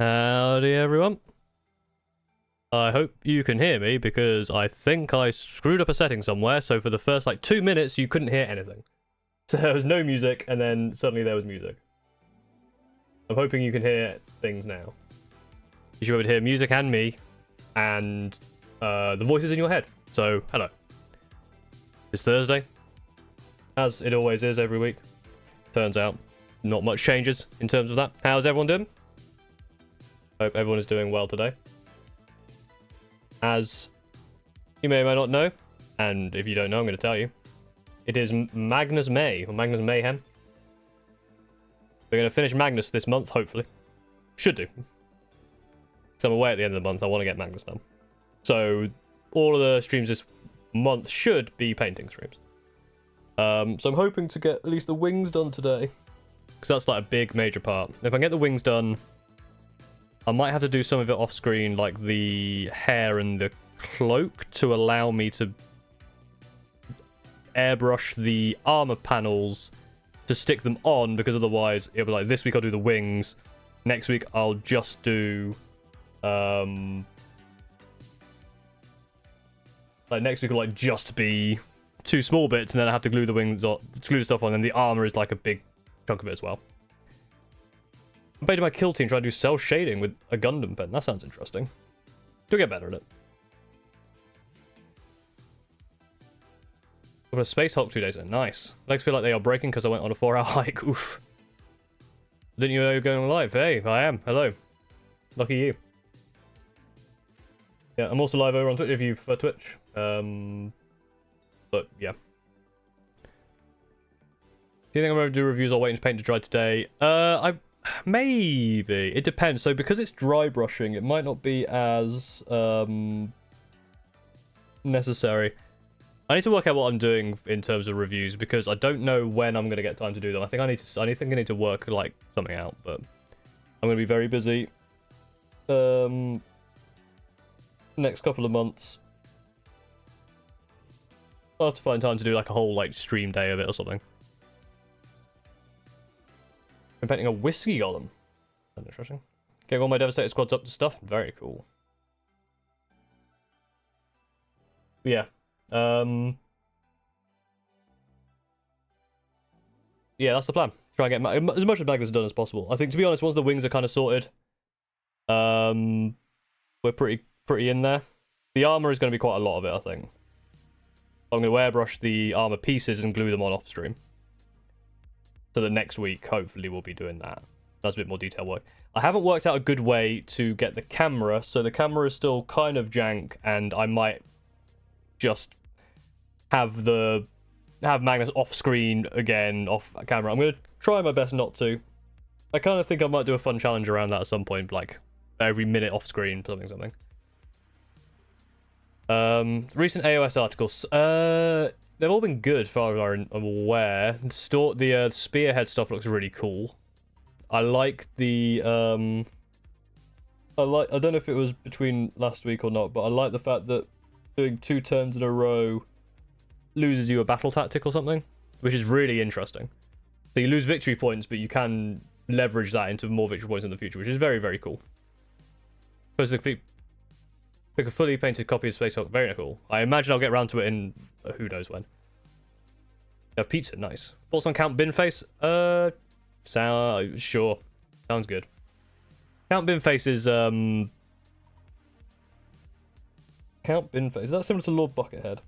Howdy everyone. I hope you can hear me because I think I screwed up a setting somewhere, so for the first like 2 minutes you couldn't hear anything. So there was no music and then suddenly there was music. I'm hoping you can hear things now. You should be able to hear music and me and the voices in your head. So hello. It's Thursday, as it always is every week. Turns out not much changes in terms of that. How's everyone doing? Hope everyone is doing well today. As you may or may not know, and if you don't know, I'm going to tell you, it is Magnus May, or Magnus Mayhem. We're going to finish Magnus this month, hopefully. Should do. Because I'm away at the end of the month, I want to get Magnus done. So, all of the streams this month should be painting streams. So I'm hoping to get at least the wings done today. Because that's like a big, major part. If I can get the wings done, I might have to do some of it off screen, like the hair and the cloak, to allow me to airbrush the armor panels to stick them on, because otherwise it'll be like this week I'll do the wings, next week I'll just do like next week will like just be 2 small bits, and then I have to glue the wings or glue the stuff on, and the armor is like a big chunk of it as well. I'm painting my kill team trying to do cell shading with a Gundam pen. That sounds interesting. Do get better at it. I've got a Space Hulk 2 days ago. Nice. Legs feel like they are breaking because I went on a 4-hour hike. Oof. Didn't you know you were going live? Hey, I am. Hello. Lucky you. Yeah, I'm also live over on Twitch if you prefer Twitch. But yeah. Do you think I'm going to do reviews or waiting to paint to dry today? Maybe. It depends. So because it's dry brushing, it might not be as necessary. I need to work out what I'm doing in terms of reviews, because I don't know when I'm going to get time to do them. I think I need to work like something out, but I'm going to be very busy next couple of months. I'll have to find time to do like a whole like stream day of it or something. I'm painting a whiskey golem. That's interesting. Getting all my devastated squads up to stuff. Very cool. Yeah. Yeah, that's the plan. Try and get as much of Magnus done as possible. I think, to be honest, once the wings are kind of sorted, we're pretty in there. The armor is going to be quite a lot of it, I think. I'm going to airbrush the armor pieces and glue them on off stream. So the next week, hopefully, we'll be doing that. That's a bit more detailed work. I haven't worked out a good way to get the camera, so the camera is still kind of jank, and I might just have Magnus off screen again, off camera. I'm going to try my best not to. I kind of think I might do a fun challenge around that at some point, like every minute off screen, something. Recent AOS articles. They've all been good, as far as I'm aware. The spearhead stuff looks really cool. I like the I don't know if it was between last week or not, but I like the fact that doing 2 turns in a row loses you a battle tactic or something, which is really interesting. So you lose victory points, but you can leverage that into more victory points in the future, which is very, very cool. Pick a fully painted copy of Space Hulk. Very cool. I imagine I'll get around to it in who knows when. Pizza, nice. Thoughts on Count Binface? Sure. Sounds good. Count Binface is Count Binface. Is that similar to Lord Buckethead?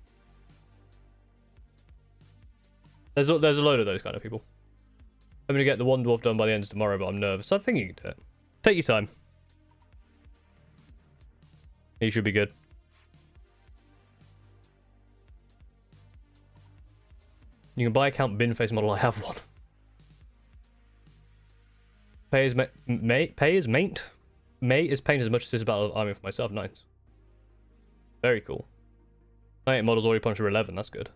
There's a load of those kind of people. I'm gonna get the One Dwarf done by the end of tomorrow, but I'm nervous. I think you can do it. Take your time. He should be good. You can buy a Count Binface model. I have one. Pay is maint. May is paint as much as this battle army for myself. Nice. Very cool. 98 models already punched for 11. That's good.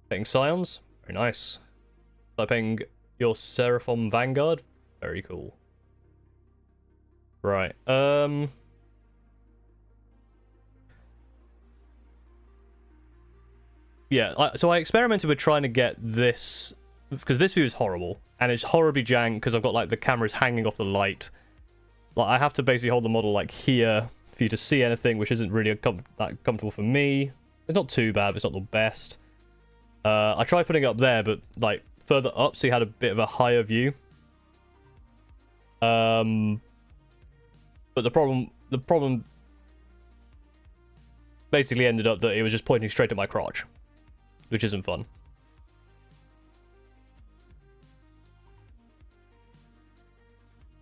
Paying Scions. Very nice. Paying your Seraphon Vanguard. Very cool. Right. Yeah, so I experimented with trying to get this because this view is horrible, and it's horribly jank because I've got like the camera's hanging off the light. Like I have to basically hold the model like here for you to see anything, which isn't really that comfortable for me. It's not too bad, but it's not the best. I tried putting it up there, but like further up, so you had a bit of a higher view. But the problem basically ended up that it was just pointing straight at my crotch, which isn't fun.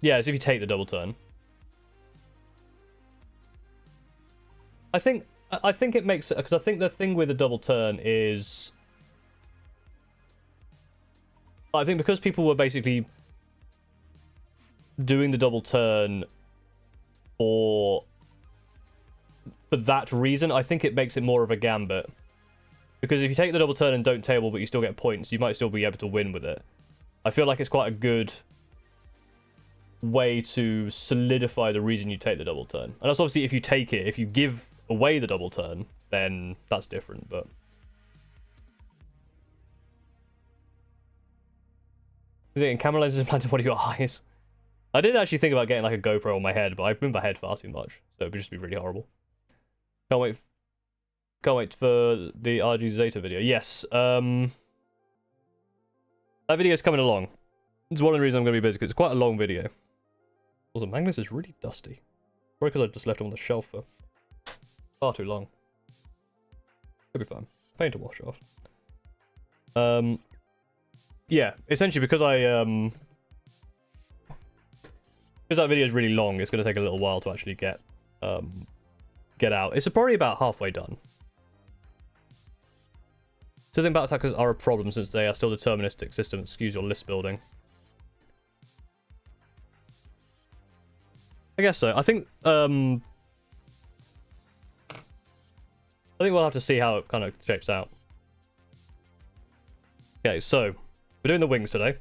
Yeah, so if you take the double turn. I think it makes, because I think the thing with the double turn is, I think because people were basically doing the double turn for that reason, I think it makes it more of a gambit. Because if you take the double turn and don't table, but you still get points, you might still be able to win with it. I feel like it's quite a good way to solidify the reason you take the double turn. And that's obviously if you take it. If you give away the double turn, then that's different, but... camera lenses implanted one of your eyes. I did actually think about getting like a GoPro on my head, but I move my head far too much, so it would just be really horrible. Can't wait for the RG Zeta video. Yes, that video's coming along. It's one of the reasons I'm going to be busy, because it's quite a long video. Also, Magnus is really dusty. Probably because I just left him on the shelf for far too long. It'll be fine. Paint to wash off. Yeah, essentially because because that video is really long, it's going to take a little while to actually get out. It's probably about halfway done. So think battle attackers are a problem since they are still deterministic systems. Excuse your list building. I guess so. I think we'll have to see how it kind of shapes out. Okay, so we're doing the wings today.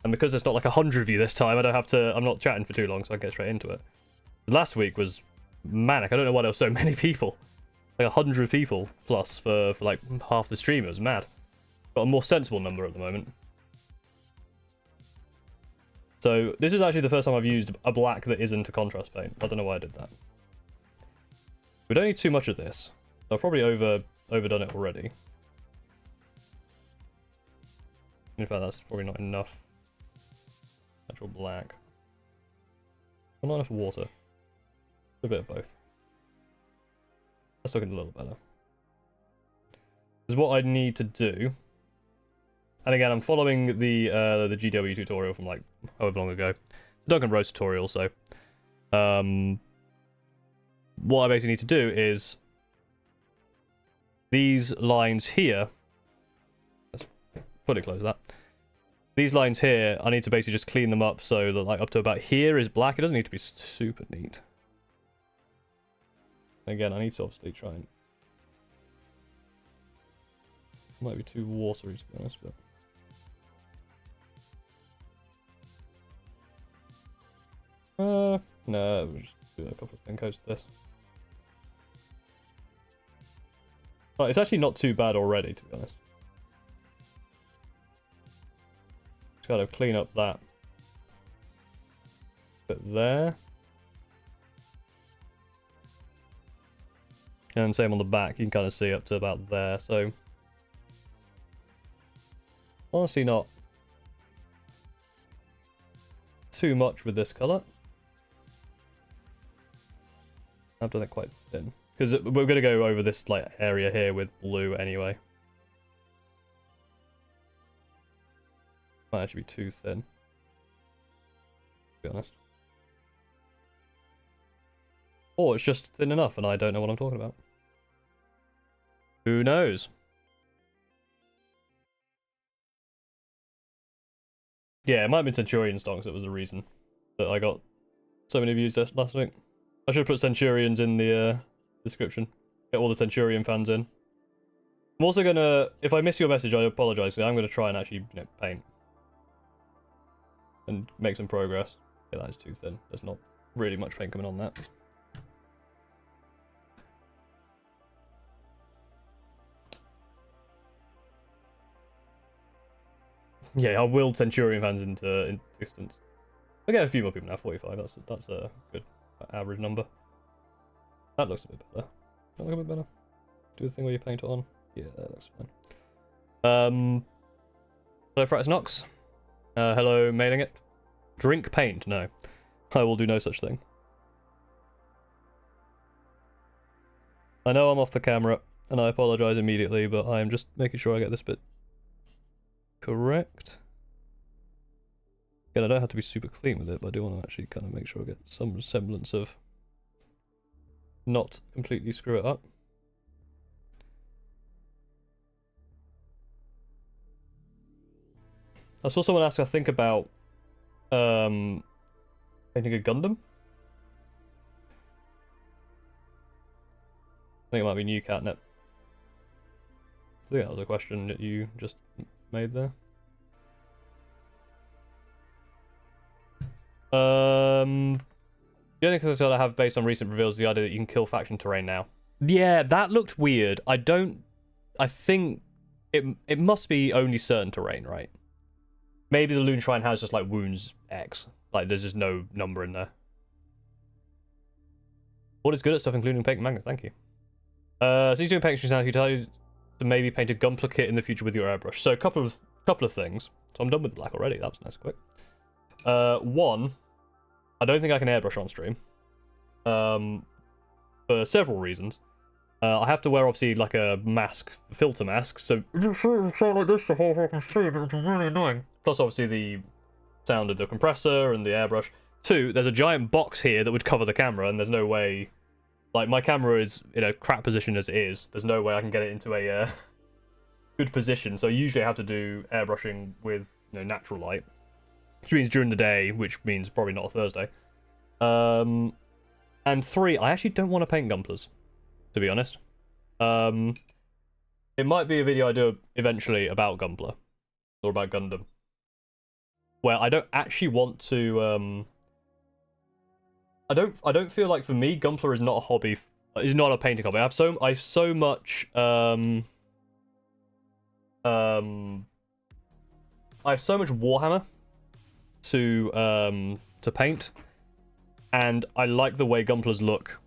And because it's not like 100 of you this time, I'm not chatting for too long, so I can get straight into it. Last week was manic. I don't know why there were so many people. Like 100 people plus for like half the stream. It was mad. Got a more sensible number at the moment. So this is actually the first time I've used a black that isn't a contrast paint. I don't know why I did that. We don't need too much of this. I've probably overdone it already. In fact, that's probably not enough. Actual black. Well, not enough water. A bit of both. That's looking a little better. This is what I need to do. And again, I'm following the GW tutorial from like however long ago. The Duncan Rose tutorial, so what I basically need to do is these lines here. Let's fully close that. These lines here, I need to basically just clean them up so that like up to about here is black. It doesn't need to be super neat. Again, I need to obviously try and... Might be too watery to be honest, but... no, we'll just do a couple of thin coats to this. Right, it's actually not too bad already, to be honest. Just gotta clean up that bit there. And same on the back, you can kind of see up to about there, so... Honestly not too much with this colour. I've done it quite thin. Because we're going to go over this like area here with blue anyway. Might actually be too thin, to be honest. Or it's just thin enough and I don't know what I'm talking about. Who knows? Yeah, it might have been Centurion stonks that was the reason that I got so many views last week. I should have put Centurions in the description. Get all the Centurion fans in. I'm also gonna, if I miss your message, I apologise. I'm gonna try and actually paint and make some progress. Yeah, that is too thin. There's not really much paint coming on that. Yeah, I willed Centurion fans into existence. I get a few more people now. 45. That's a good average number. That looks a bit better. That look a bit better. Do the thing where you paint it on. Yeah, that looks fine. Hello, Fratus Nox. Hello, mailing it. Drink paint? No, I will do no such thing. I know I'm off the camera, and I apologize immediately, but I am just making sure I get this bit correct. Again, I don't have to be super clean with it, but I do want to actually kind of make sure I get some semblance of not completely screw it up. I saw someone ask, I think, about painting a Gundam. I think it might be new catnip. I think that was a question that you just made there. The only concern I have based on recent reveals is the idea that you can kill faction terrain now. Yeah, that looked weird. I think it must be only certain terrain, right? Maybe the Loon Shrine has just like wounds X. Like there's just no number in there. What is good at stuff, including paint Magnus? Thank you. So he's doing paint now. He decided to maybe paint a Gunpla in the future with your airbrush. So a couple of things. So I'm done with the black already. That was nice, quick. One, I don't think I can airbrush on stream. For several reasons. I have to wear obviously like a mask, filter mask. So sound like this the whole fucking stream. It's really annoying. Plus obviously the sound of the compressor and the airbrush. Two, there's a giant box here that would cover the camera, and there's no way. Like, my camera is in a crap position as it is. There's no way I can get it into a good position. So usually I have to do airbrushing with natural light. Which means during the day, which means probably not a Thursday. And three, I actually don't want to paint Gunplas, to be honest. It might be a video I do eventually about Gunpla. Or about Gundam. Where I don't actually want to... I don't feel like, for me, Gunpla is not a hobby. Is not a painting hobby. I have so much I have so much Warhammer to paint, and I like the way Gunplas look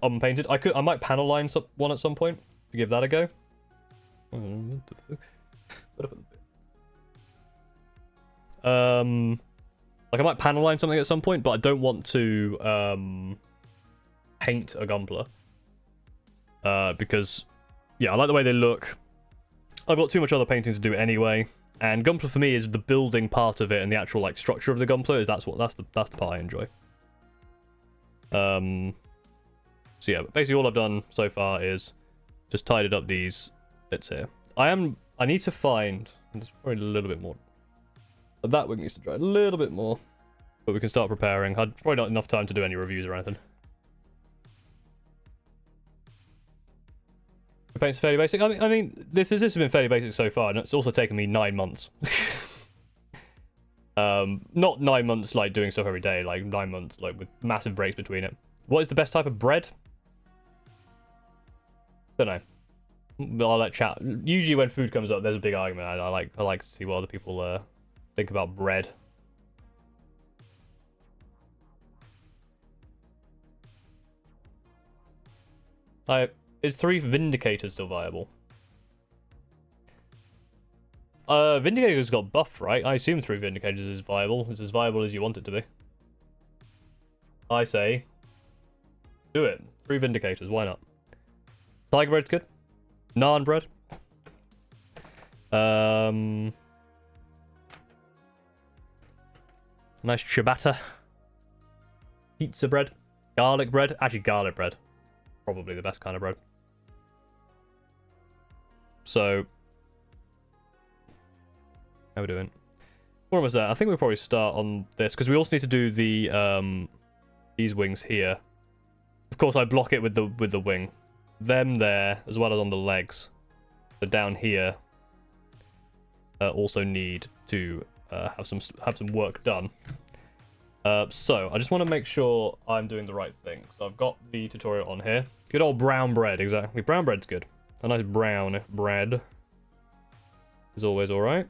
unpainted. I might panel line one at some point to give that a go. What the fuck? Like, I might panel line something at some point, but I don't want to paint a Gunpla. Because, yeah, I like the way they look. I've got too much other painting to do anyway. And Gunpla for me is the building part of it, and the actual like structure of the Gunpla. That's the part I enjoy. So yeah, but basically all I've done so far is just tidied up these bits here. I need to find... There's probably a little bit more. But that wing needs to dry a little bit more. But we can start preparing. I'd probably not enough time to do any reviews or anything. The paint's fairly basic. I mean, this has been fairly basic so far, and it's also taken me 9 months. Not 9 months like doing stuff every day, like 9 months like with massive breaks between it. What is the best type of bread? Don't know. But I'll let chat. Usually when food comes up, there's a big argument. I like to see what other people think about bread. Is 3 Vindicators still viable? Vindicators got buffed, right? I assume 3 Vindicators is viable. It's as viable as you want it to be. I say, do it. 3 Vindicators, why not? Tiger bread's good. Naan bread. Nice ciabatta. Pizza bread. Garlic bread. Actually, garlic bread. Probably the best kind of bread. So, how are we doing? What was that? I think we'll probably start on this, because we also need to do the these wings here. Of course, I block it with the wing. Them there, as well as on the legs. So down here, also need to have some work done. So I just want to make sure I'm doing the right thing. So I've got the tutorial on here. Good old brown bread, exactly. Brown bread's good. A nice brown bread is always all right.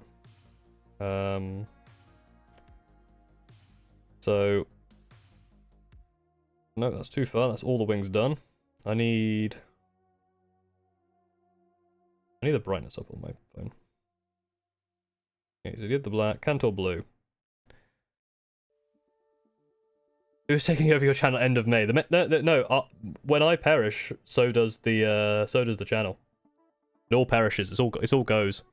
So no, that's too far. That's all the wings done. I need the brightness up on my phone. Okay, so get the black, Cantor blue. Who's taking over your channel end of May? No, when I perish, so does the channel. It all perishes. It all goes.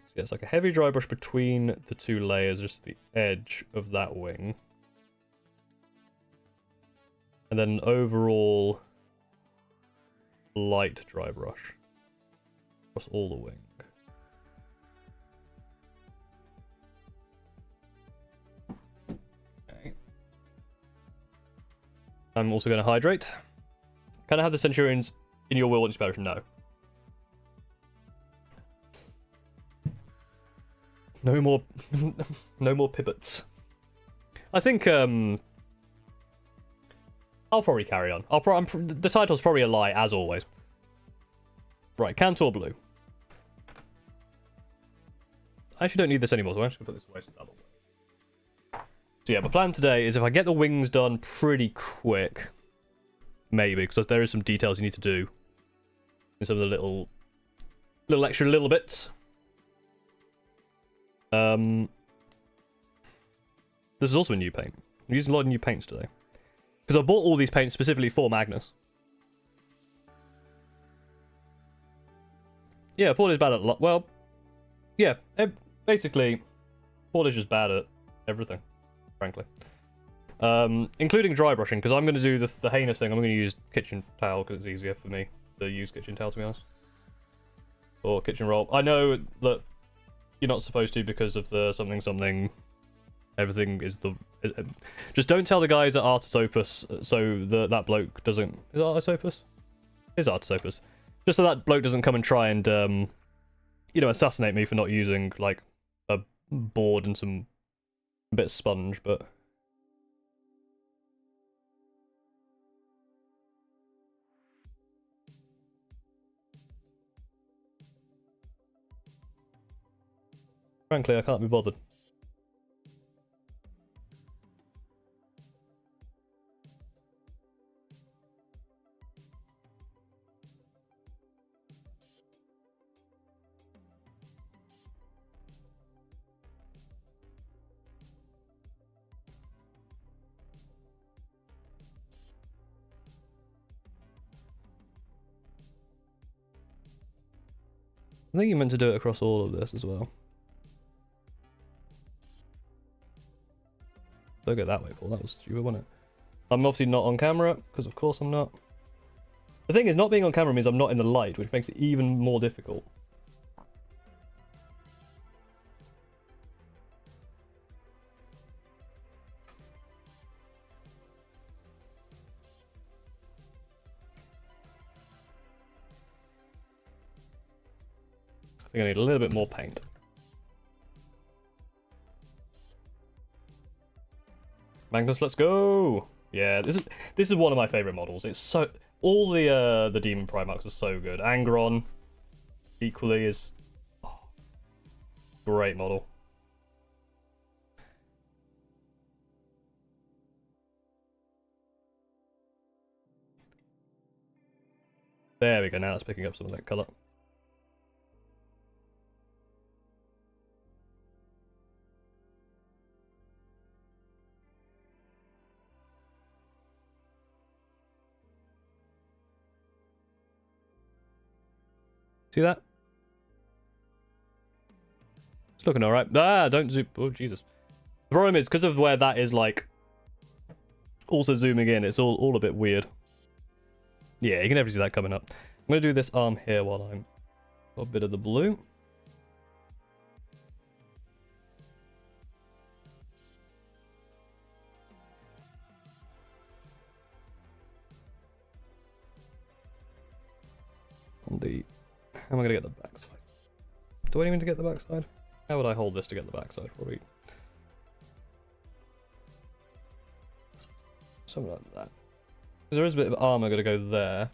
So yeah, it's like a heavy dry brush between the two layers, just the edge of that wing. And then overall light dry brush across all the wing. Okay. I'm also going to hydrate. Can I have the Centurions in your will inspiration? No. No more, no more pivots. I think I'll probably carry on. The title's probably a lie, as always. Right, Cantor blue. I actually don't need this anymore, so I'm just going to put this away since I'm away. So yeah, my plan today is if I get the wings done pretty quick, maybe, because there is some details you need to do in some of the little extra little bits. This is also a new paint. I'm using a lot of new paints today. Because I bought all these paints specifically for Magnus. Yeah, Paul is bad at well, yeah, basically, Paul is just bad at everything, frankly. Including dry brushing, because I'm going to do the heinous thing. I'm going to use kitchen towel because it's easier for me to use kitchen towel, to be honest. Or kitchen roll. I know that you're not supposed to because of the something. Everything is the... just don't tell the guys at Artisopus so that bloke doesn't... Is it Artisopus? It is Artisopus. Just so that bloke doesn't come and try and, you know, assassinate me for not using, like, a board and a bit of sponge, but... Frankly, I can't be bothered. I think you meant to do it across all of this as well. Don't go that way, Paul. That was stupid, wasn't it? I'm obviously not on camera, because of course I'm not. The thing is, not being on camera means I'm not in the light, which makes it even more difficult. I think I need a little bit more paint. Magnus, let's go! Yeah, this is one of my favorite models. It's so... all the Demon Primarchs are so good. Angron, equally, is... oh, great model. There we go, now it's picking up some of that colour. See that? It's looking alright. Ah, don't zoom. Oh, Jesus. The problem is, because of where that is, like, also zooming in, it's all a bit weird. Yeah, you can never see that coming up. I'm going to do this arm here while I'm... got a bit of the blue. On the... how am I going to get the backside? Do I need to get the backside? How would I hold this to get the backside? Probably... something like that. There is a bit of armor going to go there.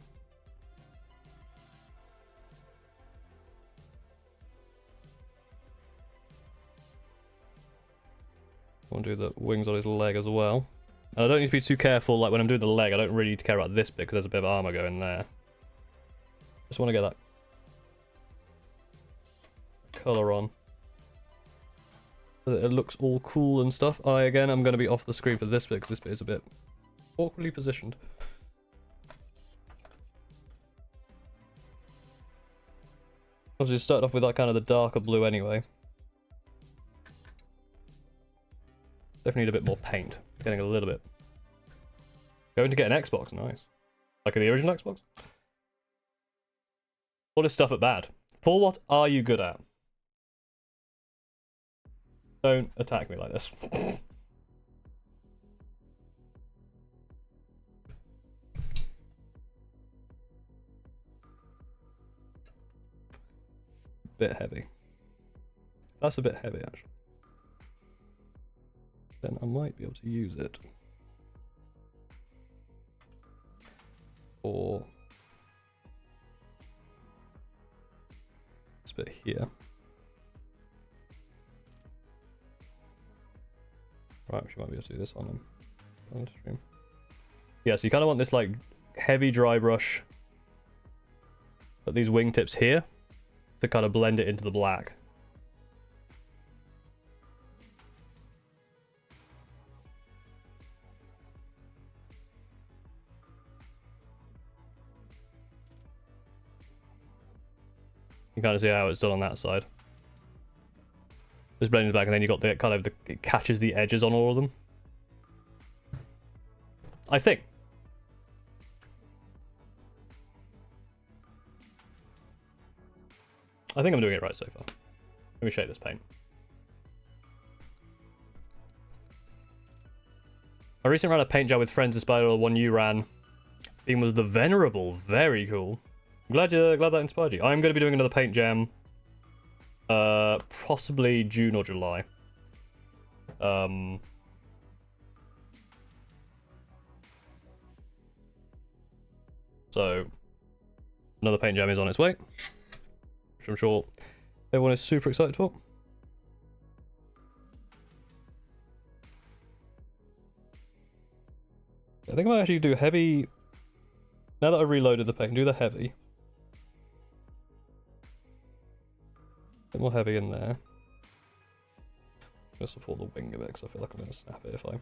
I want to do the wings on his leg as well. And I don't need to be too careful, like when I'm doing the leg, I don't really need to care about this bit because there's a bit of armor going there. Just want to get that colour on. So that it looks all cool and stuff. Again, I'm going to be off the screen for this bit because this bit is a bit awkwardly positioned. Obviously, started off with that kind of the darker blue anyway. Definitely need a bit more paint. It's getting a little bit. Going to get an Xbox, nice. Like the original Xbox? All this stuff at bad. Paul, what are you good at? Don't attack me like this. Bit heavy. That's a bit heavy, actually. Then I might be able to use it for this bit here. Right, we might be able to do this on the stream. Yeah, so you kind of want this like heavy dry brush, but these wingtips here to kind of blend it into the black. You kind of see how it's done on that side. Just blending it back, and then you got the kind of it catches the edges on all of them. I think. I'm doing it right so far. Let me shake this paint. I recently ran a paint job with friends inspired by the one you ran. Theme was the Venerable. Very cool. I'm glad that inspired you. I'm going to be doing another paint jam. Possibly June or July. So another paint jam is on its way, which I'm sure everyone is super excited for. I think I might actually do heavy. Now that I've reloaded the paint, do the heavy. A bit more heavy in there. I'm going to support the wing of it because I feel like I'm going to snap it if I...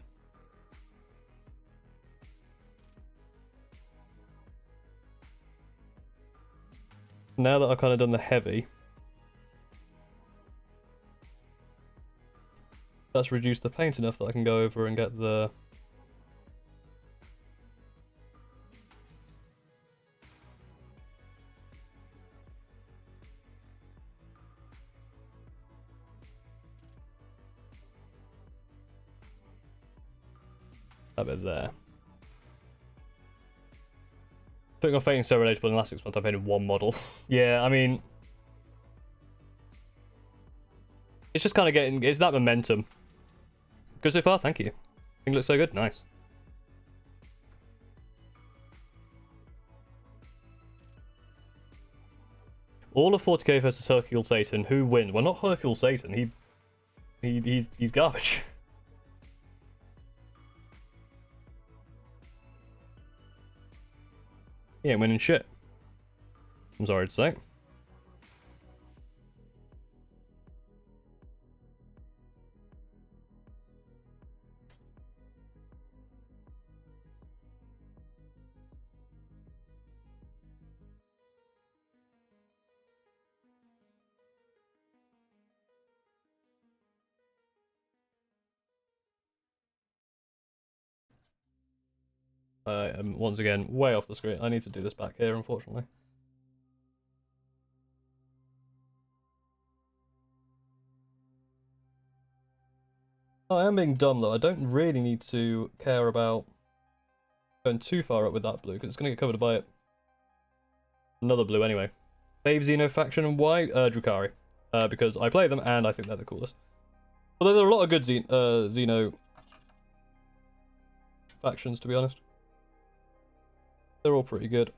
Now that I've kind of done the heavy, that's reduced the paint enough that I can go over and get the... that bit there. Putting off painting so relatable in the last 6 months, I painted one model. Yeah, I mean... It's just kind of getting... It's that momentum. Good so far, thank you. I think it looks so good, nice. All of 40k versus Hercule Satan, who wins? Well, not Hercule Satan, he's garbage. He ain't winning shit. I'm sorry to say. I am once again way off the screen. I need to do this back here, unfortunately. I am being dumb though. I don't really need to care about going too far up with that blue because it's going to get covered by another blue anyway. Fave Xeno faction and why? Drukhari. Because I play them and I think they're the coolest. Although there are a lot of good Xeno factions, to be honest. They're all pretty good.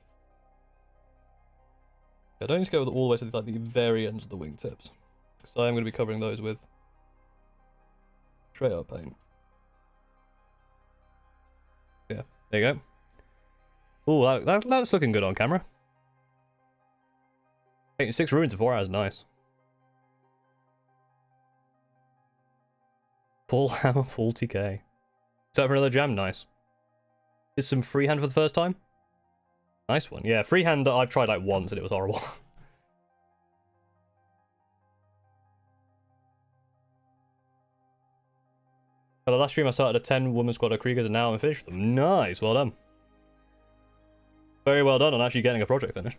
I don't need to go all the way to like the very ends of the wingtips, because I am going to be covering those with straight up paint. Yeah, there you go. Oh, that's looking good on camera. Painting 6 runes in 4 hours, nice. Full hammer, full TK. Set for another jam, nice. Is some freehand for the first time? Nice one. Yeah, freehand I've tried like once and it was horrible. For the last stream I started a 10-woman squad of Kriegers and now I'm finished with them. Nice, well done. Very well done on actually getting a project finished.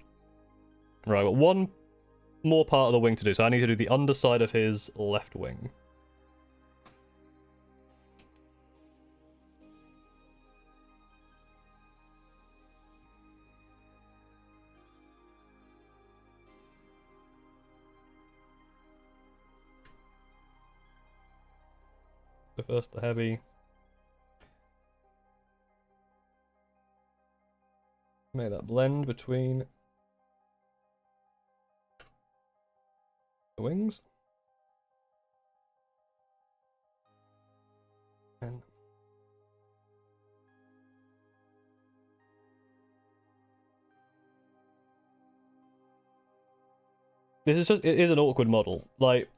Right, I've got one more part of the wing to do, so I need to do the underside of his left wing. So first the heavy. Make that blend between the wings. And this is just, it is an awkward model. Like,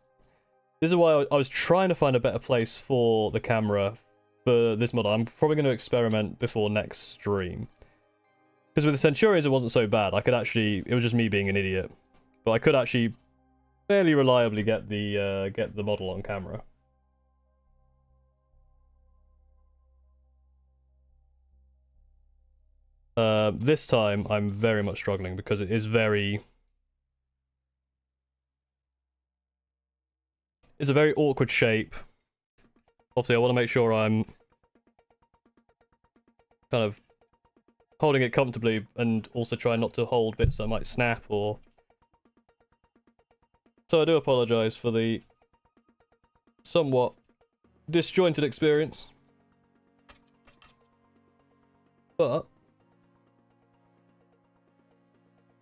this is why I was trying to find a better place for the camera for this model. I'm probably going to experiment before next stream. Because with the Centurions it wasn't so bad. I could actually, it was just me being an idiot. But I could actually fairly reliably get the model on camera. This time I'm very much struggling because it is very... It's a very awkward shape. Obviously I want to make sure I'm kind of holding it comfortably and also try not to hold bits that might snap or... So I do apologise for the somewhat disjointed experience. But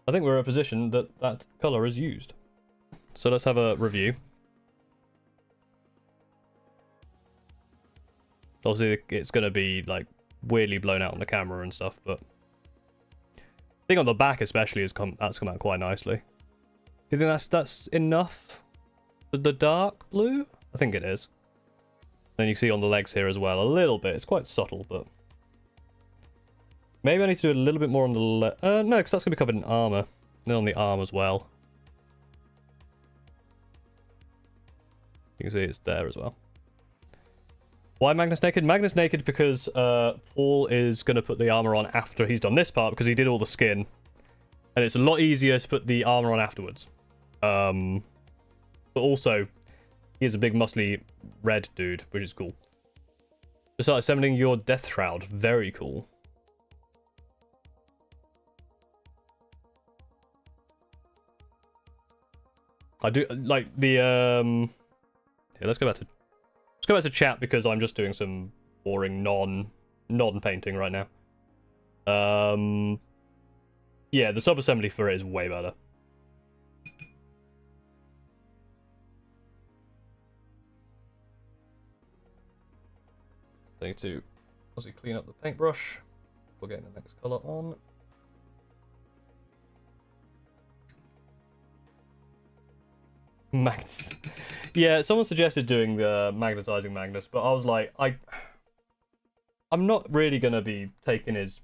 I think we're in a position that that colour is used. So let's have a review. Obviously it's going to be like weirdly blown out on the camera and stuff, but I think on the back especially that's come out quite nicely. Do you think that's enough? The dark blue? I think it is. Then you see on the legs here as well, a little bit. It's quite subtle, but maybe I need to do a little bit more on the no, because that's going to be covered in armor. And then on the arm as well. You can see it's there as well. Why Magnus naked? Magnus naked because Paul is going to put the armor on after he's done this part because he did all the skin. And it's a lot easier to put the armor on afterwards. But also, he is a big muscly red dude, which is cool. Just start assembling your death shroud. Very cool. I do like the here, let's go back to chat because I'm just doing some boring non-painting right now. Yeah, the sub-assembly for it is way better. I need to obviously clean up the paintbrush. We're getting the next colour on. Magnus. Yeah, someone suggested doing the magnetizing Magnus, but I was like, I'm not really gonna be taking his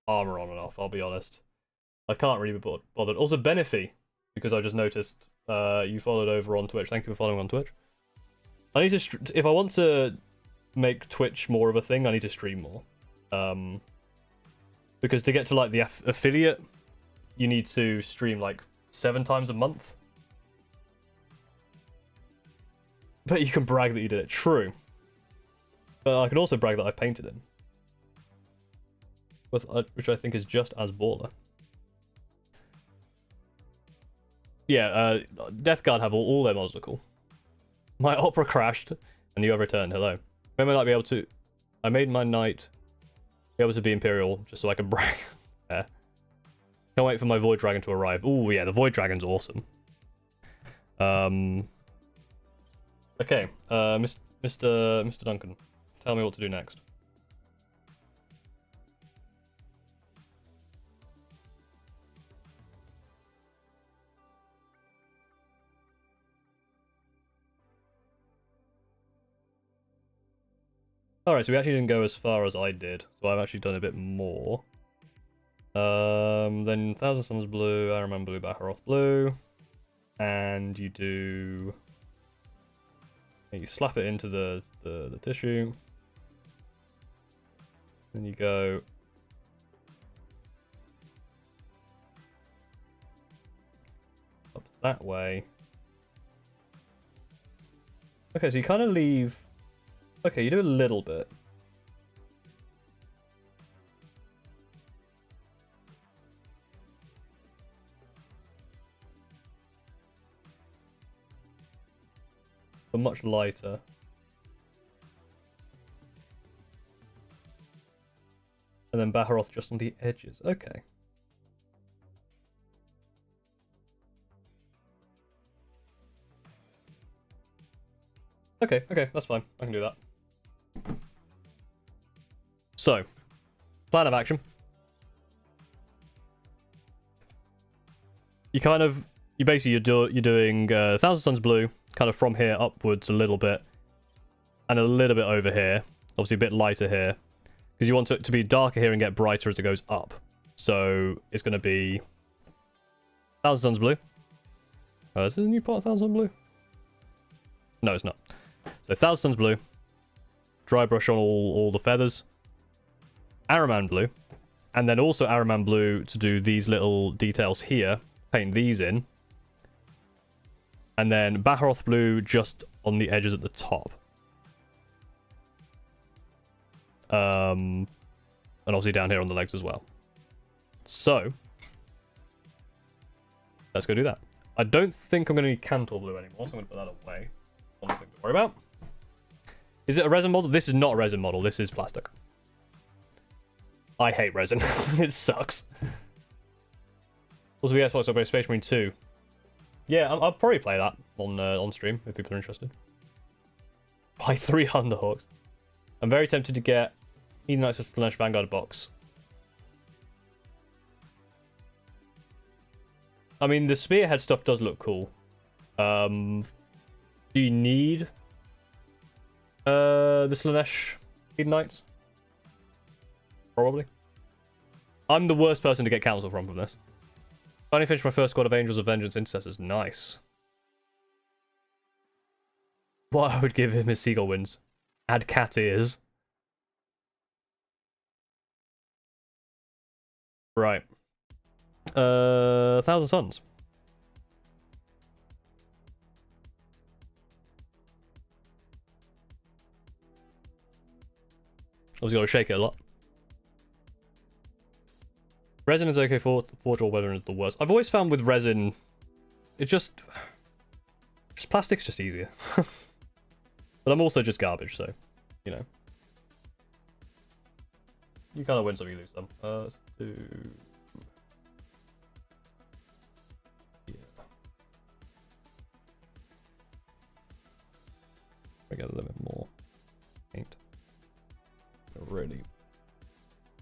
armor on and off, I'll be honest. I can't really be bothered. Also, Benefi, because I just noticed you followed over on Twitch. Thank you for following on Twitch. I need to, if I want to make Twitch more of a thing, I need to stream more. Because to get to like the affiliate, you need to stream like 7 times a month. But you can brag that you did it. True. But I can also brag that I painted him. Which I think is just as baller. Yeah, Death Guard have all their mods are cool. My opera crashed, and you have returned. Hello. Remember, I might be able to... I made my knight be able to be Imperial, just so I can brag. Can't wait for my Void Dragon to arrive. Oh yeah, the Void Dragon's awesome. Okay, Mr. Duncan, tell me what to do next. Alright, so we actually didn't go as far as I did, so I've actually done a bit more. Then Thousand Suns blue, Iron Man blue, Baharoth blue, and you do... You slap it into the tissue, then you go... up that way. Okay, so you kind of leave... Okay, you do a little bit. But much lighter. And then Baharoth just on the edges. Okay. Okay, that's fine. I can do that. So, plan of action. You're doing Thousand Suns blue, kind of from here upwards a little bit, and a little bit over here. Obviously a bit lighter here, because you want it to be darker here and get brighter as it goes up. So it's going to be Thousand Suns blue. Is this a new part of Thousand Suns blue? No, it's not. So Thousand Suns blue. Dry brush on all the feathers. Araman blue, and then also Araman blue to do these little details here, paint these in, and then Baharoth blue just on the edges at the top. And obviously down here on the legs as well. So, let's go do that. I don't think I'm going to need Cantor blue anymore, so I'm going to put that away. One thing to worry about. Is it a resin model? This is not a resin model, this is plastic. I hate resin. It sucks. Also, the Xbox Upgrade Space Marine 2. Yeah, I'll probably play that on stream if people are interested. Buy 3 Underhawks. I'm very tempted to get Eden Knights of Slaanesh Vanguard box. I mean, the Spearhead stuff does look cool. Do you need the Slaanesh Eden Knights? Probably. I'm the worst person to get counsel from this. Finally finished my first squad of Angels of Vengeance Intercessors. Nice. What I would give him is Seagull Wings. Add cat ears. Right. Thousand Suns. Obviously got to shake it a lot. Resin is okay for Forge or Weather is the worst. I've always found with resin, it just plastic's just easier. But I'm also just garbage, so, you know. You kind of win some, you lose some. Let's do... Yeah. I get a little bit more paint.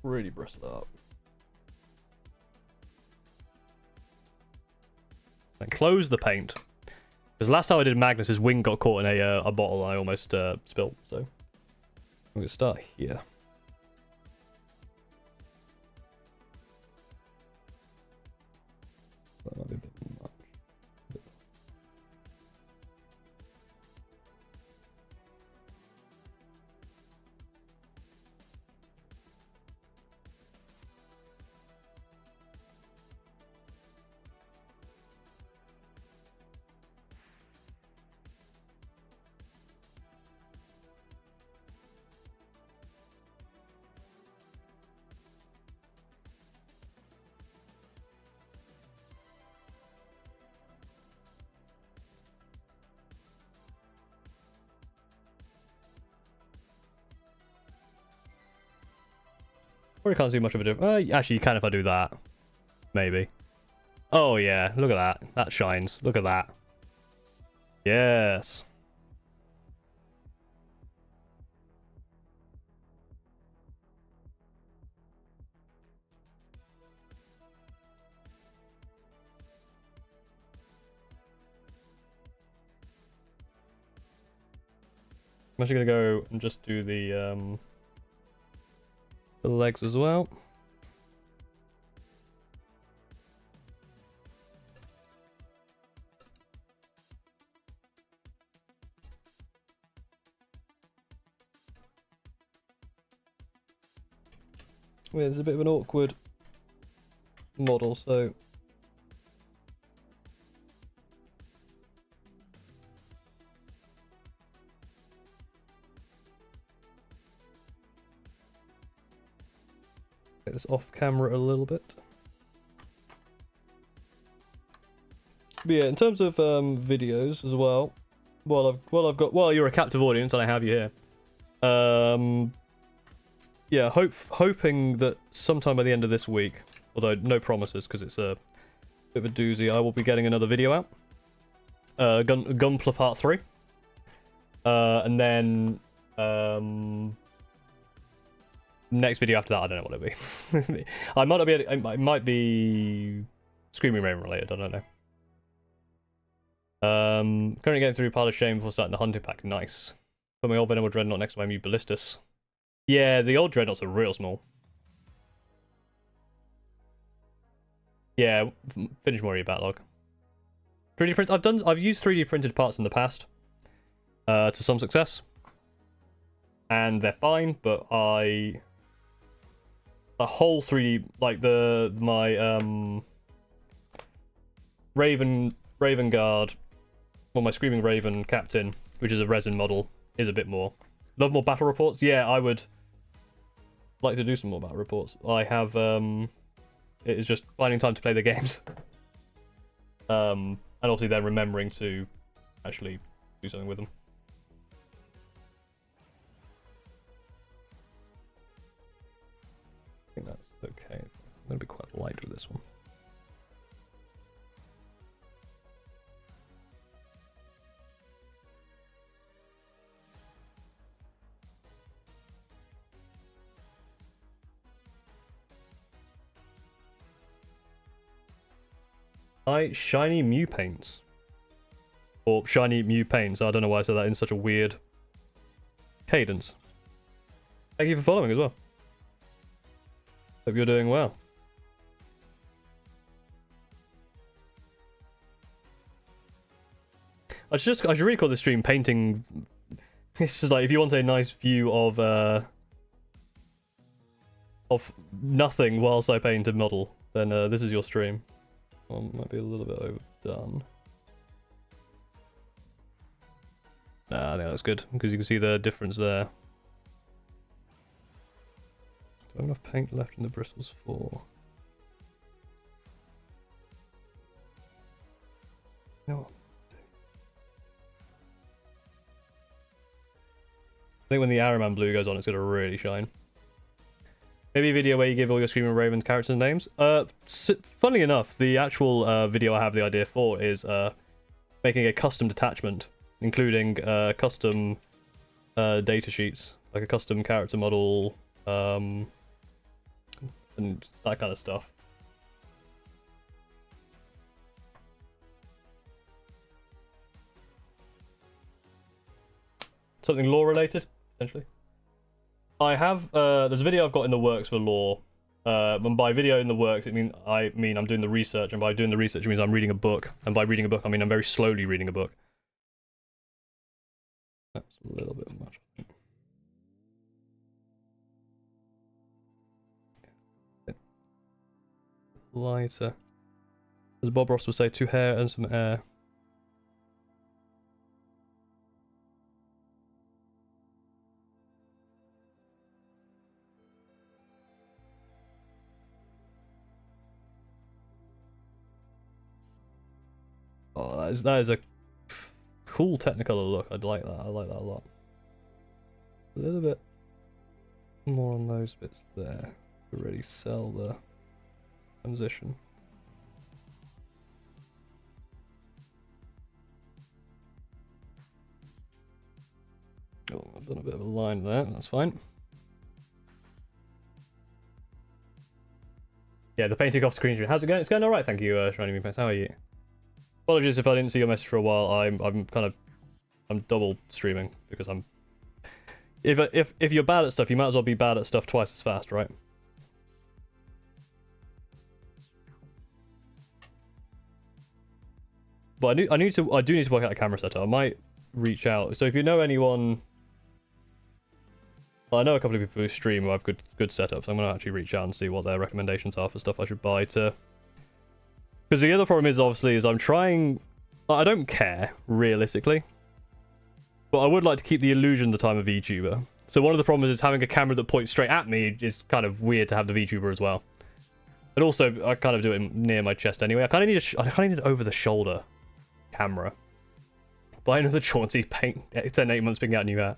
Really bristle it up. And close the paint. Because last time I did Magnus, his wing got caught in a bottle and I almost spilled. So I'm going to start here. That might be a bit much. Probably can't see much of a difference. Actually, you can if I do that. Maybe. Oh, yeah. Look at that. That shines. Look at that. Yes. I'm actually going to go and just do the legs as well. Yeah, it's a bit of an awkward model, so get this off camera a little bit. But yeah, in terms of videos as well, while you're a captive audience and I have you here, yeah, hoping that sometime by the end of this week, although no promises because it's a bit of a doozy, I will be getting another video out. Gunpla Part 3. And then next video after that, I don't know what it'll be. I might not be it might be Screaming Raven related, I don't know. Currently getting through Pile of Shame before starting the hunting pack. Nice. Put my old Venom Dreadnought next to my new Ballistus. Yeah, the old Dreadnoughts are real small. Yeah, finish more of your backlog. 3D print. I've used 3D printed parts in the past, to some success, and they're fine. But the whole 3D, like my Raven Guard, well, my Screaming Raven Captain, which is a resin model, is a bit more. Love more battle reports. Yeah, I would like to do some more battle reports. I have it is just finding time to play the games, and obviously then remembering to actually do something with them. I think that's okay. I'm going to be quite light with this one. Shiny Mew Paints. Or Shiny Mew Paints. I don't know why I said that in such a weird cadence. Thank you for following as well. Hope you're doing well. I should really call this stream painting. It's just like, if you want a nice view of nothing whilst I paint a model, then this is your stream. Might be a little bit overdone. Nah, I think that's good, because you can see the difference there. Do I have enough paint left in the bristles for... No. I think when the Araman blue goes on, it's going to really shine. Maybe a video where you give all your Screaming Ravens characters names. Funnily enough, the actual video I have the idea for is making a custom detachment, including custom data sheets, like a custom character model, and that kind of stuff. Something lore related, potentially. I have there's a video I've got in the works for lore. And by video in the works, I mean I'm doing the research, and by doing the research it means I'm reading a book, and by reading a book I mean I'm very slowly reading a book. That's a little bit much. Lighter. As Bob Ross would say, 2 hair and some air. Oh, that is a cool Technicolor look. I'd like that. I like that a lot. A little bit more on those bits there. Already sell the transition. Oh, I've done a bit of a line there, that's fine. Yeah, the painting off screen. How's it going? It's going alright, thank you, Shiny Me Pants. How are you? Apologies if I didn't see your message for a while. I'm double streaming because I'm. If you're bad at stuff, you might as well be bad at stuff twice as fast, right? But I do need to work out a camera setup. I might reach out. So if you know anyone, well, I know a couple of people who stream who have good setups. I'm gonna actually reach out and see what their recommendations are for stuff I should buy to. Because the other problem is obviously I'm trying. I don't care realistically, but I would like to keep the illusion that I'm a VTuber. So one of the problems is having a camera that points straight at me is kind of weird to have the VTuber as well. And also I kind of do it near my chest anyway. I kind of need an over the shoulder camera. Buy another Chauncey paint. It's 8 months picking out a new hat.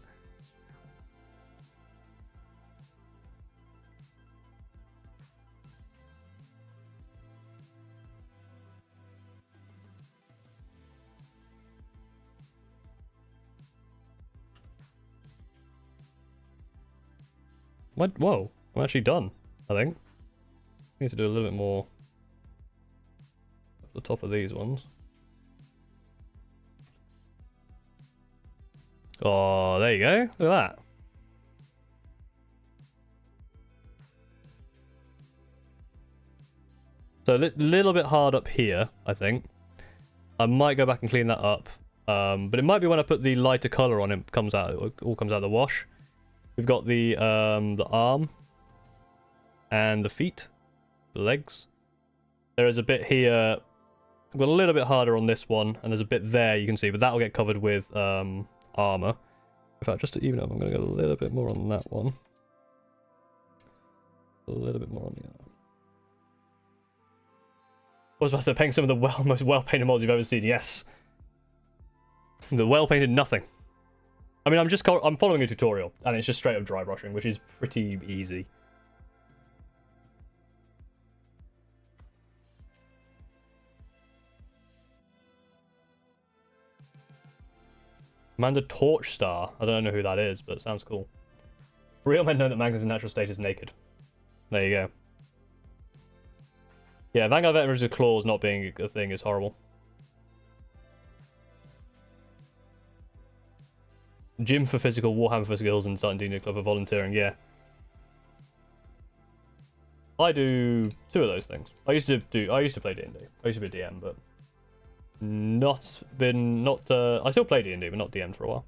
What? Whoa, I'm actually done, I think. I need to do a little bit more at the top of these ones. Oh, there you go. Look at that. So a little bit hard up here, I think. I might go back and clean that up. But it might be when I put the lighter color on it all comes out of the wash. We've got the arm and the feet, the legs. There is a bit here. I've got a little bit harder on this one, and there's a bit there you can see, but that will get covered with armor. In fact, just to even up, I'm going to go a little bit more on that one. A little bit more on the arm. I was about to say, paint some of the most well-painted mods you've ever seen. Yes. The well-painted nothing. I mean, I'm following a tutorial, and it's just straight up dry brushing, which is pretty easy. Amanda Torch Star. I don't know who that is, but it sounds cool. Real men know that Magnus' natural state is naked. There you go. Yeah, Vanguard Veterans with claws not being a thing is horrible. Gym for physical, Warhammer for skills, and starting D&D Club for volunteering, yeah. I do 2 of those things. I used to play D&D. I used to be a DM, but I still play D&D, but not DM for a while.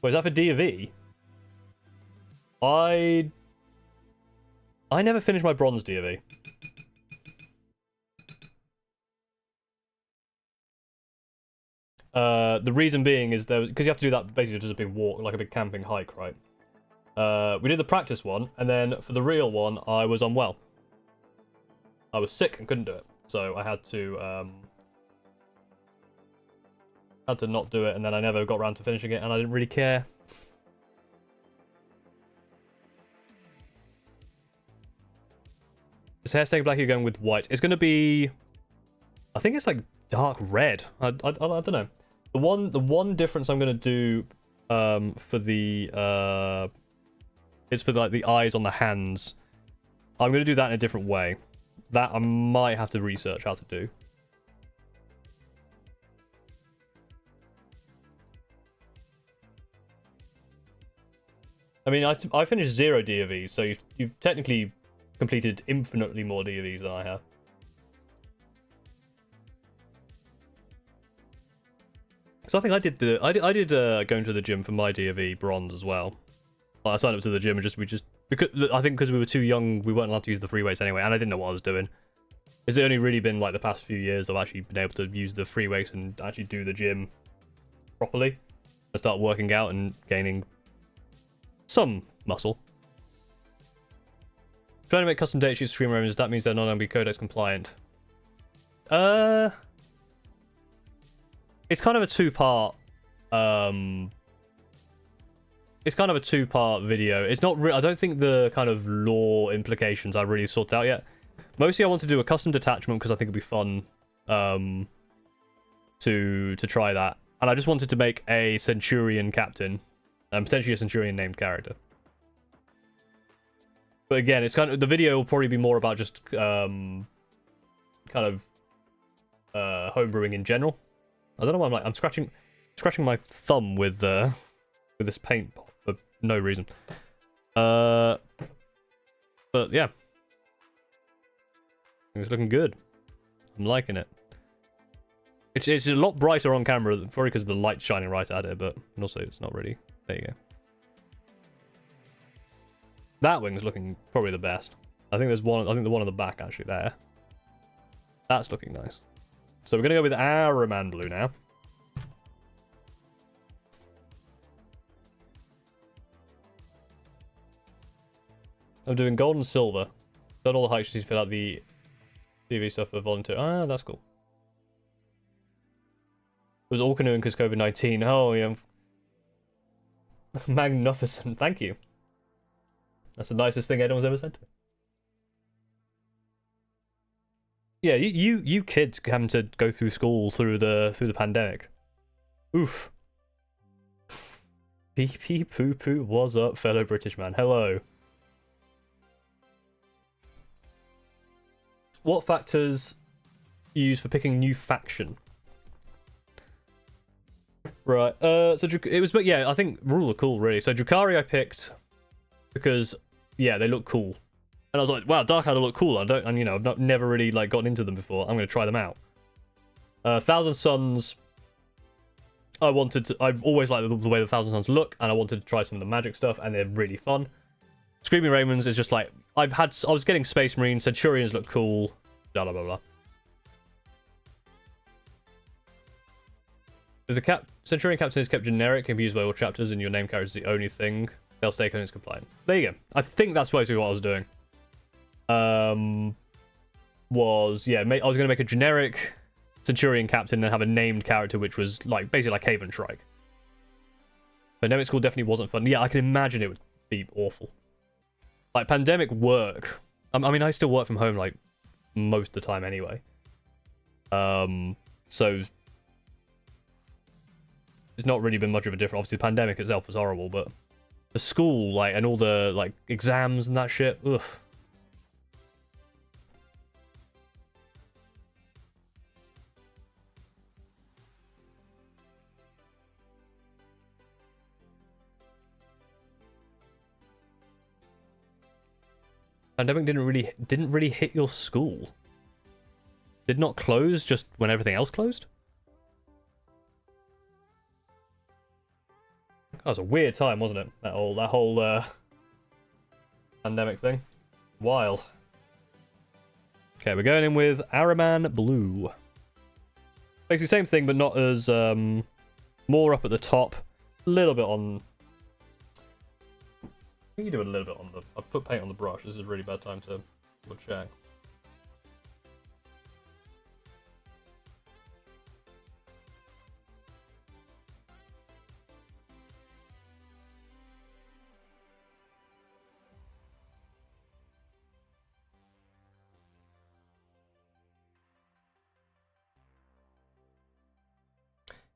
Wait, is that for D of E? I never finished my bronze D of E. The reason being is because you have to do that basically just a big walk, like a big camping hike, right? We did the practice one, and then for the real one, I was unwell. I was sick and couldn't do it, so I had to not do it, and then I never got around to finishing it, and I didn't really care. Is hair staying black? You're going with white. It's going to be, I think it's like dark red. I don't know. The one difference I'm going to do for the is for like the eyes on the hands. I'm going to do that in a different way. That I might have to research how to do. I mean, I finished 0 DOVs, so you've technically completed infinitely more DOVs than I have. So I think I did going to the gym for my DOV bronze as well. I signed up to the gym and because we were too young, we weren't allowed to use the free weights anyway, and I didn't know what I was doing. It's only really been like the past few years I've actually been able to use the free weights and actually do the gym properly. I start working out and gaining some muscle. Trying to make custom date sheets streamer images, that means they're not going to be codex compliant. It's kind of a 2-part it's kind of a two-part video. It's not I don't think the kind of lore implications I really sorted out yet. Mostly I want to do a custom detachment because I think it'd be fun to try that. And I just wanted to make a Centurion captain and potentially a Centurion named character. But again, it's kind of the video will probably be more about just kind of homebrewing in general. I don't know why I'm scratching my thumb with this paint pot for no reason. But yeah, it's looking good. I'm liking it. It's a lot brighter on camera, probably because the light's shining right at it, but also it's not really. There you go. That wing's looking probably the best. I think there's one. I think the one on the back actually there. That's looking nice. So we're gonna go with Araman blue now. I'm doing gold and silver. Done all the heights to fill out the TV stuff for volunteer. Ah, that's cool. It was all canoeing because COVID-19. Oh, yeah. Magnificent. Thank you. That's the nicest thing anyone's ever said to me. Yeah, you kids having to go through school through the pandemic. Oof. Pee pee poo poo. What's up, fellow British man? Hello. What factors you use for picking new faction? Right. So it was, but yeah, I think rule are cool really. So Drukhari I picked because yeah, they look cool, and I was like, wow, Dark Adder look cool. And you know, I've never really like gotten into them before. I'm gonna try them out. Thousand Suns. I've always liked the way the Thousand Suns look, and I wanted to try some of the magic stuff, and they're really fun. Screaming Ravens is just like I was getting Space Marines. Centurions look cool. Blah blah blah blah. If the Centurion Captain is kept generic, can be used by all chapters, and your name character is the only thing, they'll stay Codex compliant. There you go. I think that's basically what I was doing. I was going to make a generic Centurion Captain and have a named character, which was like basically like Haven Shrike. Pandemic School definitely wasn't fun. Yeah, I can imagine it would be awful. Like pandemic work. I mean, I still work from home like most of the time anyway. So it's not really been much of a difference. Obviously, the pandemic itself was horrible, but the school, like, and all the, like, exams and that shit, ugh. Pandemic didn't really hit your school. Did not close just when everything else closed? That was a weird time, wasn't it? That whole pandemic thing. Wild. Okay, we're going in with Araman Blue. Basically same thing, but not as more up at the top. A little bit on. I think you do it a little bit on the. I've put paint on the brush. This is a really bad time to check.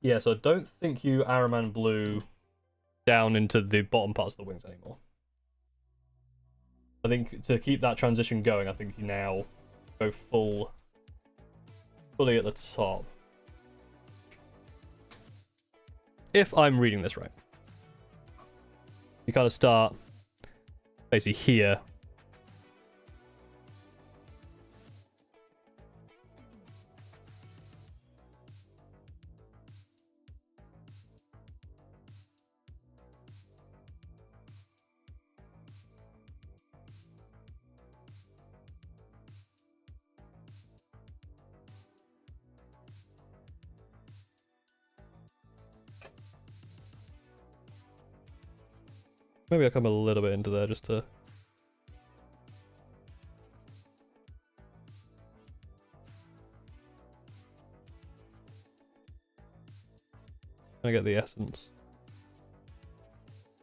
Yeah, so I don't think you Araman Blue down into the bottom parts of the wings anymore. I think to keep that transition going, I think you now go fully at the top. If I'm reading this right. You kind of start basically here. Maybe I'll come a little bit into there just to... I get the essence.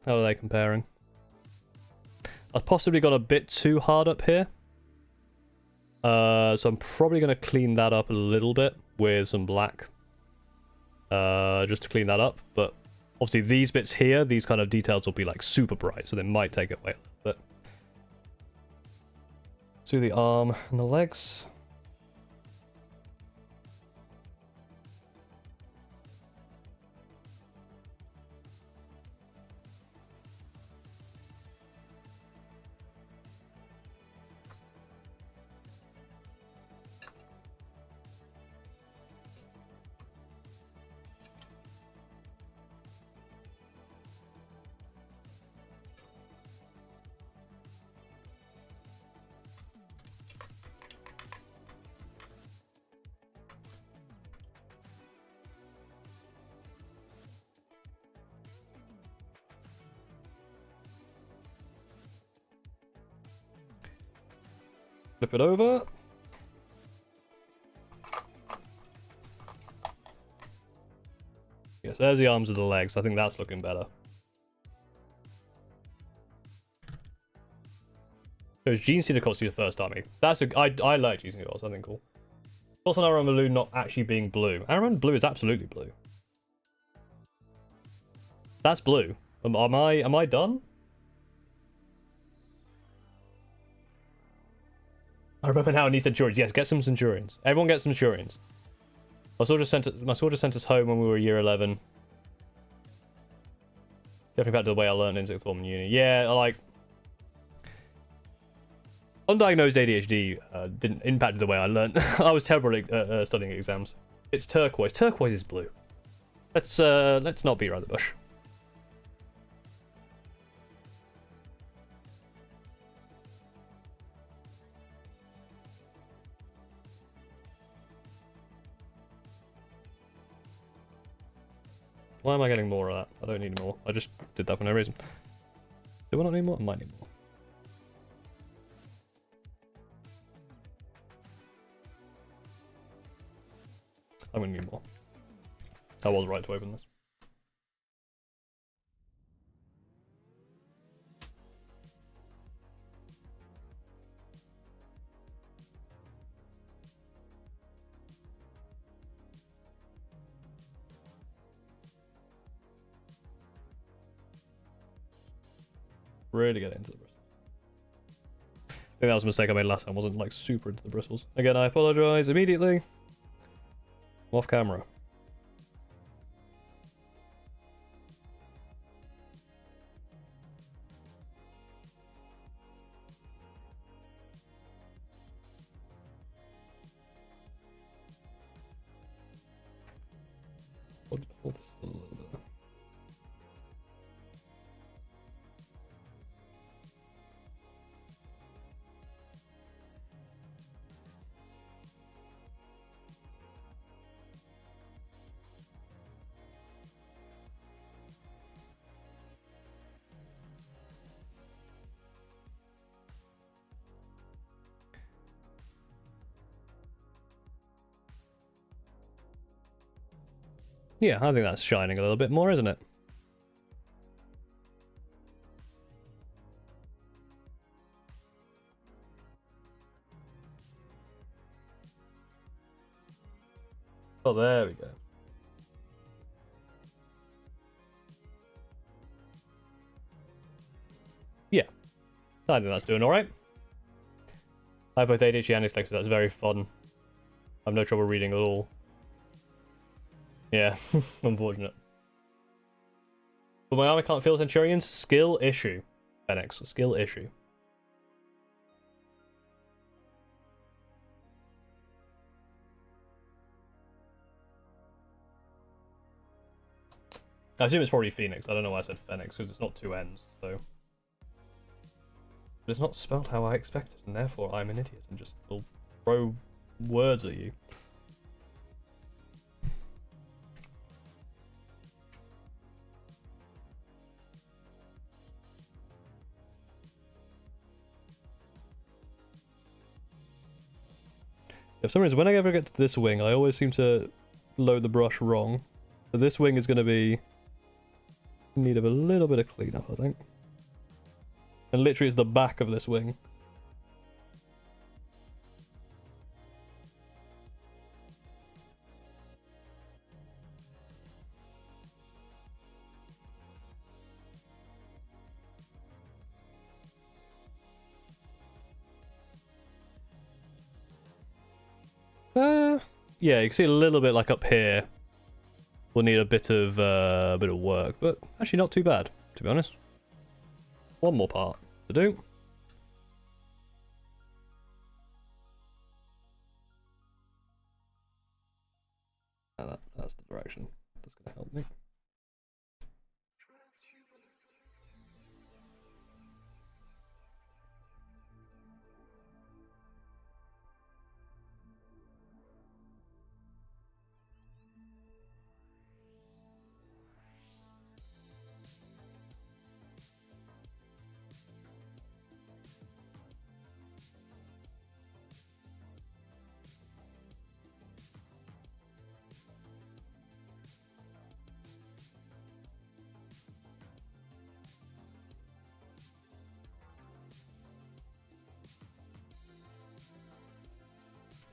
How are they comparing? I've possibly got a bit too hard up here. So I'm probably going to clean that up a little bit with some black. Just to clean that up. But obviously these bits here, these kind of details will be like super bright, so they might take it away a little bit. Let's do the arm and the legs. Flip it over. Yes, there's the arms of the legs. I think that's looking better. So is Gene Cedar Cotsy the first army? That's a I like using it. I think cool. Also, Iron Balloon not actually being blue. Iron Blue is absolutely blue. That's blue. Am I done? I remember now I need Centurions. Yes, get some Centurions. Everyone get some Centurions. My soldier sent us home when we were year 11. Definitely back to the way I learned in 6th form in uni. Yeah, like undiagnosed ADHD didn't impact the way I learned. I was terrible at studying exams. It's turquoise. Turquoise is blue. Let's not beat around the bush. Why am I getting more of that? I don't need more. I just did that for no reason. Do I not need more? I might need more. I'm gonna need more. I was right to open this. Really get into the bristles. I think that was a mistake I made last time. I wasn't like super into the bristles. Again, I apologize immediately. Off camera. Hold this a little bit. Yeah, I think that's shining a little bit more, isn't it? Oh, there we go. Yeah, I think that's doing alright. I have both ADHD and dyslexia, that's very fun. I have no trouble reading at all. Yeah, unfortunate. But my army can't feel Centurions? Skill issue. Fenix, skill issue. I assume it's probably Phoenix. I don't know why I said Fenix, because it's not two N's, so... But it's not spelled how I expected, and therefore I'm an idiot and just will throw words at you. For some reason, when I ever get to this wing, I always seem to load the brush wrong. So this wing is going to be need a little bit of cleanup, I think. And literally it's the back of this wing. Yeah, you can see a little bit like up here. We'll need a bit of work, but actually not too bad, to be honest. One more part to do. That's the direction. That's going to help me.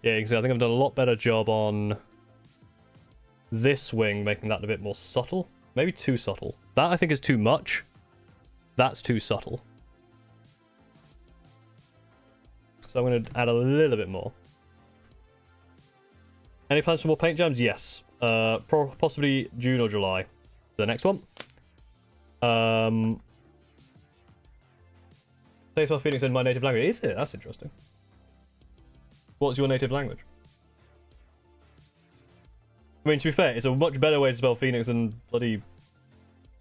Yeah, exactly. I think I've done a lot better job on this wing, making that a bit more subtle. Maybe too subtle. That I think is too much. That's too subtle. So I'm going to add a little bit more. Any plans for more paint jams? Yes. Possibly June or July. The next one. Thanks for Phoenix in my native language. Is it? That's interesting. What's your native language? I mean, to be fair, it's a much better way to spell Phoenix than bloody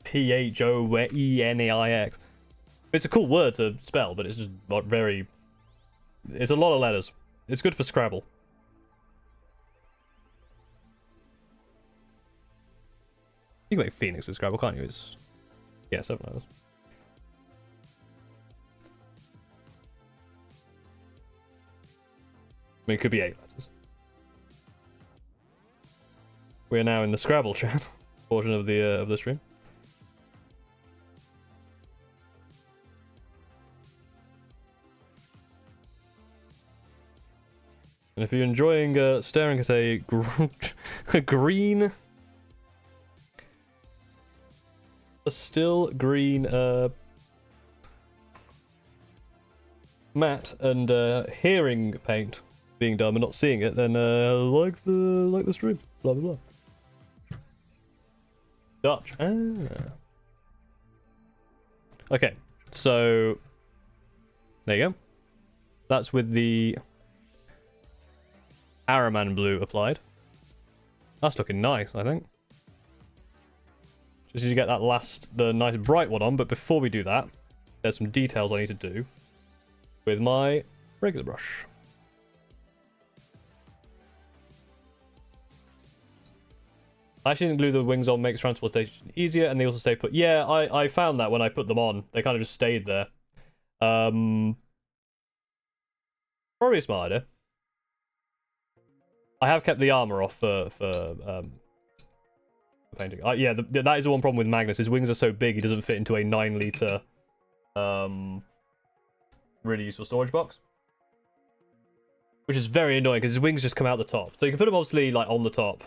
P-H-O-E-N-A-I-X. It's a cool word to spell, but it's just like very... It's a lot of letters. It's good for Scrabble. You can make Phoenix in Scrabble, can't you? It's... Yeah, 7 letters. I mean, it could be 8 letters. We are now in the Scrabble chat portion of the stream. And if you're enjoying staring at a green, a still green matte and hearing paint being done but not seeing it, then like the stream. Blah blah blah. Dutch. Ah. Okay, so there you go. That's with the Araman blue applied. That's looking nice, I think. Just need to get that the nice bright one on, but before we do that, there's some details I need to do with my regular brush. I actually think glue the wings on makes transportation easier, and they also stay put. Yeah, I found that when I put them on. They kind of just stayed there. Probably a smart idea. I have kept the armor off for painting. Yeah, that is the one problem with Magnus. His wings are so big, he doesn't fit into a 9-litre really useful storage box. Which is very annoying, because his wings just come out the top. So you can put them obviously like on the top.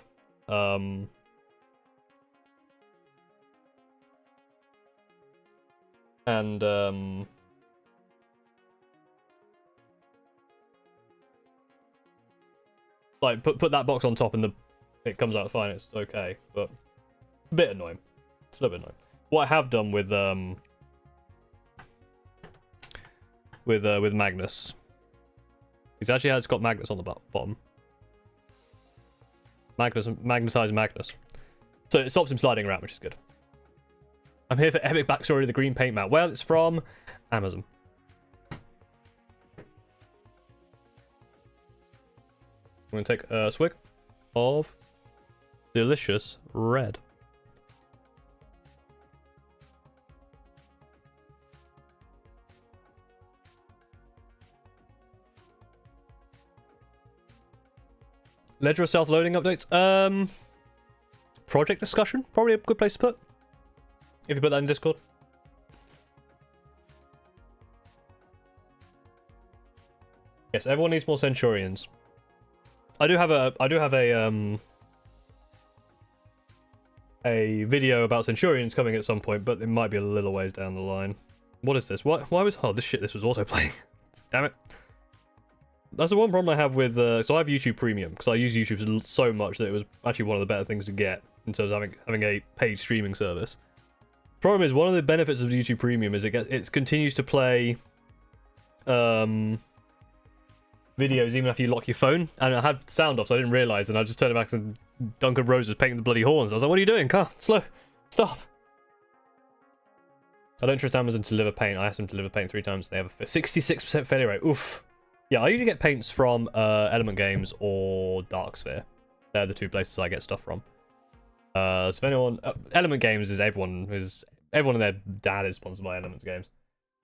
Like put that box on top and it comes out fine. It's okay, but it's a bit annoying. It's a little bit annoying. What I have done with Magnus, it actually has got Magnus on the bottom. Magnetized Magnus, so it stops him sliding around, which is good. I'm here for epic backstory of the green paint mat. Well, it's from Amazon. I'm going to take a swig of delicious red. Ledger of self-loading updates. Project discussion, probably a good place to put. If you put that in Discord. Yes, everyone needs more Centurions. I do have a video about Centurions coming at some point, but it might be a little ways down the line. What is this? Why was this was autoplaying. Damn it. That's the one problem I have with so I have YouTube Premium because I use YouTube so much that it was actually one of the better things to get in terms of having a paid streaming service. Problem is, one of the benefits of YouTube Premium is it continues to play videos even after you lock your phone. And I had sound off, so I didn't realise, and I just turned it back and Duncan Rose was painting the bloody horns. I was like, what are you doing? Car, slow, stop. I don't trust Amazon to deliver paint. I asked them to deliver paint 3 times. They have a 66% failure rate. Oof. Yeah, I usually get paints from Element Games or Darksphere. They're the 2 places I get stuff from. So if anyone, Element Games is everyone and their dad is sponsored by Element Games.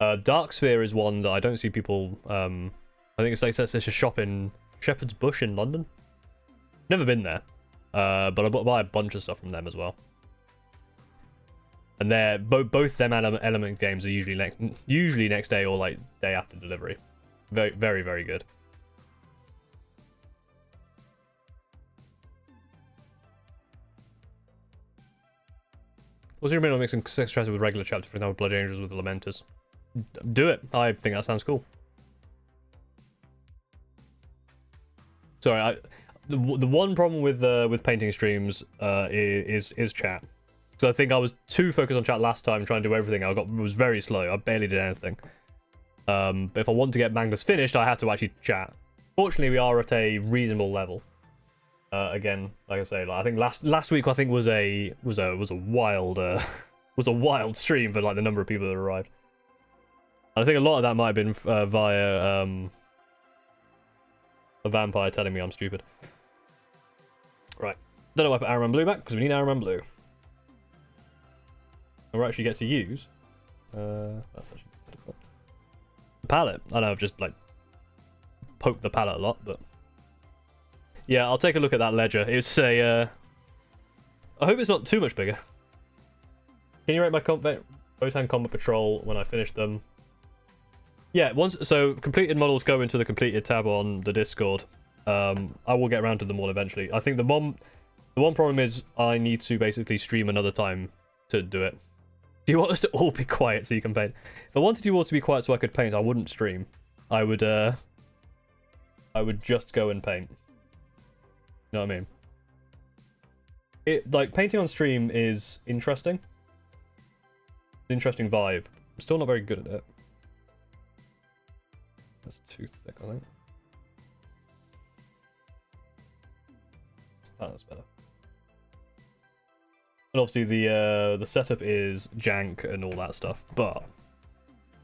Darksphere is one that I don't see people. I think it's a shop in Shepherd's Bush in London. Never been there, but I buy a bunch of stuff from them as well. And they're both them and Element Games are usually next day or like day after delivery. Very, very, very good. What's your opinion on mixing sex chapter with regular chapter, for example, Blood Angels with the Lamenters? Do it. I think that sounds cool. Sorry, the one problem with painting streams is chat. Because I think I was too focused on chat last time, trying to do everything. Was very slow. I barely did anything. But if I want to get Magnus finished, I have to actually chat. Fortunately, we are at a reasonable level. Again, like I say, I think last week was a wild was a wild stream for like the number of people that arrived. And I think a lot of that might have been via a vampire telling me I'm stupid. Right, don't know why I put Araman Blue back because we need Araman Blue. And we'll actually get to use. That's actually difficult. The palette. I know I've just like poked the palette a lot, but. Yeah, I'll take a look at that ledger. It's a, I hope it's not too much bigger. Can you rate my Votan Combat Patrol when I finish them? Yeah, so completed models go into the completed tab on the Discord. I will get around to them all eventually. I think the one problem is I need to basically stream another time to do it. Do you want us to all be quiet so you can paint? If I wanted you all to be quiet so I could paint, I wouldn't stream. I would just go and paint. You know what I mean? Like, painting on stream is interesting. Interesting vibe. I'm still not very good at it. That's too thick, I think. Oh, that's better. And obviously the setup is jank and all that stuff, but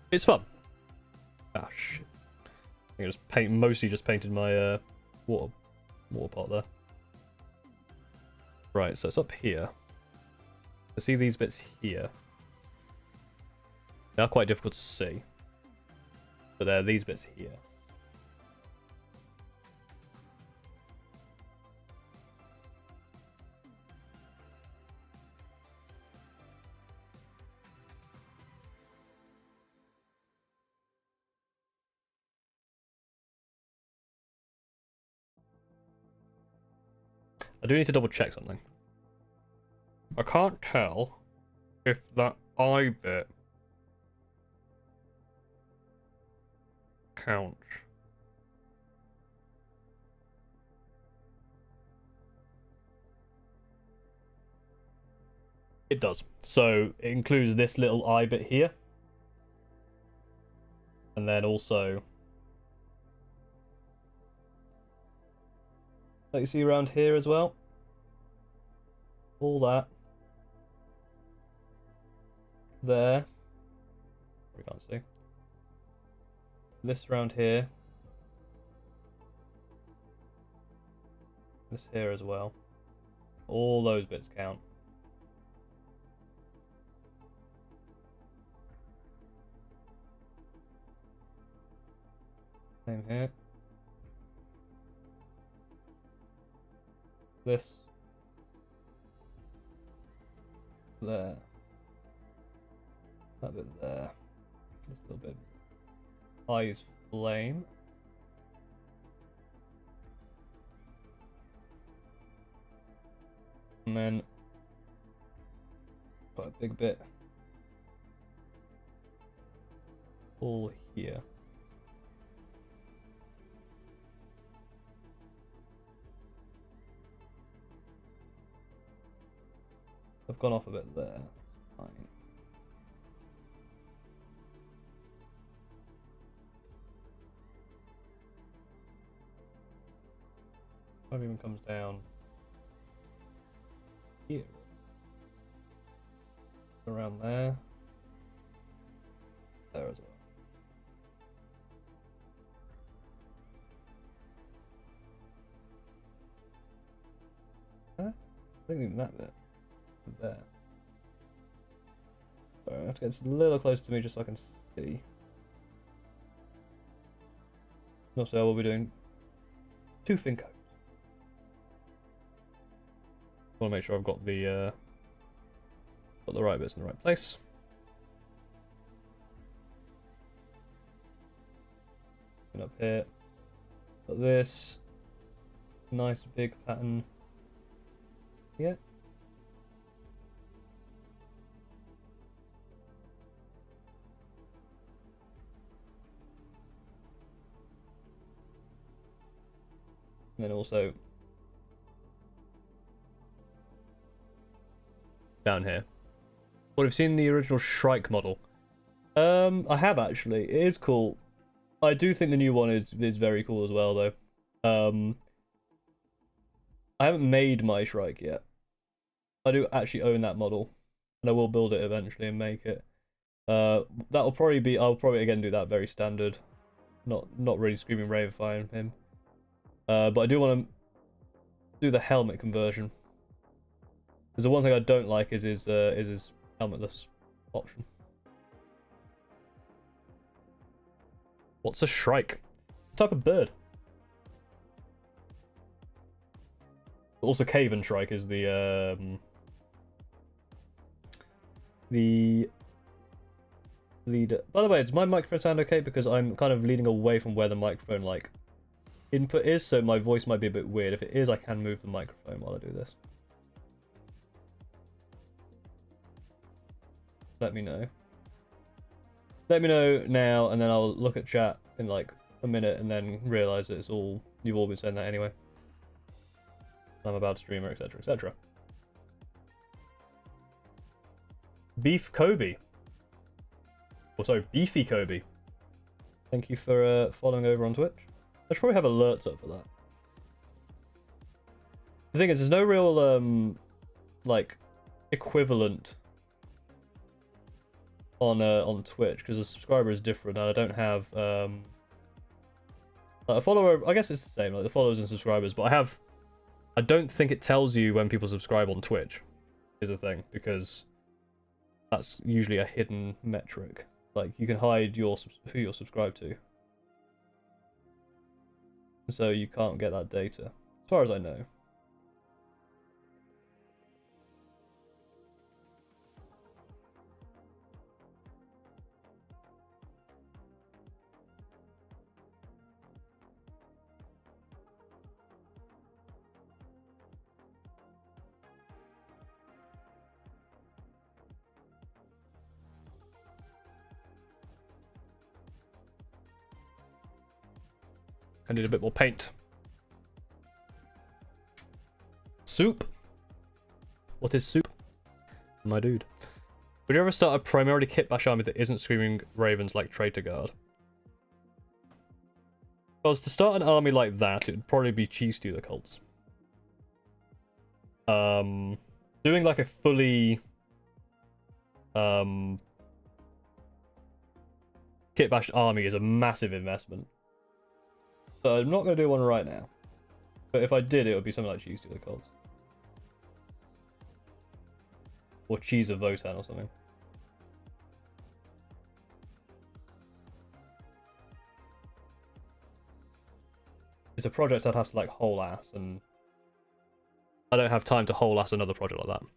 it's fun. Ah shit. I think I mostly just painted my water pot there. Right, so it's up here. So see these bits here. They are quite difficult to see. But there are these bits here. I do need to double check something. I can't tell if that eye bit counts. It does. So it includes this little eye bit here. And then also that you see around here as well. All that. There. We can't see. This around here. This here as well. All those bits count. Same here. This. There. That bit there. Just a little bit. Eyes flame. And then quite a big bit all here. I've gone off a bit there. Fine. What even comes down here? Around there. There as well. Huh? I think that bit. There. Sorry, I have to get a little closer to me just so I can see. Also, I will be doing 2 fin coats. I want to make sure I've got the right bits in the right place. And up here, got this nice big pattern. Yeah. And then also down here. Well, I've seen the original Shrike model. I have actually. It is cool. I do think the new one is very cool as well, though. I haven't made my Shrike yet. I do actually own that model, and I will build it eventually and make it. That'll probably be. I'll probably again do that very standard. Not really screaming ravifying him. But I do want to do the helmet conversion. Because the one thing I don't like is his helmetless option. What's a shrike? What type of bird? Also, Caven Shrike is the leader. By the way, does my microphone sound okay? Because I'm kind of leaning away from where the microphone input is, so my voice might be a bit weird. If it is, I can move the microphone while I do this. Let me know. Let me know now, and then I'll look at chat in like a minute, and then realise that you've all been saying that anyway. I'm about to streamer, etc., etc. Beef Kobe. Oh, sorry, Beefy Kobe. Thank you for following over on Twitch. I should probably have alerts up for that. The thing is, there's no real equivalent on Twitch because the subscriber is different, and I don't have a follower. I guess it's the same, like the followers and subscribers, but I don't think it tells you when people subscribe on Twitch. Is a thing, because that's usually a hidden metric. Like you can hide who you're subscribed to. So you can't get that data, as far as I know. I need a bit more paint. Soup? What is soup? My dude. Would you ever start a primarily kit bash army that isn't screaming ravens like Traitor Guard? Because to start an army like that, it would probably be Cheese Stealer cults. Doing like a fully kit bashed army is a massive investment. So I'm not going to do one right now. But if I did, it would be something like Cheese Stealer cults. Or Cheese of Votan or something. It's a project I'd have to like whole ass, and I don't have time to whole ass another project like that.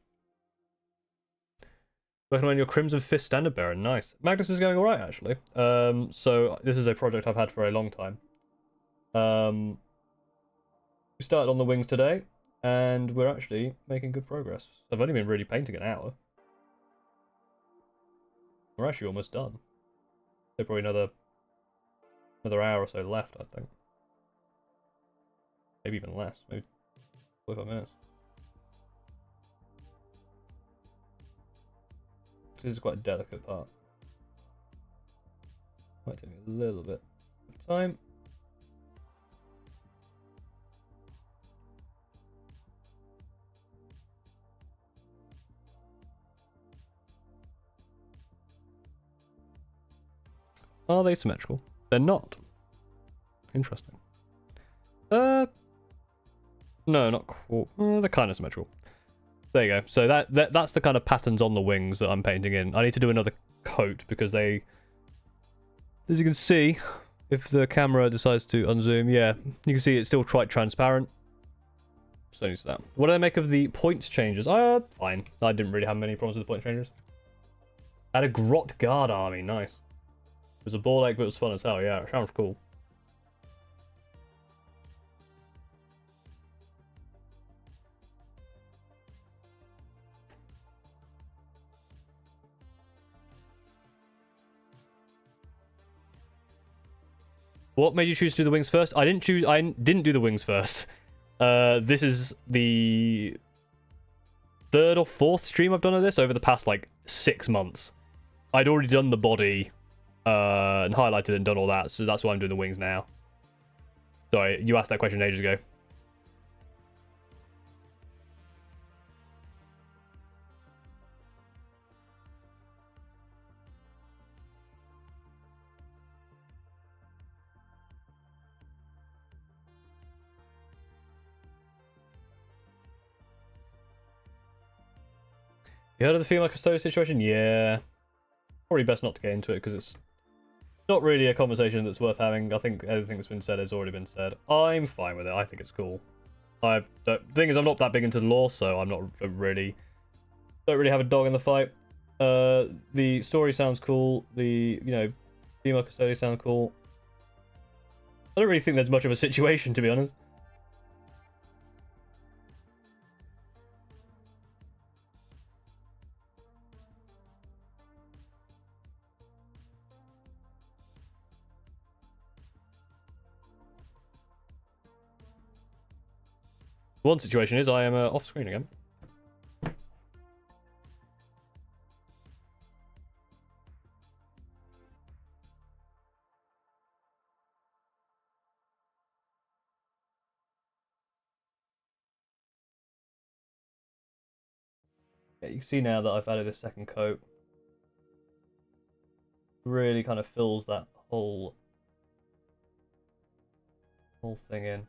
Recommend your Crimson Fist Standard Bearer. Nice. Magnus is going alright, actually. So this is a project I've had for a long time. We started on the wings today, and we're actually making good progress. I've only been really painting an hour. We're actually almost done. There's probably another hour or so left, I think. Maybe even less. Maybe 45 minutes. This is quite a delicate part. Might take me a little bit of time. Are they symmetrical? They're not. Interesting. No, not quite. They're kind of symmetrical. There you go. So that's the kind of patterns on the wings that I'm painting in. I need to do another coat because they, as you can see, if the camera decides to unzoom, yeah, you can see it's still quite transparent. So needs that. What do I make of the points changes? Fine. I didn't really have many problems with the point changes. I had a Grot Guard army. Nice. It was a ball ache, but it was fun as hell. Yeah, it sounds cool. What made you choose to do the wings first? I didn't do the wings first. This is the 3rd or 4th stream I've done of this over the past like 6 months. I'd already done the body and highlighted it and done all that, so that's why I'm doing the wings now. Sorry, you asked that question ages ago. You heard of the female custodian situation? Yeah. Probably best not to get into it because it's not really a conversation that's worth having. I think everything that's been said has already been said. I'm fine with it. I think it's cool. The thing is, I'm not that big into the law, so I'm not really... Don't really have a dog in the fight. The story sounds cool. The, you know, female custodian sound cool. I don't really think there's much of a situation, to be honest. One situation is I am off screen again. Yeah, you can see now that I've added this second coat. Really kind of fills that whole thing in.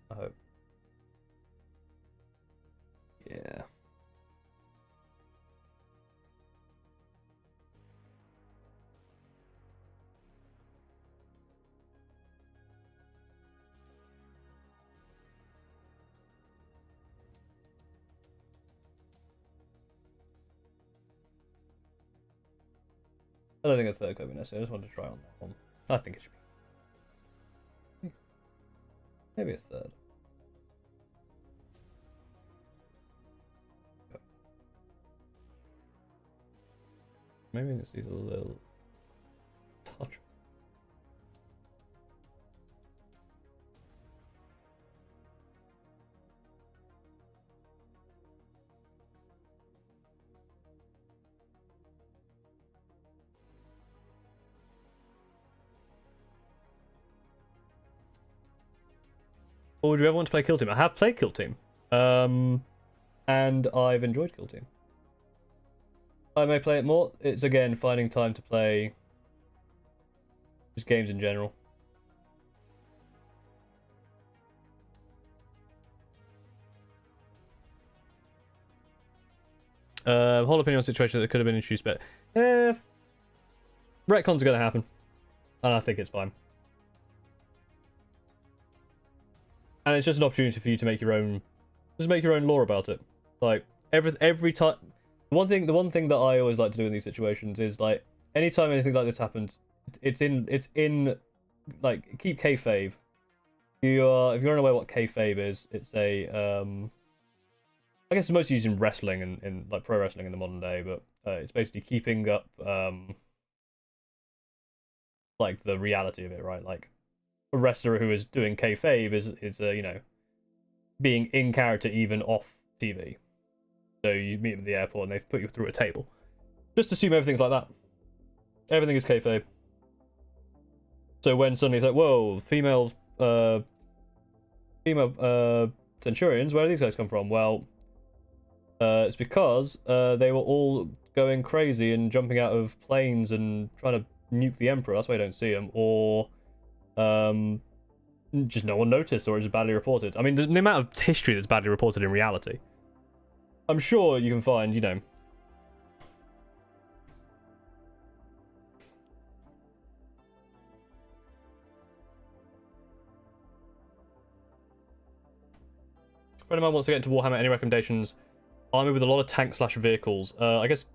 I hope. Yeah. I don't think a third coat would be necessary. I just wanted to try on that one. I think it should be. Maybe a third. Maybe it needs a little touch. Or would you ever want to play Kill Team? I have played Kill Team. And I've enjoyed Kill Team. I may play it more. It's again finding time to play just games in general. Whole opinion on situation that could have been introduced, but retcons are going to happen, and I think it's fine. And it's just an opportunity for you to make your own, lore about it. Like every time, the one thing that I always like to do in these situations is like anytime anything like this happens, it's in like keep kayfabe. If you're unaware what kayfabe is, it's a I guess it's mostly used in wrestling and in like pro wrestling in the modern day, but it's basically keeping up like the reality of it, right? Like a wrestler who is doing kayfabe is you know, being in character even off TV. So you meet them at the airport and they put you through a table. Just assume everything's like that. Everything is kayfabe. So when suddenly it's like, whoa, female Centurions, where do these guys come from? Well, it's because they were all going crazy and jumping out of planes and trying to nuke the Emperor. That's why I don't see them. Or just no one noticed, or it's badly reported. I mean, the amount of history that's badly reported in reality. I'm sure you can find, you know, if anyone wants to get into Warhammer, any recommendations? Army with a lot of tank/vehicles. I guess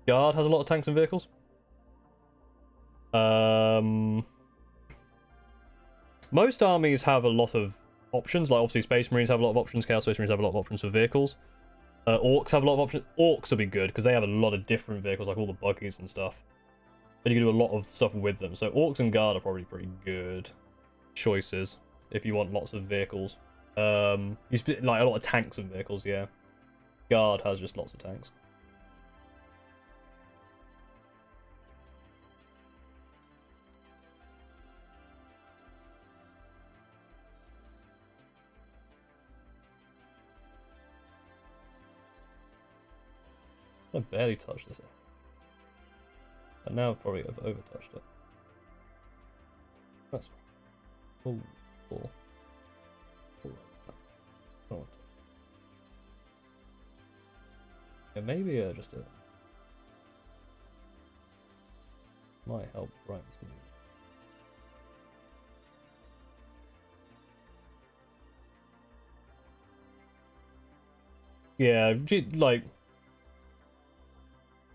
Guard has a lot of tanks and vehicles. Most armies have a lot of options. Like obviously Space Marines have a lot of options. Chaos Space Marines have a lot of options for vehicles. Orcs have a lot of options. Orcs will be good because they have a lot of different vehicles, like all the buggies and stuff. And you can do a lot of stuff with them. So Orcs and Guard are probably pretty good choices if you want lots of vehicles. You split like a lot of tanks and vehicles, yeah. Guard has just lots of tanks. I barely touched this. And now I've probably over-touched it. That's fine. Oh, cool. Oh. Yeah, maybe just a might help right. Yeah, like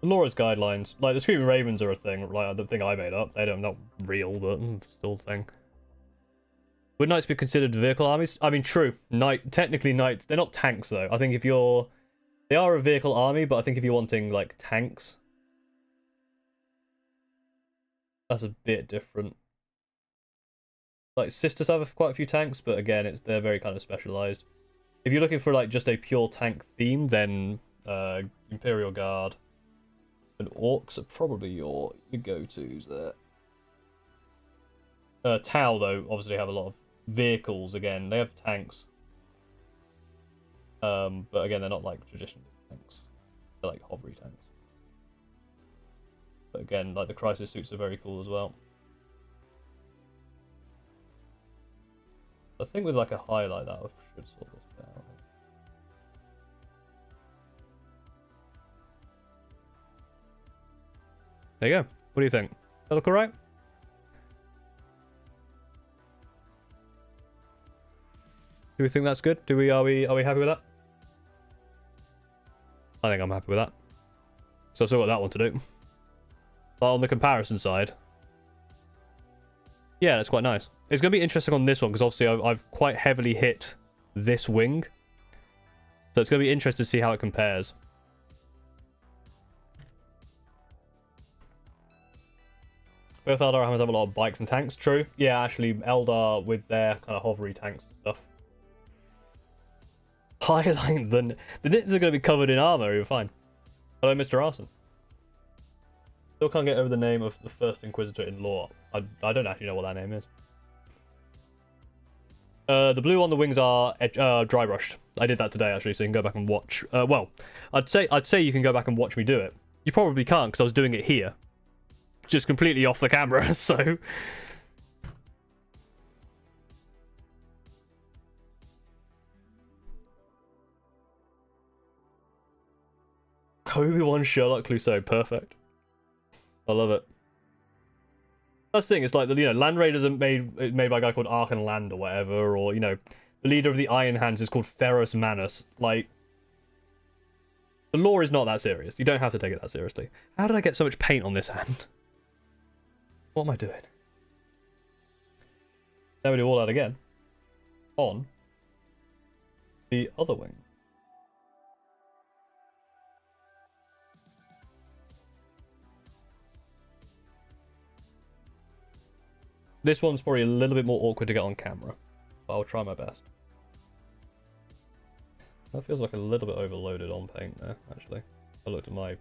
Laura's guidelines, like the Screaming Ravens are a thing, like the thing I made up. They're not real, but still a thing. Would knights be considered vehicle armies? I mean, true. Technically knights, they're not tanks though. I think if you're, they are a vehicle army, but I think if you're wanting like tanks, that's a bit different. Like Sisters have quite a few tanks, but again, they're very kind of specialized. If you're looking for like just a pure tank theme, then Imperial Guard and Orcs are probably your go-tos there. Tau though obviously have a lot of vehicles. Again, they have tanks, but again they're not like traditional tanks. They're like hovery tanks. But again, like the crisis suits are very cool as well. I think with like a highlight that should sort this out. There you go. What do you think? Does that look alright? Do we think that's good? Are we happy with that? I think I'm happy with that. So I've still got that one to do. But on the comparison side, yeah, that's quite nice. It's going to be interesting on this one because obviously I've quite heavily hit this wing. So it's going to be interesting to see how it compares. Both Eldar Hammers have a lot of bikes and tanks. True. Yeah, actually, Eldar with their kind of hovery tanks and stuff. Highlight the nits are going to be covered in armor. You're fine. Hello, Mr. Arson. Still can't get over the name of the first Inquisitor in lore. I don't actually know what that name is. The blue on the wings are dry brushed. I did that today actually, so you can go back and watch. Well, I'd say you can go back and watch me do it. You probably can't because I was doing it here, just completely off the camera. So. Obi-Wan Sherlock Clouseau, perfect. I love it. That's the thing, it's like, you know, Land Raiders are made by a guy called Arkan Land or whatever, or, you know, The leader of the Iron Hands is called Ferrous Manus. Like, the lore is not that serious. You don't have to take it that seriously. How did I get so much paint on this hand? What am I doing? Then we do all that again. On the other wing. This one's probably a little bit more awkward to get on camera, but I'll try my best. That feels like a little bit overloaded on paint there, actually. I looked at my... I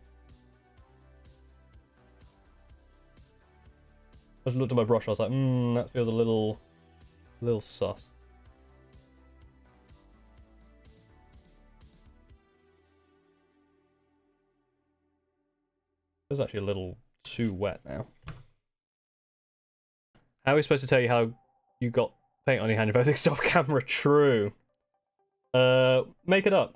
just looked at my brush, I was like, that feels a little sus. It's actually a little too wet now. How are we supposed to tell you how you got paint on your hand if everything's off camera? True. Make it up.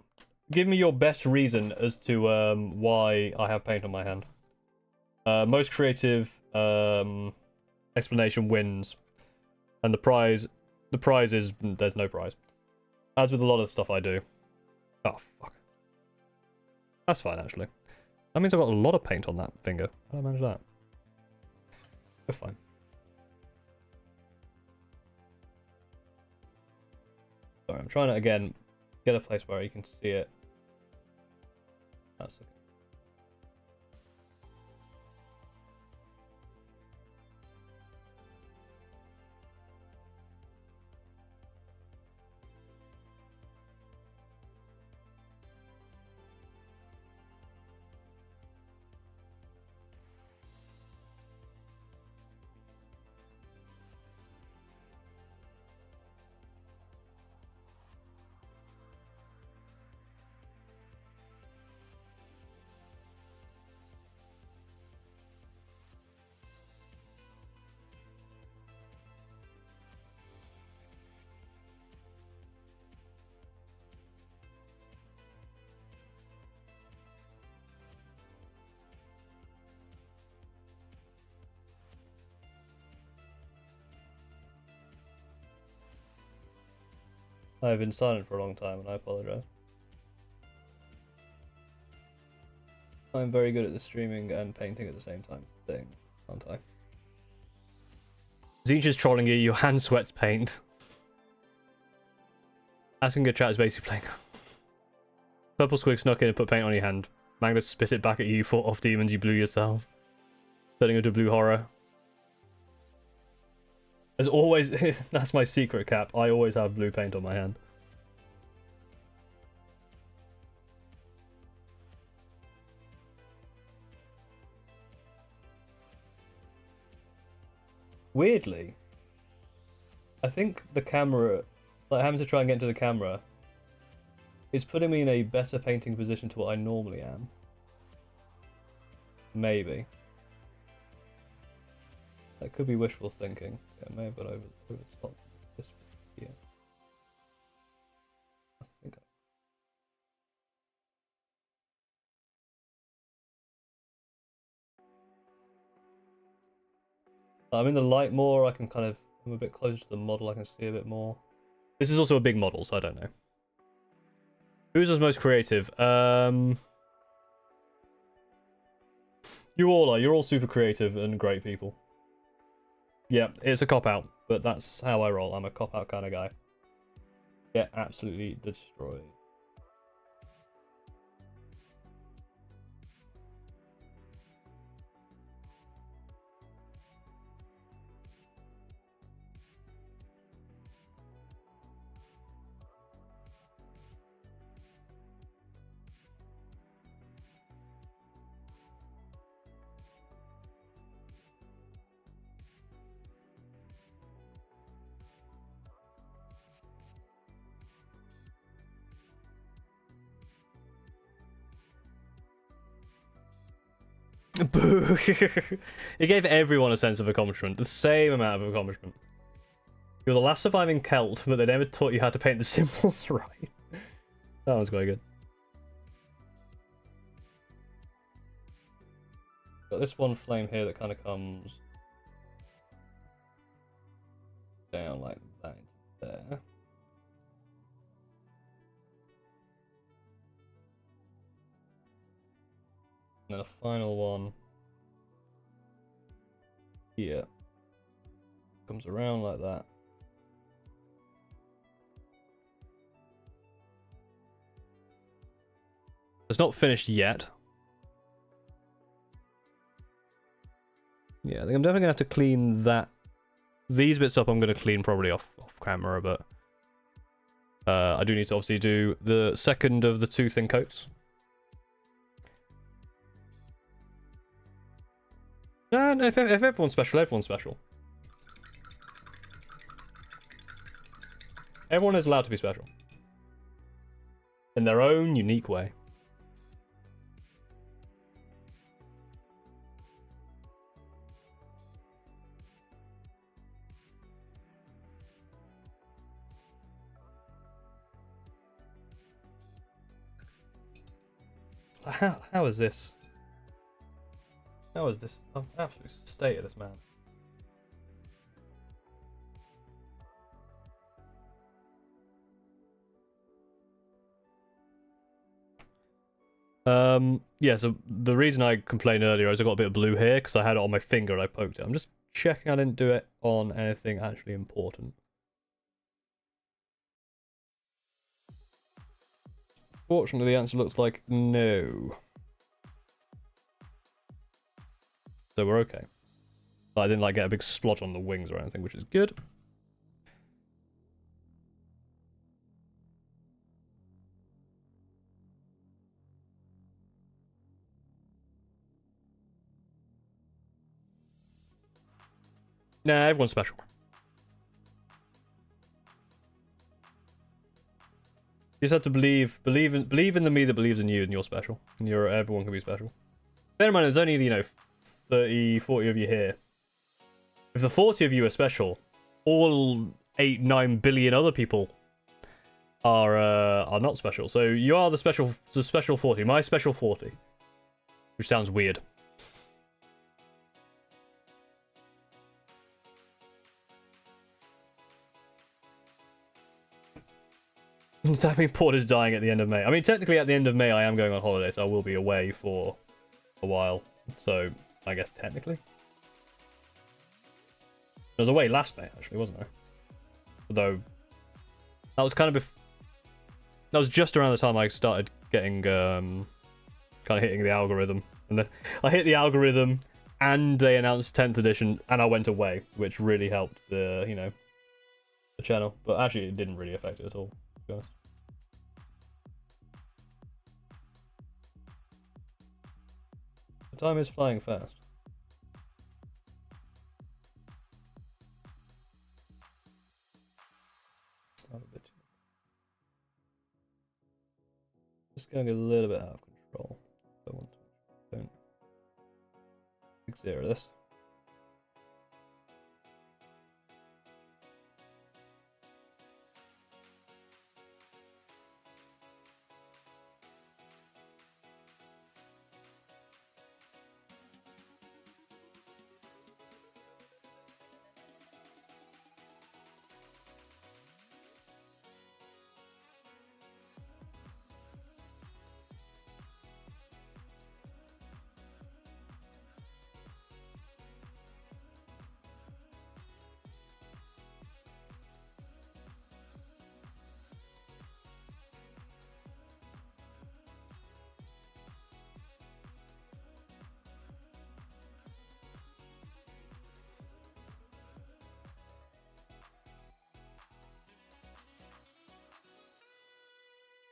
Give me your best reason as to why I have paint on my hand. Most creative explanation wins. And the prize is there's no prize. As with a lot of stuff I do. Oh fuck. That's fine actually. That means I've got a lot of paint on that finger. How did I manage that? We're fine. Sorry, I'm trying to again get a place where you can see it. That's okay. I've been silent for a long time and I apologize. I'm very good at the streaming and painting at the same time thing, aren't I? Zinch is trolling you, your hand sweats paint. Asking a chat is basically playing. Purple Squig snuck in and put paint on your hand. Magnus spit it back at you, fought off demons, you blew yourself. Turning into blue horror. As always, that's my secret cap. I always have blue paint on my hand. Weirdly, I think the camera, like having to try and get into the camera, is putting me in a better painting position to what I normally am. Maybe. That could be wishful thinking. Yeah, I may have got over this here. I think I'm in the light more, I can kind of, I'm a bit closer to the model, I can see a bit more. This is also a big model, so I don't know. Who's the most creative? You all are. You're all super creative and great people. Yeah, it's a cop-out, but that's how I roll. I'm a cop-out kind of guy. Get absolutely destroyed. Boo! It gave everyone a sense of accomplishment, the same amount of accomplishment. You're the last surviving Celt, but they never taught you how to paint the symbols right. That was quite good. Got this one flame here that kind of comes down like that into there. And then a final one here. Comes around like that. It's not finished yet. Yeah, I think I'm definitely gonna have to clean that. These bits up I'm gonna clean probably off camera, but I do need to obviously do the second of the 2 thin coats. No, if everyone's special, everyone's special. Everyone is allowed to be special. In their own unique way. How is this? How is this? I'm absolute state of this man. Yeah, so the reason I complained earlier is I got a bit of blue here because I had it on my finger and I poked it. I'm just checking I didn't do it on anything actually important. Fortunately, the answer looks like no. So we're okay. I didn't like get a big splotch on the wings or anything, which is good. Nah, everyone's special. You just have to believe in the me that believes in you, and you're special. And everyone can be special. Bear in mind, there's only, you know, 30, 40 of you here. If the 40 of you are special, all 8, 9 billion other people are not special. So you are the special 40, my special 40, which sounds weird. Tapping port is dying at the end of May. I mean, technically at the end of May I am going on holiday, so I will be away for a while. So, I guess technically. I was away last May, actually, wasn't I? Although, that was kind of... That was just around the time I started getting, kind of hitting the algorithm. And then I hit the algorithm, and they announced 10th edition, and I went away, which really helped the, you know, the channel. But actually, it didn't really affect it at all, to be honest. The time is flying fast. Not a bit. Just going a little bit out of control. Don't big zero this.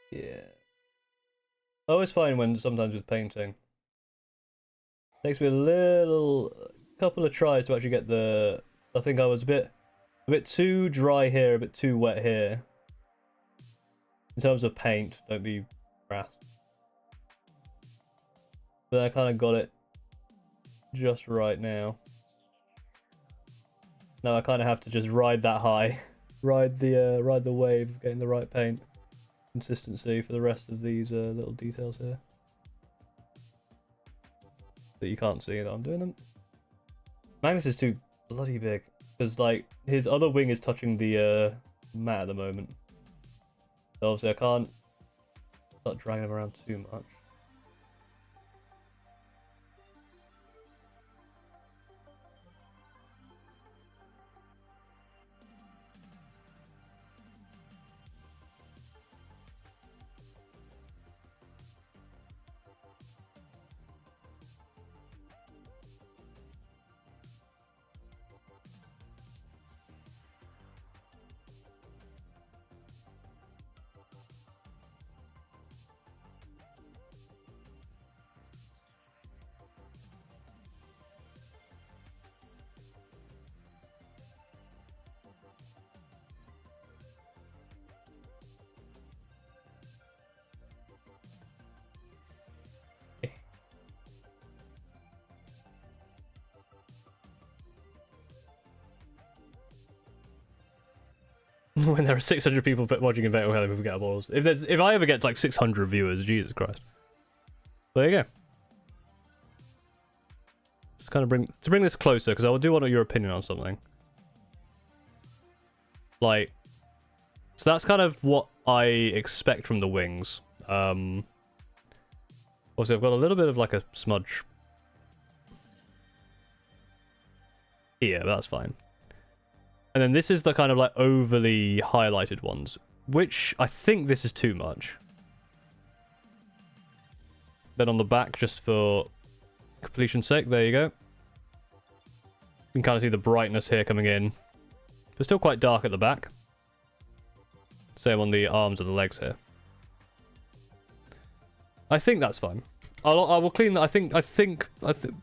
Yeah. I always find when sometimes with painting, it takes me a couple of tries to actually get the. I think I was a bit too dry here, a bit too wet here. In terms of paint, don't be crass. But I kind of got it just right now. Now I kind of have to just ride that high, ride the wave of getting the right paint consistency for the rest of these little details here that you can't see that I'm doing them. Magnus is too bloody big because like his other wing is touching the mat at the moment, so obviously I can't start dragging him around too much. when there are 600 people watching in Battle Royale, people get balls. If I ever get like 600 viewers, Jesus Christ. There you go. Just kind of bring this closer, because I do want your opinion on something. Like, so that's kind of what I expect from the wings. Also, I've got a little bit of like a smudge here, but that's fine. And then this is the kind of like overly highlighted ones, which I think this is too much. Then on the back, just for completion's sake, there you go. You can kind of see the brightness here coming in. But still quite dark at the back. Same on the arms and the legs here. I think that's fine. I will clean that. I think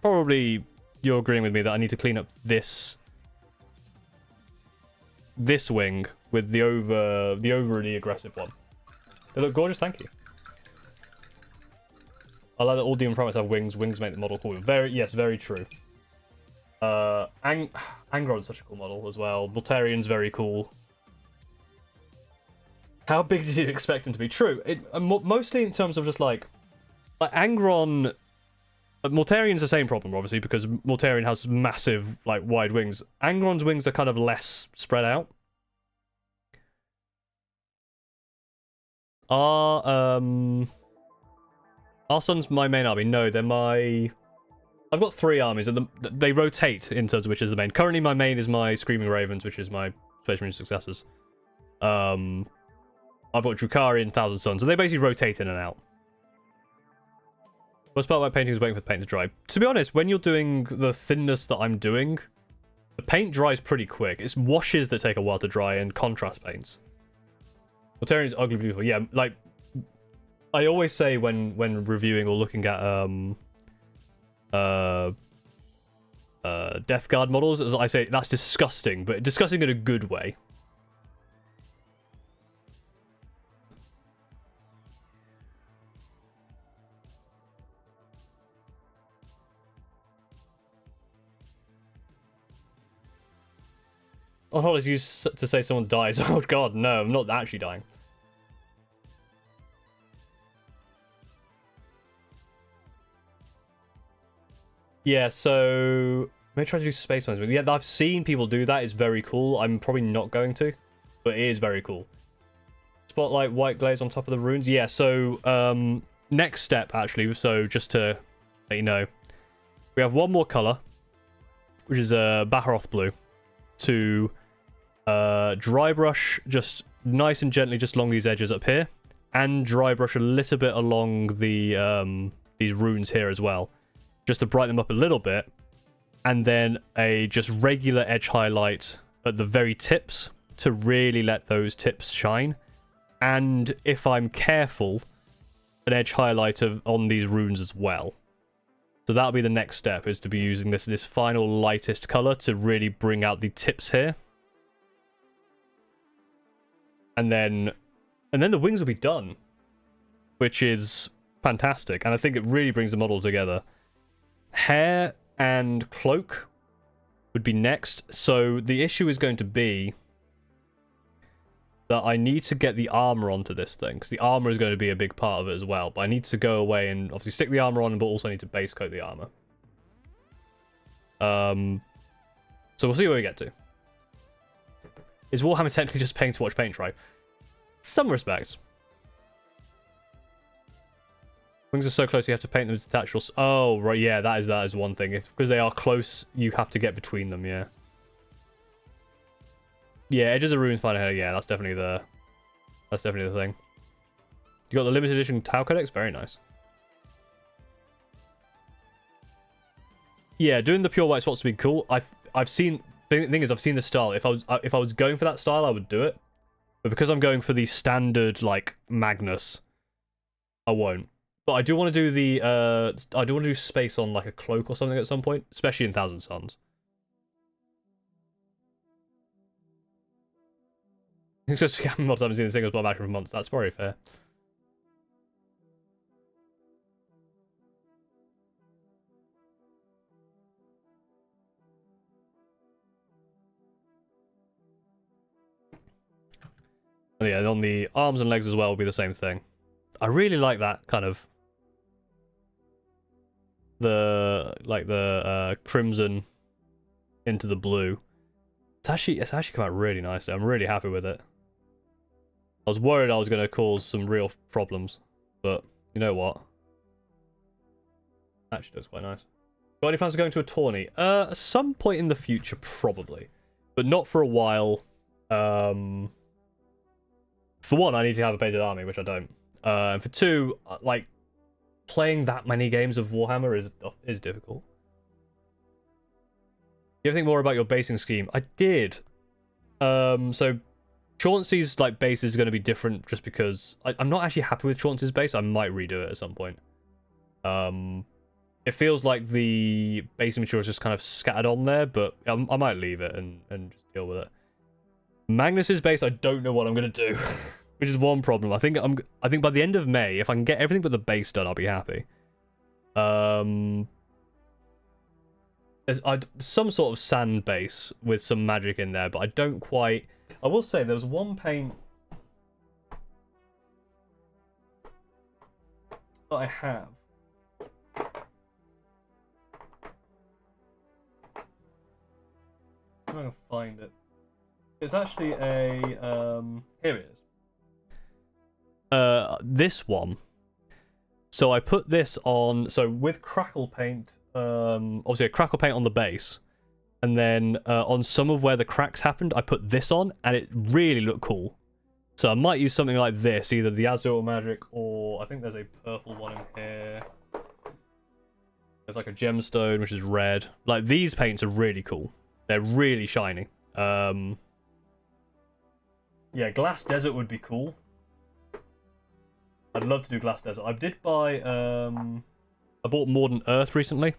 probably you're agreeing with me that I need to clean up this wing with the overly aggressive one. They look gorgeous, thank you. I like that all demon primates have wings. Wings make the model cool. Very true. Angron's such a cool model as well. Voltarian's very cool. How big did you expect him to be? True. Mostly in terms of just like Angron. Mortarian's the same problem, obviously, because Mortarian has massive, like, wide wings. Angron's wings are kind of less spread out. Are Sun's my main army? No, they're my... I've got 3 armies, and they rotate in terms of which is the main. Currently, my main is my Screaming Ravens, which is my Space Marine successors. I've got Drukhari and Thousand Suns, so they basically rotate in and out. Most part of my painting is waiting for the paint to dry. To be honest, when you're doing the thinness that I'm doing, the paint dries pretty quick. It's washes that take a while to dry and contrast paints. Mortarian is ugly beautiful. Yeah, like, I always say when reviewing or looking at Death Guard models, as I say, that's disgusting, but disgusting in a good way. Oh, I was used to say someone dies. Oh god, no, I'm not actually dying. Yeah, so... Maybe try to do space ones. Yeah, I've seen people do that. It's very cool. I'm probably not going to, but it is very cool. Spotlight white glaze on top of the runes. Yeah, so next step, actually, so just to let you know, we have one more colour, which is Baharoth blue, to dry brush just nice and gently just along these edges up here, and dry brush a little bit along the these runes here as well, just to brighten them up a little bit, and then a just regular edge highlight at the very tips to really let those tips shine, and if I'm careful, an edge highlight on these runes as well. So that'll be the next step, is to be using this final lightest colour to really bring out the tips here. And then the wings will be done, which is fantastic, and I think it really brings the model together. Hair and Cloak would be next, so the issue is going to be that I need to get the armor onto this thing, because the armor is going to be a big part of it as well, but I need to go away and obviously stick the armor on, but also need to base coat the armor. So we'll see where we get to. Is Warhammer technically just paying to watch paint dry? Some respects. Wings are so close you have to paint them detachable. Oh, right, yeah, that is one thing. Because they are close, you have to get between them, yeah. Yeah, edges of runes fine ahead. Yeah, that's definitely the thing. You got the limited edition Tau Codex, very nice. Yeah, doing the pure white spots would be cool. I've seen the thing is I've seen the style. If I was going for that style, I would do it. But because I'm going for the standard like Magnus, I won't. But I do want to do the I do want to do space on like a cloak or something at some point, especially in Thousand Suns. It's just I haven't seen the singles blob action for months. That's very fair. Yeah, and on the arms and legs as well will be the same thing. I really like that kind of the crimson into the blue. It's actually come out really nicely. I'm really happy with it. I was worried I was going to cause some real problems, but you know what? Actually, looks quite nice. Got any plans of going to a tourney? At some point in the future, probably, but not for a while. For one, I need to have a painted army, which I don't. And for two, like playing that many games of Warhammer is difficult. You ever think more about your basing scheme? I did. So Chauncey's like base is going to be different just because I'm not actually happy with Chauncey's base. I might redo it at some point. It feels like the base material is just kind of scattered on there, but I might leave it and just deal with it. Magnus's base, I don't know what I'm going to do, which is one problem. I think by the end of May, if I can get everything but the base done, I'll be happy. There's some sort of sand base with some magic in there, but I don't quite... I will say there was one paint that I have. I'm going to find it. It's actually a... here it is. This one. So I put this on... So with crackle paint... obviously a crackle paint on the base, and then on some of where the cracks happened, I put this on, and it really looked cool. So I might use something like this, either the Azure Magic, or I think there's a purple one in here. There's like a gemstone, which is red. Like, these paints are really cool. They're really shiny. Yeah, Glass Desert would be cool. I'd love to do Glass Desert. I did buy... I bought Modern Earth recently,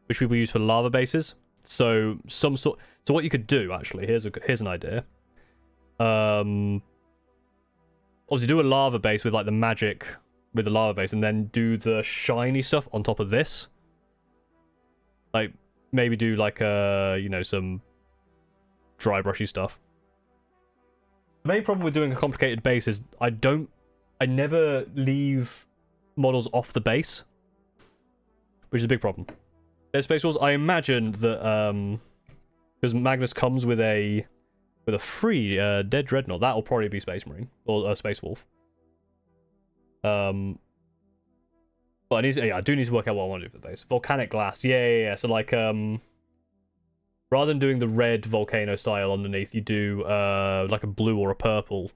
which people use for lava bases. So so what you could do, actually, here's an idea. Obviously do a lava base with like the magic with the lava base, and then do the shiny stuff on top of this. Like maybe do like you know, some dry brushy stuff. The main problem with doing a complicated base is I never leave models off the base, which is a big problem. There's Space Wolves. I imagine that because Magnus comes with a free Dead Dreadnought, that'll probably be Space Marine or Space Wolf. But I do need to work out what I want to do for the base. Volcanic Glass, yeah. So like rather than doing the red volcano style underneath, you do like a blue or a purple,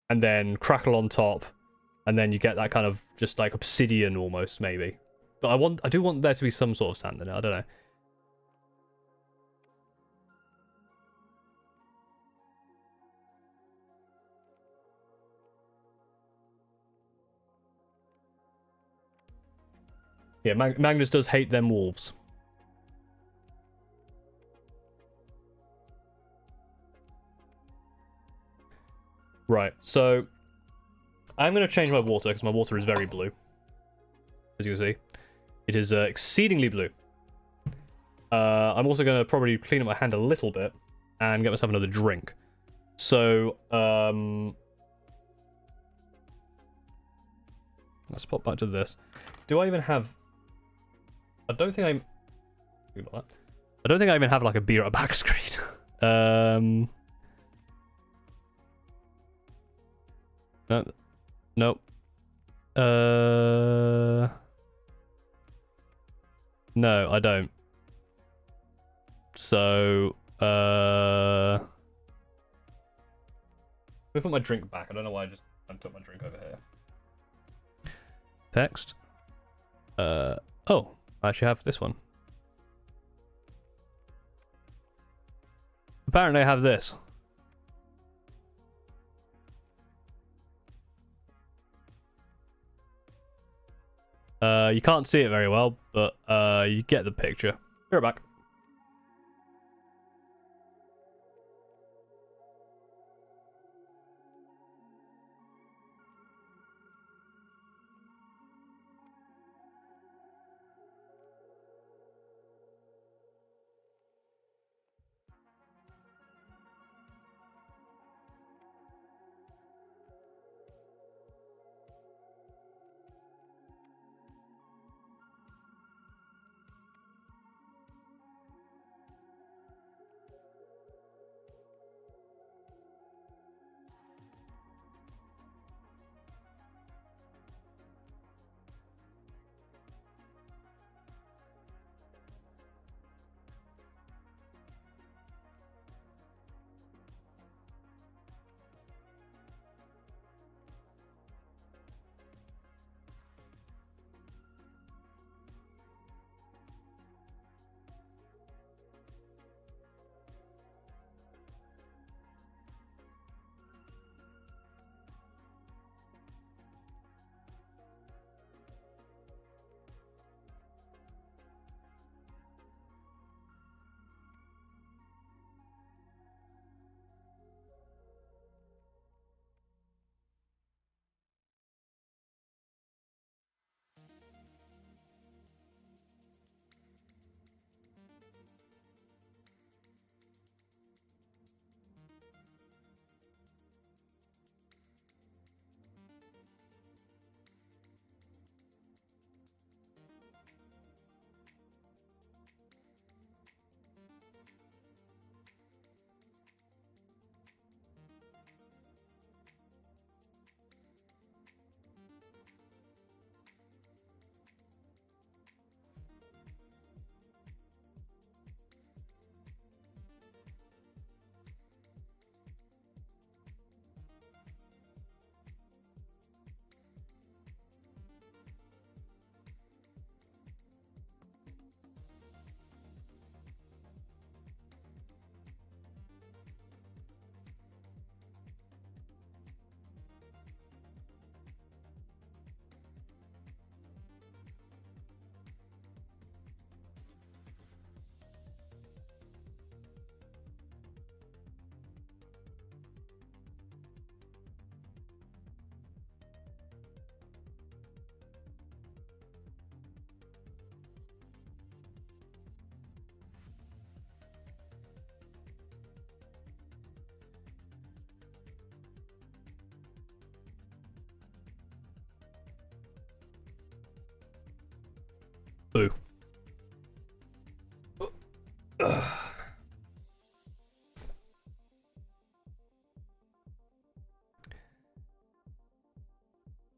and then crackle on top, and then you get that kind of just like obsidian almost, maybe. But I do want there to be some sort of sand in it. I don't know. Yeah, Magnus does hate them wolves. Right, so I'm going to change my water because my water is very blue, as you can see. It is exceedingly blue. I'm also going to probably clean up my hand a little bit and get myself another drink. So, let's pop back to this. Do I even have... I don't think I don't think I even have like a beer at a back screen. No. Nope. No, I don't. So, let me put my drink back. I don't know why I took my drink over here. Text. Oh, I actually have this one. Apparently I have this. You can't see it very well, but you get the picture. Be right back.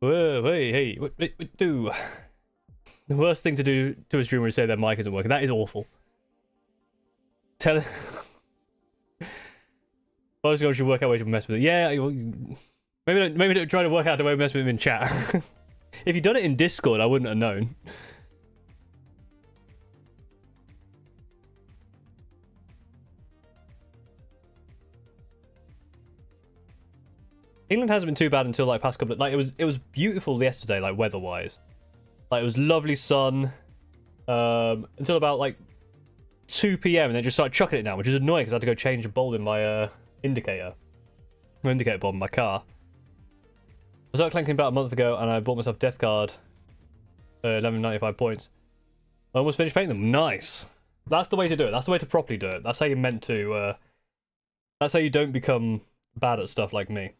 Whoa, hey, what do? The worst thing to do to a streamer is say their mic isn't working. That is awful. Tell it. I was going to work out a way to mess with it. Yeah, maybe don't try to work out a way to mess with him in chat. If you'd done it in Discord, I wouldn't have known. England hasn't been too bad until like past couple of, like it was beautiful yesterday, like weather-wise. Like it was lovely sun until about like 2 PM, and then just started chucking it down, which is annoying because I had to go change a bulb in my indicator bulb in my car. I started clanking about a month ago, and I bought myself Death Guard, 1195 points. I almost finished painting them. Nice. That's the way to do it. That's the way to properly do it. That's how you're meant to. That's how you don't become bad at stuff like me.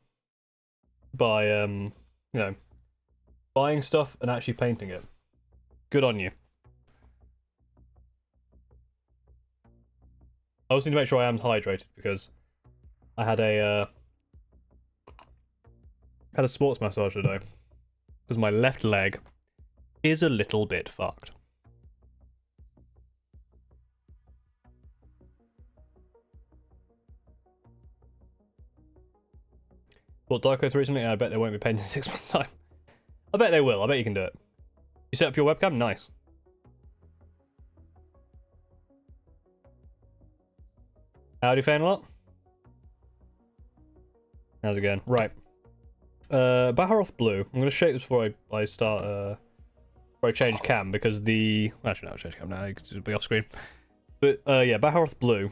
By you know, buying stuff and actually painting it. Good on you. I also need to make sure I am hydrated because I had a sports massage today because my left leg is a little bit fucked. Bought Darko 3 recently, and I bet they won't be painted in 6 months' time. I bet they will. I bet you can do it. You set up your webcam? Nice. Howdy, fan a lot. How's it going? Right. Baharoth Blue. I'm going to shake this before I start, before I change cam, because the... Actually, no, I'll change cam now, because it'll be off screen. But, yeah, Baharoth Blue.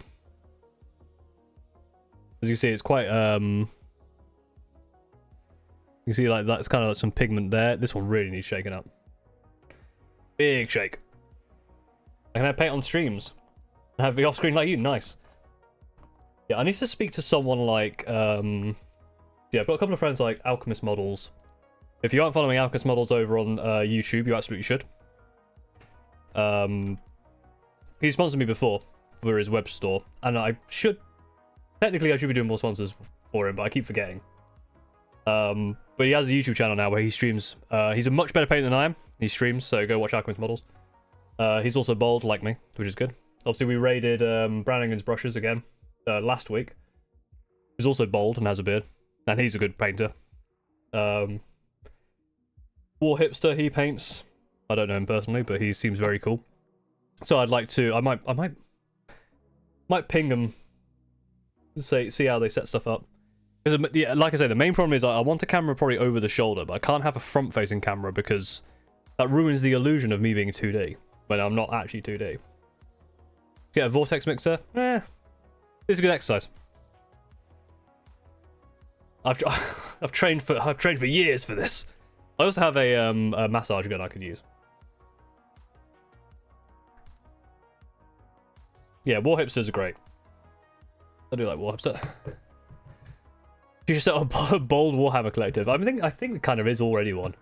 As you see, it's quite, you see, like, that's kind of like some pigment there. This one really needs shaking up. Big shake. I can have paint on streams. And have the off-screen like you. Nice. Yeah, I need to speak to someone like, yeah, I've got a couple of friends like Alchemist Models. If you aren't following Alchemist Models over on YouTube, you absolutely should. He sponsored me before for his web store. And I should... Technically, I should be doing more sponsors for him, but I keep forgetting. But he has a YouTube channel now where he streams. He's a much better painter than I am. He streams, so go watch Alchemist Models. He's also bold, like me, which is good. Obviously, we raided Brannigan's brushes again last week. He's also bold and has a beard. And he's a good painter. War Hipster, he paints. I don't know him personally, but he seems very cool. So I'd like to... I might ping them. See how they set stuff up. Because, yeah, like I say, the main problem is I want a camera probably over the shoulder, but I can't have a front-facing camera because that ruins the illusion of me being 2D when I'm not actually 2D. Get a vortex mixer? Eh, it's a good exercise. I've trained for years for this. I also have a massage gun I could use. Yeah, War Hipsters are great. I do like War Hipster. You should set up a bold Warhammer collective. I think it kind of is already one.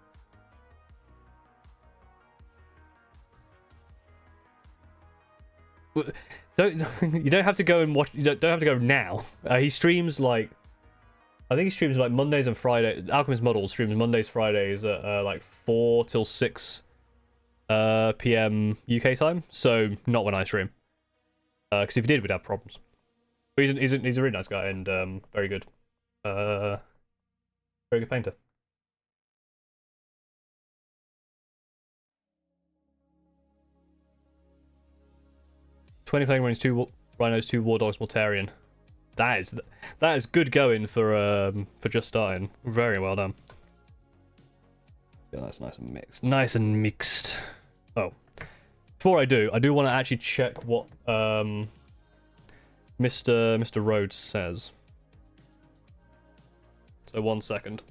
You don't have to go and watch. You don't have to go now. He streams like, I think he streams like Mondays and Fridays. Alchemist Models streams Mondays, Fridays at like 4 till 6 PM UK time. So not when I stream. Because if he did, we'd have problems. But he's a really nice guy and very good. Very good painter. "20 playing runs, 2 rhinos, 2 war dogs, Mortarian." That is good going for just starting. Very well done. Yeah, that's nice and mixed. Nice and mixed. Oh, before I do want to actually check what Mr. Rhodes says. So 1 second.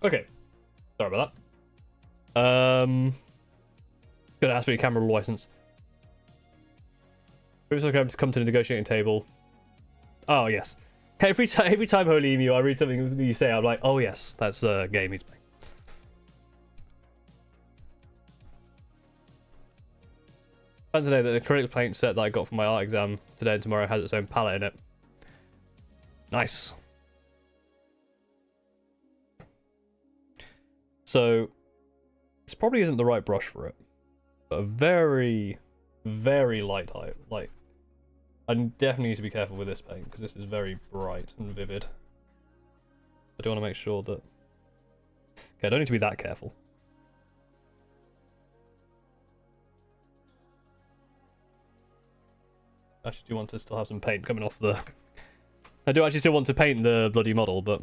Okay. Sorry about that. Gonna ask for your camera license. To come to the negotiating table. Oh yes. Every time Holy Emu, I read something you say, I'm like, oh yes, that's a game he's playing. Found today that the acrylic paint set that I got from my art exam today and tomorrow has its own palette in it. Nice. So, this probably isn't the right brush for it, but a very, very light height. Like, I definitely need to be careful with this paint because this is very bright and vivid. I do want to make sure that. Okay, I don't need to be that careful. Actually, do want to still have some paint coming off the... I do actually still want to paint the bloody model, but...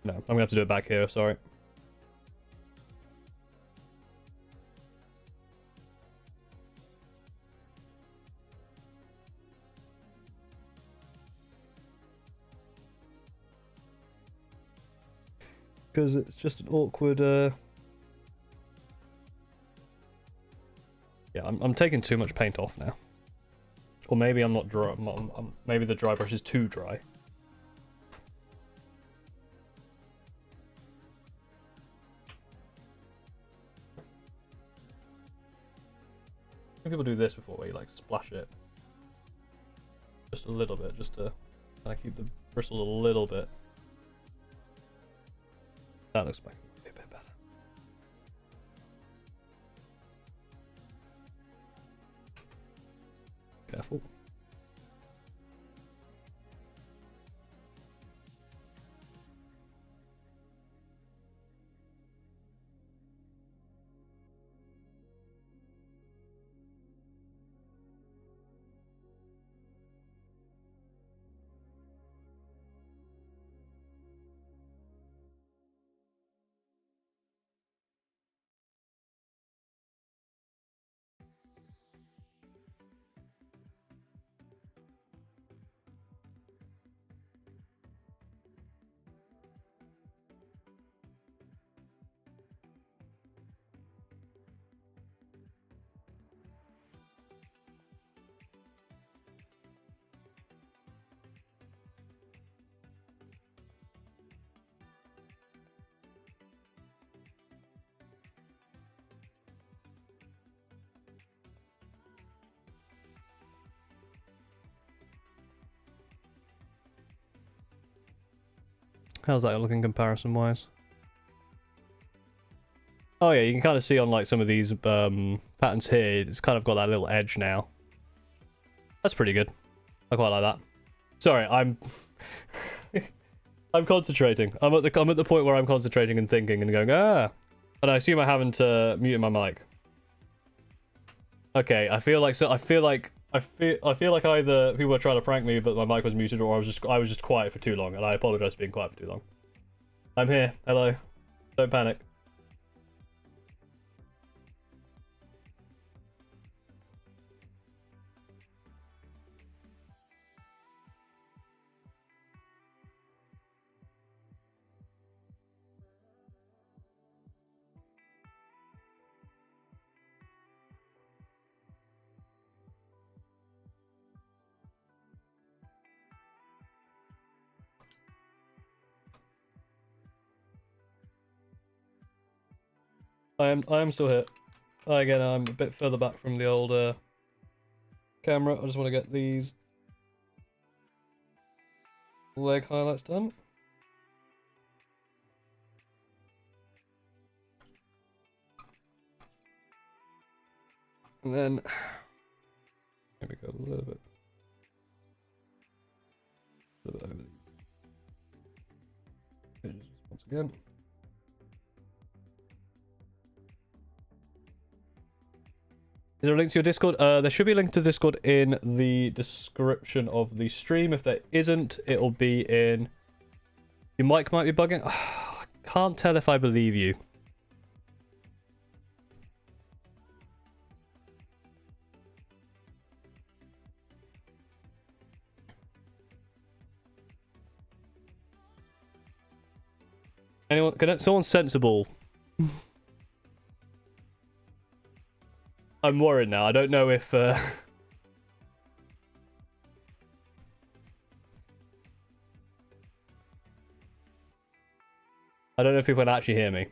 No, I'm going to have to do it back here, sorry. Because it's just an awkward... Yeah, I'm taking too much paint off now. Or maybe I'm not dry. Maybe the dry brush is too dry. Some people do this before, where you like splash it just a little bit, just to kind of keep the bristles a little bit. That looks like a bit better. Careful. How's that looking comparison-wise? Oh yeah, you can kind of see on like some of these patterns here, it's kind of got that little edge now. That's pretty good. I quite like that. Sorry, I'm I'm concentrating. I'm at the point where I'm concentrating and thinking and going and I assume I haven't muted my mic. Okay, I feel like either people were trying to prank me, but my mic was muted, or I was just quiet for too long, and I apologize for being quiet for too long. I'm here. Hello. Don't panic. I am still here. Again, I'm a bit further back from the old camera. I just want to get these leg highlights done. And then maybe go a little bit over these edges once again. Is there a link to your Discord? There should be a link to Discord in the description of the stream. If there isn't, it'll be in... Your mic might be bugging. I can't tell if I believe you. Anyone? Someone sensible. I'm worried now. I don't know if. I don't know if people can actually hear me.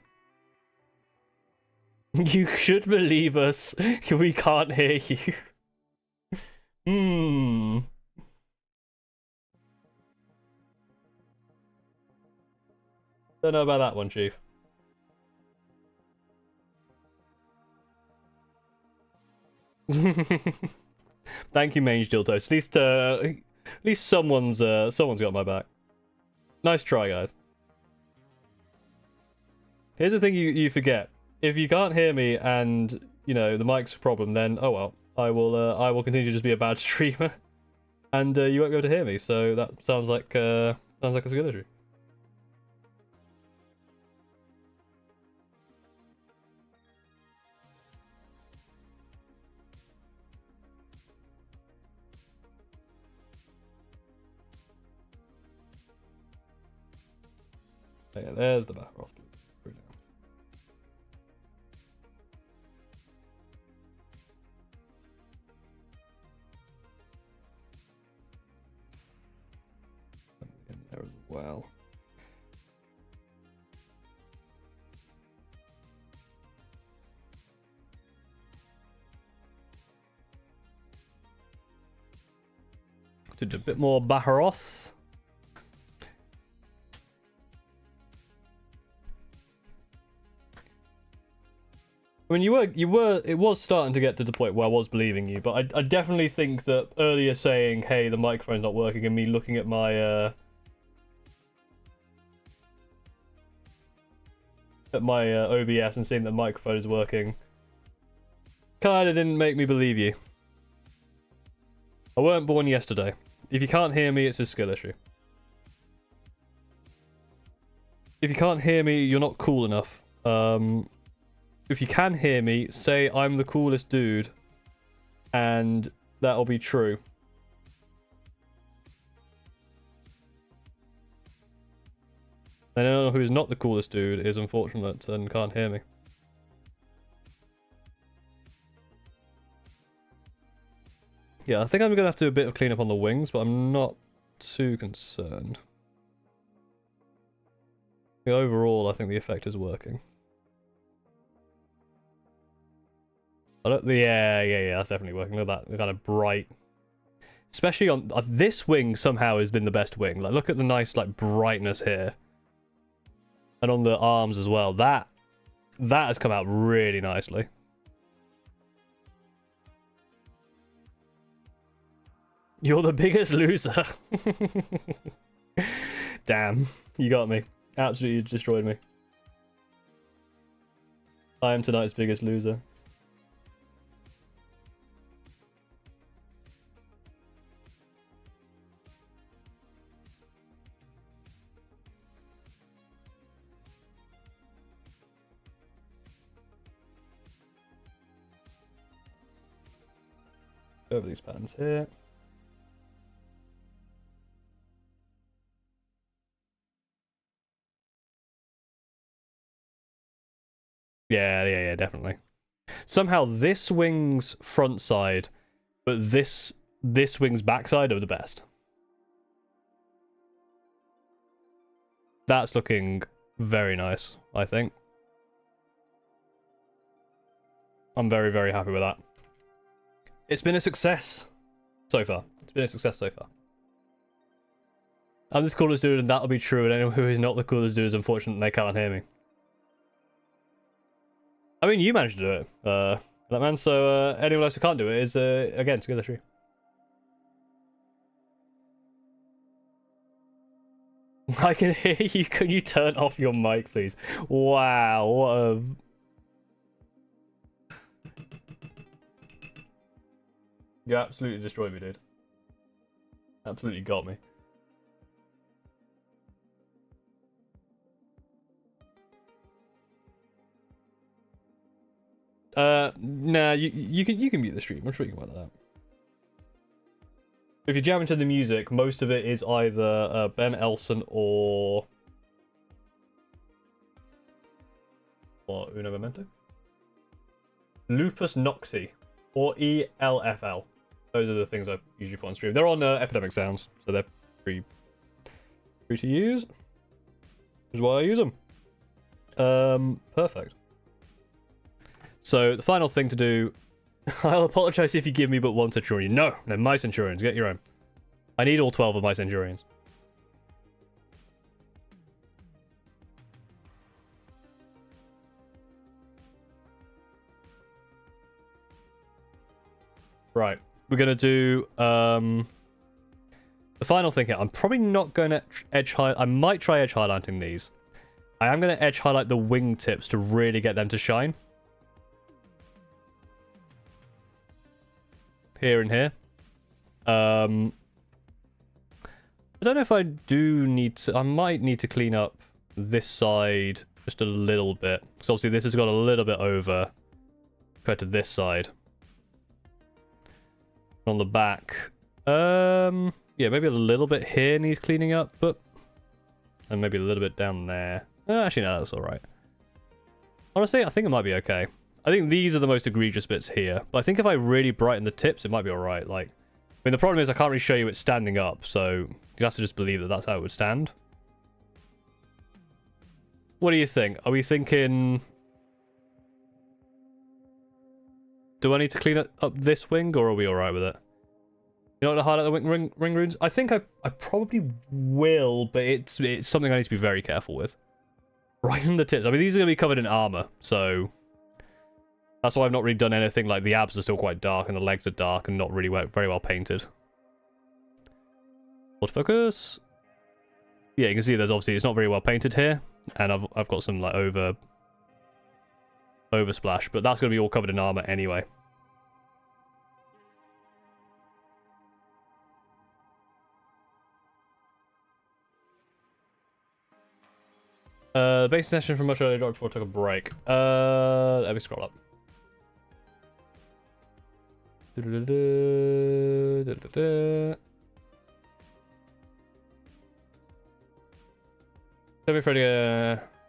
You should believe us. We can't hear you. Don't know about that one, Chief. Thank you, Mange Diltos. At least someone's got my back. Nice try, guys. Here's the thing you forget. If you can't hear me and, you know, the mic's a problem, then oh well. I will continue to just be a bad streamer. And you won't be able to hear me, so that sounds like it's a good issue. Yeah, there's the back. In there as well. Did a bit more Baharoth. I mean, it was starting to get to the point where I was believing you, but I definitely think that earlier saying, hey, the microphone's not working, and me looking at my, OBS and seeing that the microphone is working, kinda didn't make me believe you. I weren't born yesterday. If you can't hear me, it's a skill issue. If you can't hear me, you're not cool enough. If you can hear me, say I'm the coolest dude, and that'll be true. And anyone who's not the coolest dude is unfortunate and can't hear me. Yeah, I think I'm gonna have to do a bit of cleanup on the wings, but I'm not too concerned. Overall, I think the effect is working. Yeah, that's definitely working. Look at that, kind of bright. Especially on this wing, somehow has been the best wing. Like, look at the nice like brightness here, and on the arms as well. That has come out really nicely. You're the biggest loser. Damn, you got me. Absolutely destroyed me. I am tonight's biggest loser. Over these patterns here. Yeah, definitely. Somehow this wing's front side, but this wing's backside are the best. That's looking very nice, I think. I'm very, very happy with that. It's been a success so far. It's been a success so far. I'm the coolest dude, and that'll be true, and anyone who is not the coolest dude is unfortunate they can't hear me. I mean, you managed to do it, that man, so anyone else who can't do it is, again, skill issue. I can hear you. Can you turn off your mic, please? Wow, what a... You absolutely destroyed me, dude. Absolutely got me. Nah, you can mute the stream. I'm sure you can work that out. If you jam into the music, most of it is either Ben Elson or or uno momento. Lupus Nocti, or ELFL. Those are the things I usually put on stream. They're on Epidemic Sounds, so they're free to use. Which is why I use them. Perfect. So the final thing to do, I'll apologize if you give me but one Centurion. No, my Centurions, get your own. I need all 12 of my Centurions. Right, we're gonna do the final thing here. I'm probably not going to edge highlight. I might try edge highlighting these. I am going to edge highlight the wingtips to really get them to shine. Here and here. I don't know if I do need to... I might need to clean up this side just a little bit. Because obviously this has got a little bit over compared to this side. On the back. Yeah, maybe a little bit here needs cleaning up, but... And maybe a little bit down there. Actually, no, that's alright. Honestly, I think it might be okay. I think these are the most egregious bits here. But I think if I really brighten the tips, it might be alright. Like, I mean, the problem is I can't really show you it standing up, so you have to just believe that that's how it would stand. What do you think? Are we thinking... Do I need to clean up this wing, or are we alright with it? You know what to highlight the ring runes? I think I probably will, but it's something I need to be very careful with. Right in the tips. I mean, these are going to be covered in armor, so... That's why I've not really done anything. Like, the abs are still quite dark, and the legs are dark, and not really very well painted. Autofocus. Yeah, you can see there's obviously... It's not very well painted here, and I've got some, like, oversplash, but that's going to be all covered in armor anyway. Base session from much earlier before I took a break. Let me scroll up.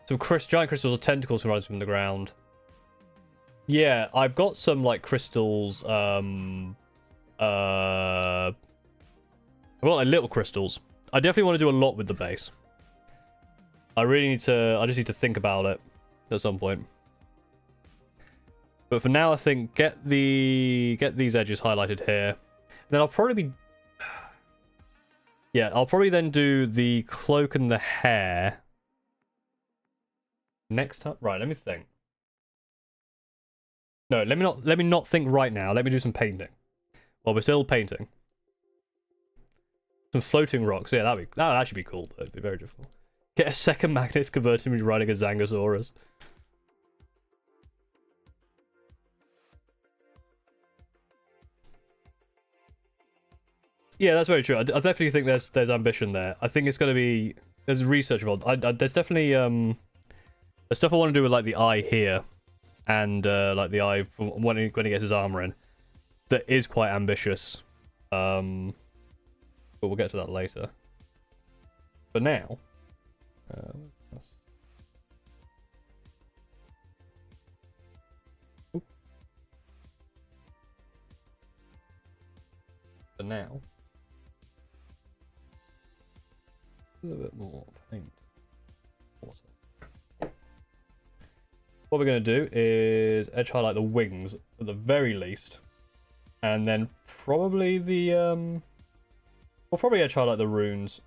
Some giant crystals or tentacles rising from the ground. Yeah, I've got some like crystals. I've got like little crystals. I definitely want to do a lot with the base. I just need to think about it at some point. But for now, I think get these edges highlighted here. And then I'll probably be... Yeah, I'll probably then do the cloak and the hair next time. Right, let me think. No, let me not think right now. Let me do some painting. Well, we're still painting. Some floating rocks. Yeah, that would actually be cool, but it'd be very difficult. Get a second Magnus converting me riding a Zangosaurus. Yeah, that's very true. I definitely think there's ambition there. I think it's going to be... There's research involved. There's definitely... There's stuff I want to do with like the eye here. And like the eye when he gets his armor in. That is quite ambitious. But we'll get to that later. For now... For now, a little bit more paint. Awesome. What we're going to do is edge highlight the wings at the very least, and then probably the we'll probably edge highlight the runes.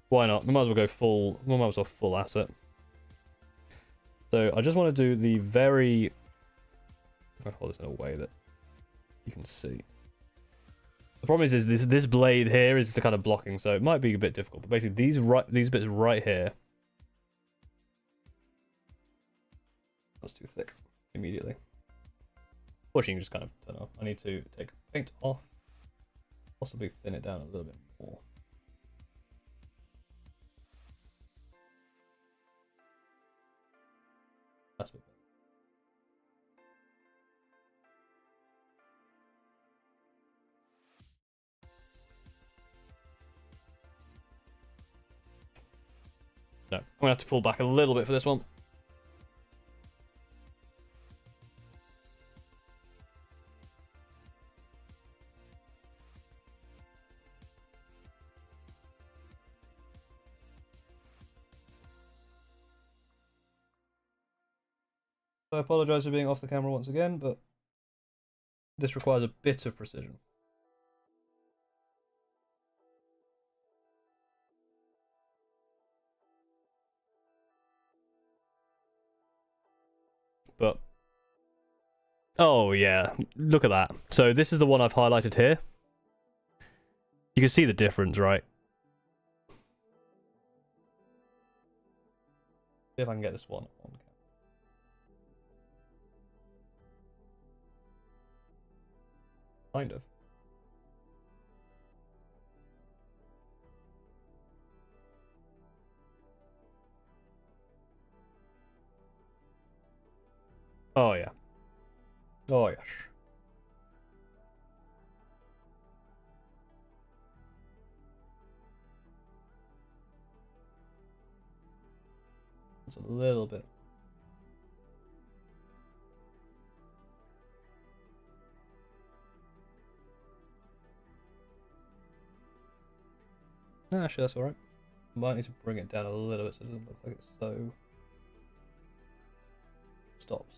Why not? We might as well go full. We might as well full asset. So I just want to do the very. If I hold this in a way that you can see. The problem is this blade here is the kind of blocking, so it might be a bit difficult. But basically, these bits right here. That's too thick. Immediately. Or you can just kind of turn off. I need to take paint off. Possibly thin it down a little bit more. That's a bit better. No, I'm gonna have to pull back a little bit for this one. I apologise for being off the camera once again, but this requires a bit of precision. But oh yeah, look at that. So this is the one I've highlighted here. You can see the difference, right? See if I can get this one on camera. Kind of. Oh yeah. Oh yes. It's a little bit. No, actually, that's alright. Might need to bring it down a little bit so it doesn't look like it's so stops.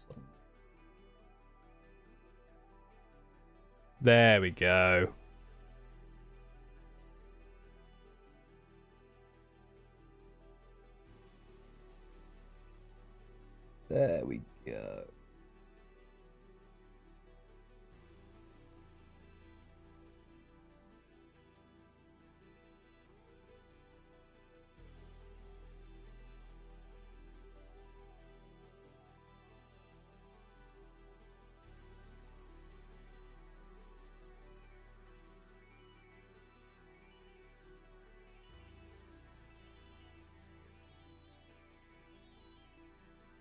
There we go. There we go.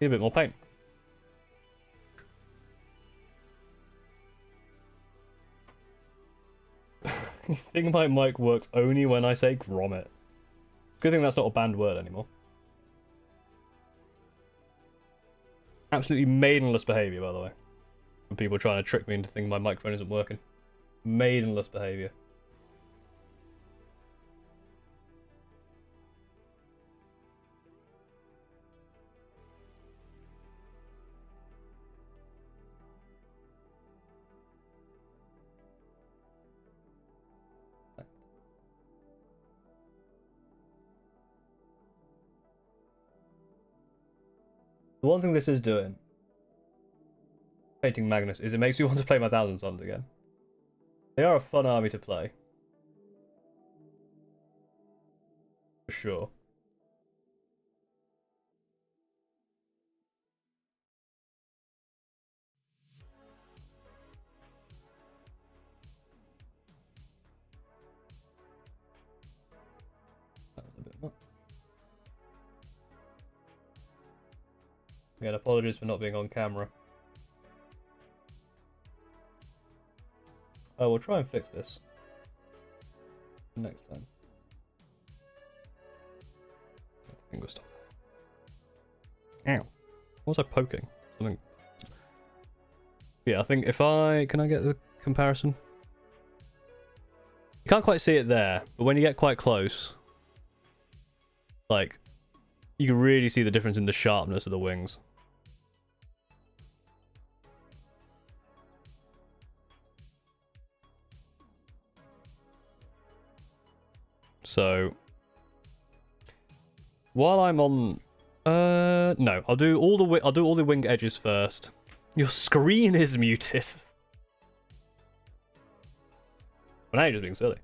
Need a bit more paint. I think my mic works only when I say grommet. Good thing that's not a banned word anymore. Absolutely maidenless behaviour, by the way. When people are trying to trick me into thinking my microphone isn't working. Maidenless behaviour. The one thing this is doing, painting Magnus, is it makes me want to play my Thousand Sons again. They are a fun army to play. For sure. That was a bit much. Again, apologies for not being on camera. Oh, we'll try and fix this next time. I think we'll stop there. Ow. What was I poking? Something. Yeah, I think if I... Can I get the comparison? You can't quite see it there, but when you get quite close, like, you can really see the difference in the sharpness of the wings. So, while I'm on, no, I'll do all the wing edges first. Your screen is muted. Well, now you're just being silly.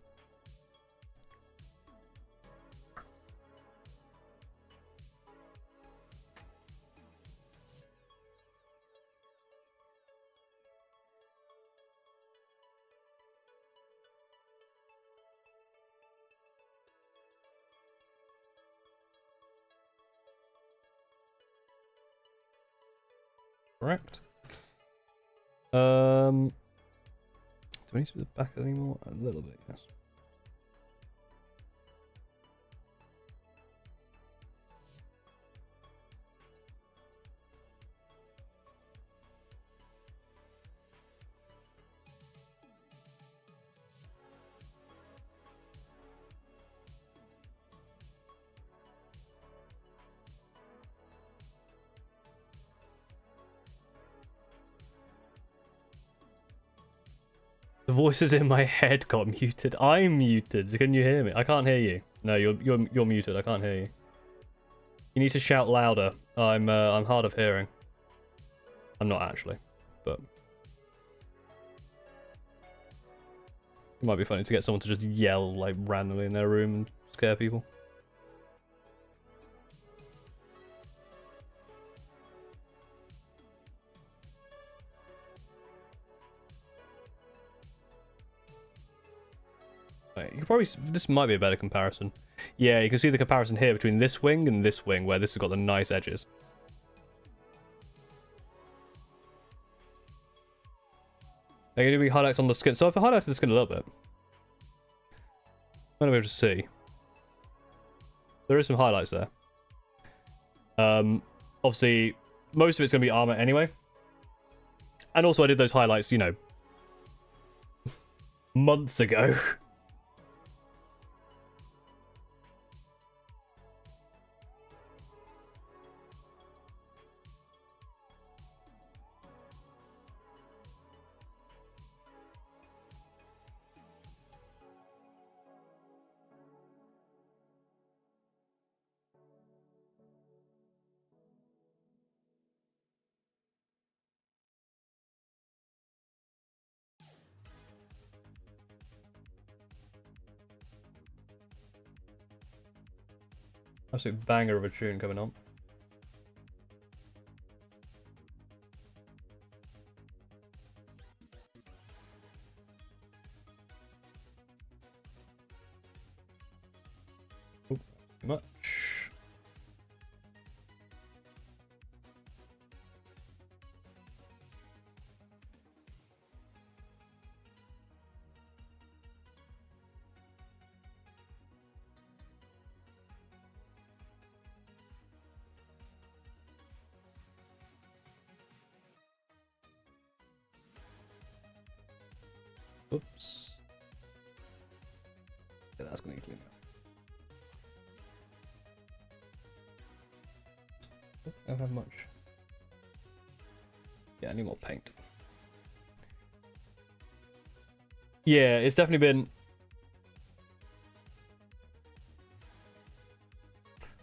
Correct. Do I need to do the back anymore? A little bit, yes. The voices in my head got muted. I'm muted. Can you hear me? I can't hear you. No, you're muted. I can't hear you. You need to shout louder. I'm hard of hearing. I'm not actually, but it might be funny to get someone to just yell like randomly in their room and scare people. Wait, you can probably, this might be a better comparison. Yeah, you can see the comparison here between this wing and this wing, where this has got the nice edges. They're going to be highlights on the skin. So if I highlighted the skin a little bit, I'm going to be able to see. There is some highlights there. Obviously, most of it's going to be armor anyway. And also I did those highlights, you know, months ago. Absolute banger of a tune coming on. Oh, too much. Oops. Yeah, that's going to clean up. I don't have much. Yeah, I need more paint. Yeah, it's definitely been...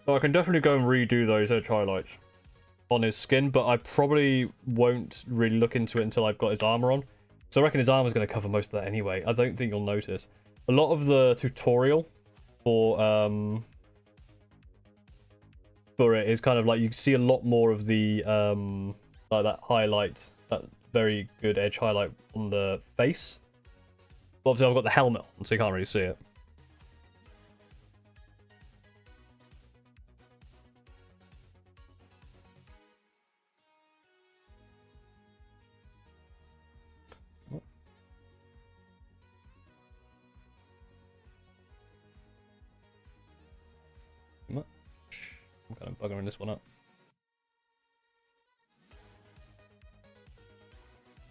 So I can definitely go and redo those edge highlights on his skin, but I probably won't really look into it until I've got his armor on. So I reckon his armor is going to cover most of that anyway. I don't think you'll notice. A lot of the tutorial for it is kind of like you see a lot more of the like that highlight, that very good edge highlight on the face. But obviously I've got the helmet on, so you can't really see it. I'm kind of buggering this one up.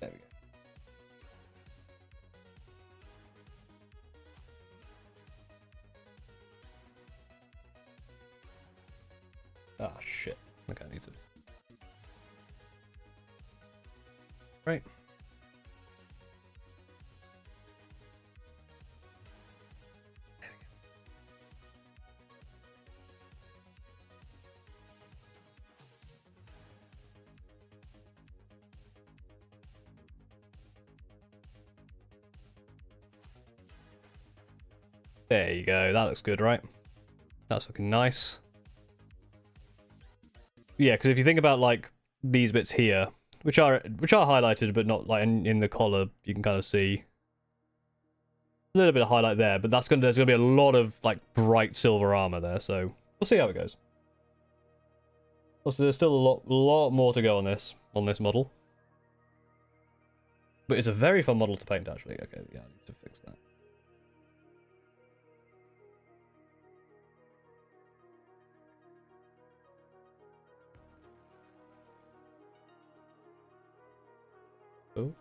There we go. Ah, shit. Okay, I need to... Right. There you go. That looks good, right? That's looking nice. Yeah, because if you think about like these bits here, which are highlighted but not like in the collar, you can kind of see a little bit of highlight there. But there's gonna be a lot of like bright silver armor there, so we'll see how it goes. Also, there's still a lot more to go on this model, but it's a very fun model to paint actually. Okay, yeah, I need to fix that. Oh.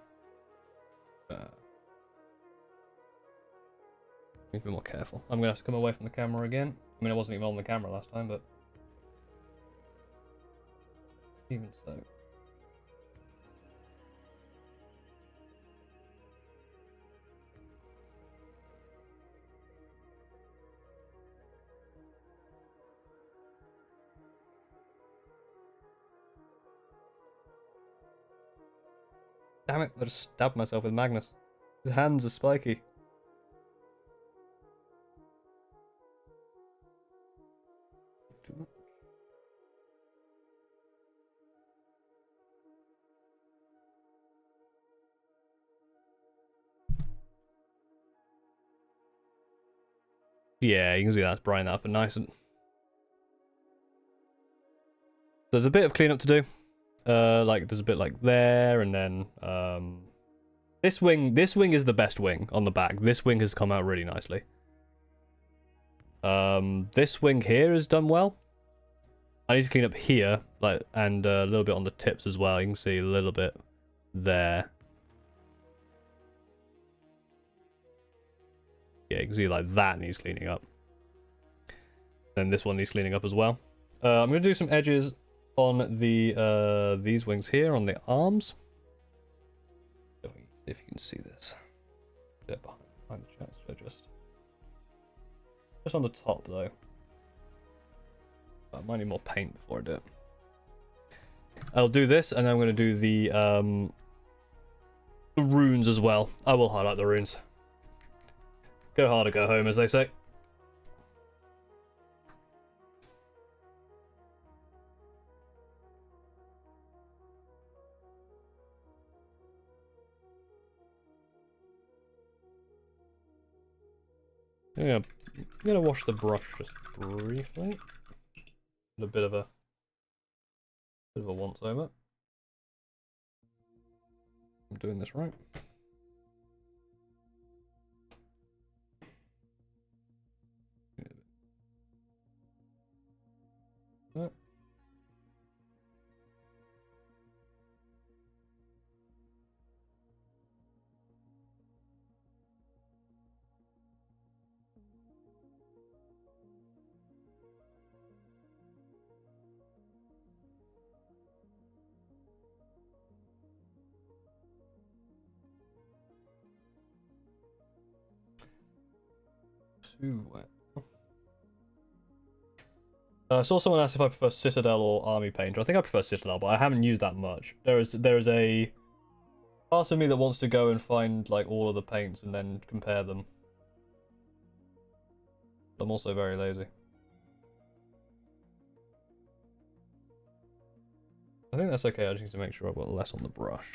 Need to be more careful. I'm gonna have to come away from the camera again. I mean, I wasn't even on the camera last time, but even so. Damn it, I just stabbed myself with Magnus. His hands are spiky. Yeah, you can see that's brighten that up and nice. There's a bit of cleanup to do. Like there's a bit like there, and then this wing is the best wing on the back. This wing has come out really nicely. This wing here is done well. I need to clean up here, like, and a little bit on the tips as well. You can see a little bit there. Yeah, you can see like that needs cleaning up. Then this one needs cleaning up as well. I'm gonna do some edges on the these wings here on the arms. See if you can see this. Behind the chest, so just on the top though. I might need more paint before I do it. I'll do this, and then I'm going to do the runes as well. I will highlight the runes. Go hard or go home, as they say. Yeah, I'm going to wash the brush just briefly. A bit of a once over. I'm doing this right. Too wet. I saw someone ask if I prefer Citadel or Army Painter. I think I prefer Citadel, but I haven't used that much. There is a part of me that wants to go and find like all of the paints and then compare them. I'm also very lazy. I think that's okay. I just need to make sure I've got less on the brush.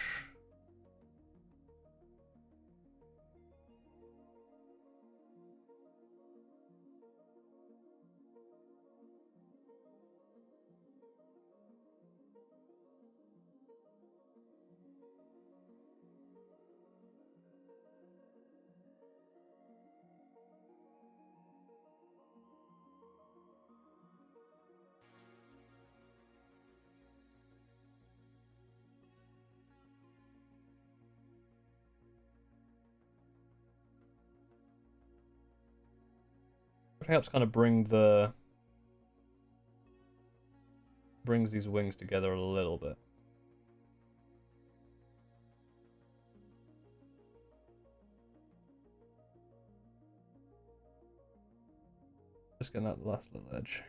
It helps kind of brings these wings together a little bit. Just getting that last little edge.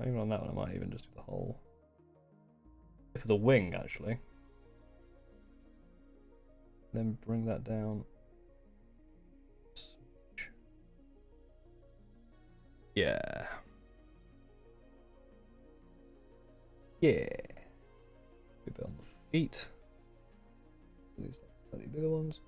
Even on that one, I might even just do the whole. For the wing, actually. Then bring that down. Yeah. Yeah. A bit on the feet. These slightly bigger ones.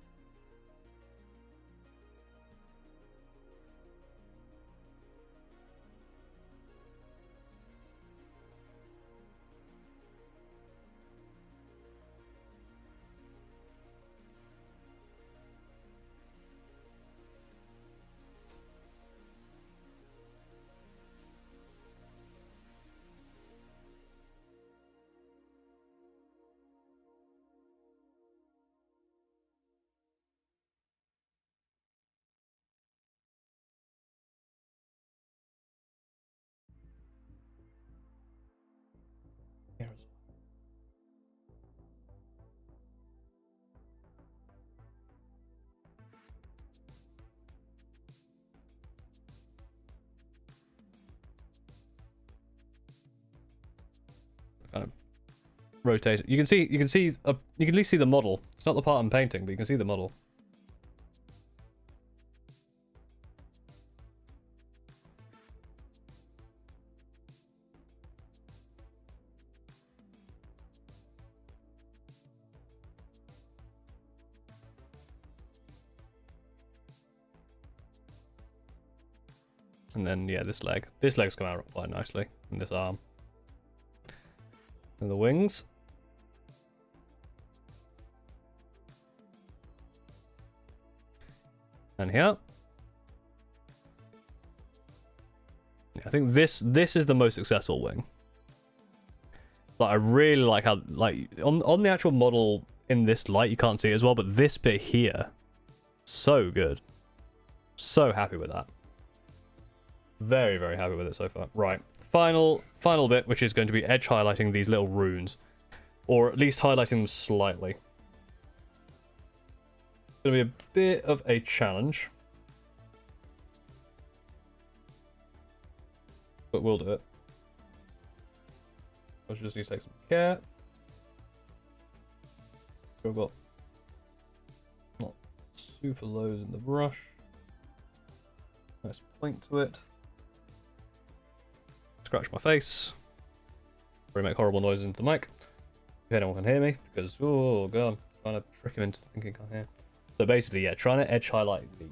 kind of rotate it. You can see you can at least see the model. It's not the part I'm painting, but you can see the model. And then, yeah, this leg. This leg's come out quite nicely. And this arm. And the wings. And here. Yeah, I think this is the most successful wing. Like, I really like how, like, on the actual model in this light, you can't see it as well, but this bit here, so good. So happy with that. Very, very happy with it so far. Right, final bit, which is going to be edge highlighting these little runes, or at least highlighting them slightly. It's going to be a bit of a challenge, but we'll do it. I just need to take some care. We've got not super loads in the brush. Nice point to it. Scratch my face. Probably make horrible noises into the mic. If anyone can hear me, because, oh god, I'm trying to trick him into thinking I can't hear. So basically, yeah, trying to edge highlight these.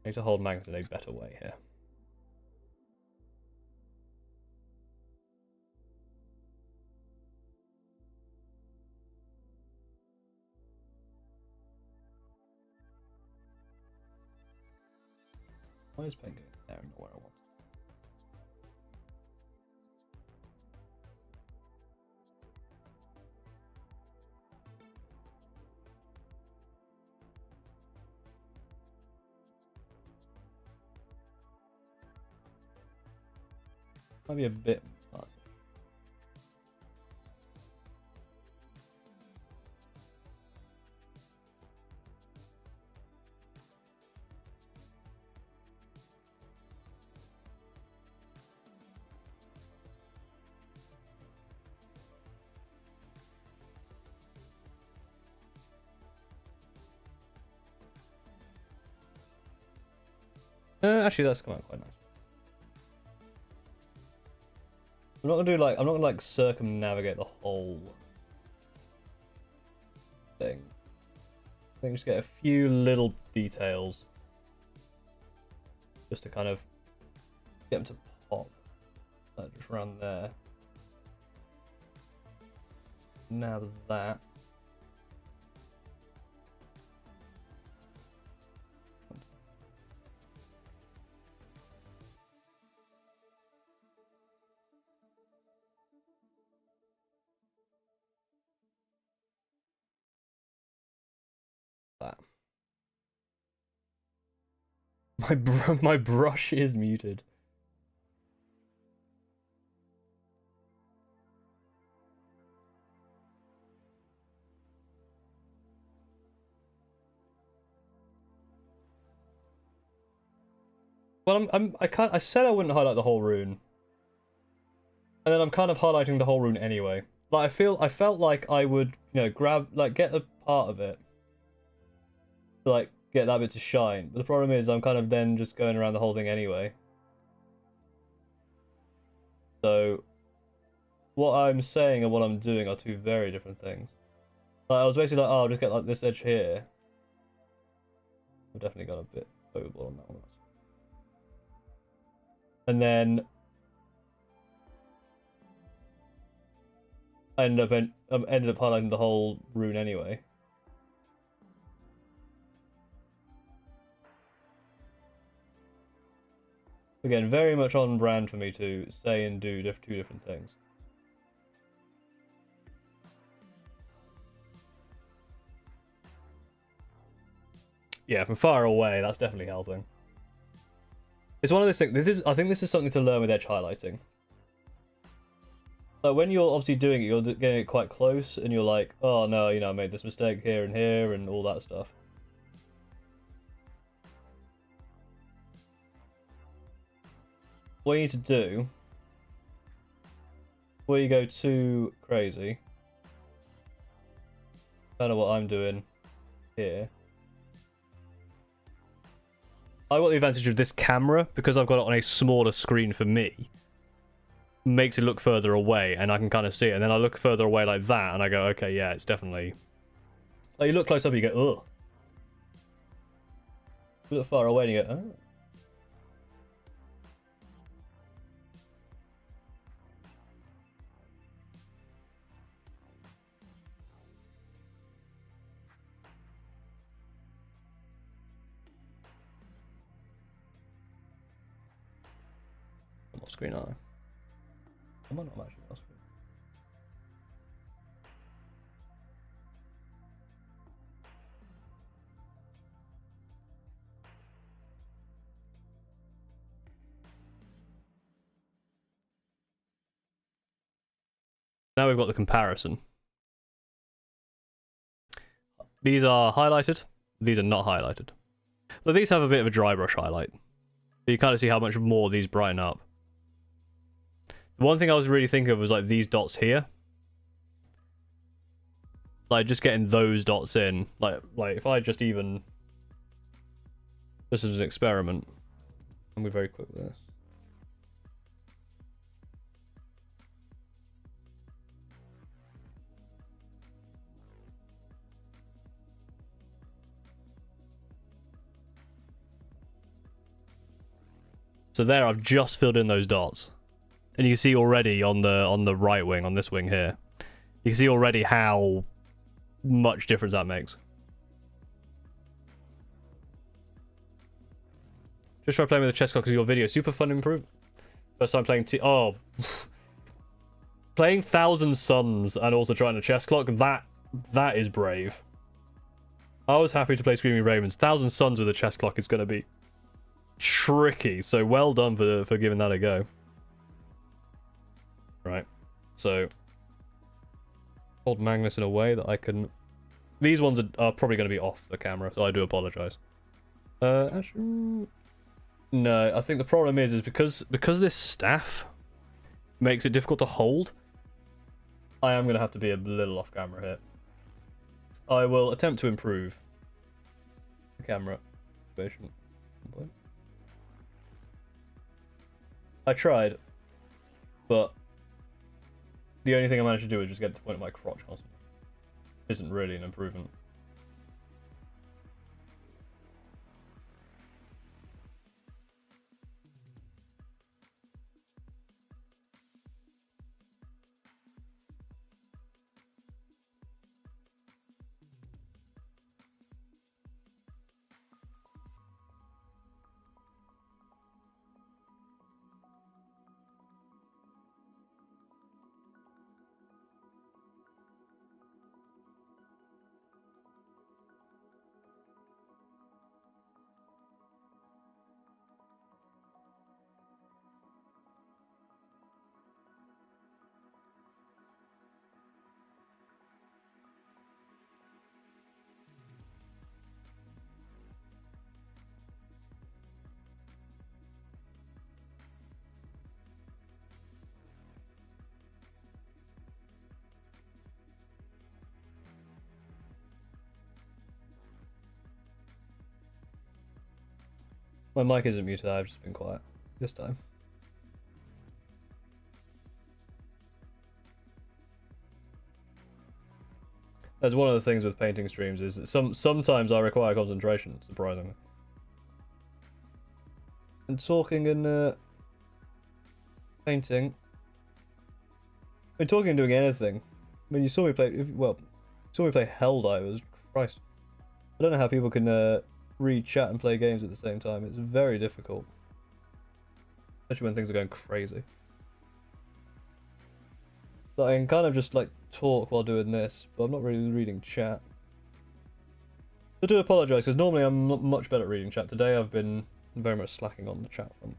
I need to hold Magnus in a better way here. Why is paint going there and not where I want? Might be a bit much. Actually, that's come out quite nice. I'm not gonna like circumnavigate the whole thing. I think just get a few little details just to kind of get them to pop. Just around there. Now that. My brush is muted. Well, I said I wouldn't highlight the whole rune, and then I'm kind of highlighting the whole rune anyway. Like I felt like I would, you know, get a part of it, to, like, get that bit to shine. But the problem is I'm kind of then just going around the whole thing anyway. So what I'm saying and what I'm doing are two very different things. Like, I was basically like, oh, I'll just get like this edge here. I've definitely got a bit overboard on that one. And then I ended up highlighting the whole rune anyway. Again, very much on brand for me to say and do two different things. Yeah, from far away, that's definitely helping. It's one of those things. I think this is something to learn with edge highlighting. So when you're obviously doing it, you're getting it quite close, and you're like, oh no, you know, I made this mistake here, and all that stuff. What you need to do Before you go too crazy, kind of what I'm doing here. I got the advantage of this camera because I've got it on a smaller screen for me. Makes it look further away, and I can kind of see it. And then I look further away like that, and I go, okay, yeah, it's definitely. Like you look close up, you go, ugh. You look far away, and you go, oh. I'm off screen, aren't I? I might not actually off screen. Now we've got the comparison. These are highlighted. These are not highlighted. But these have a bit of a dry brush highlight. You kind of see how much more these brighten up. The one thing I was really thinking of was like these dots here. Like just getting those dots in. Like if I just even... This is an experiment. I'm going to be very quick with this. So there I've just filled in those dots. And you can see already on the right wing, on this wing here, you can see already how much difference that makes. Just try playing with the chess clock because your video super fun improve. First time playing playing Thousand Suns and also trying a chess clock, that is brave. I was happy to play Screaming Ravens. Thousand Suns with a chess clock is going to be tricky, so well done for giving that a go. Right, so hold Magnus in a way that I can. These ones are probably going to be off the camera, so I do apologize. Actually, no, I think the problem is because this staff makes it difficult to hold. I am going to have to be a little off camera here. I will attempt to improve the camera situation. I tried, but the only thing I managed to do is just get to the point of my crotch constantly. Isn't really an improvement. My mic isn't muted, I've just been quiet this time. That's one of the things with painting streams is that sometimes I require concentration, surprisingly. And talking and painting. I mean, talking and doing anything. I mean, you saw me play. Well, you saw me play Helldivers. Christ, I don't know how people can read chat and play games at the same time. It's very difficult, especially when things are going crazy. So I can kind of just like talk while doing this, but I'm not really reading chat. I do apologise because normally I'm not much better at reading chat. Today I've been very much slacking on the chat front.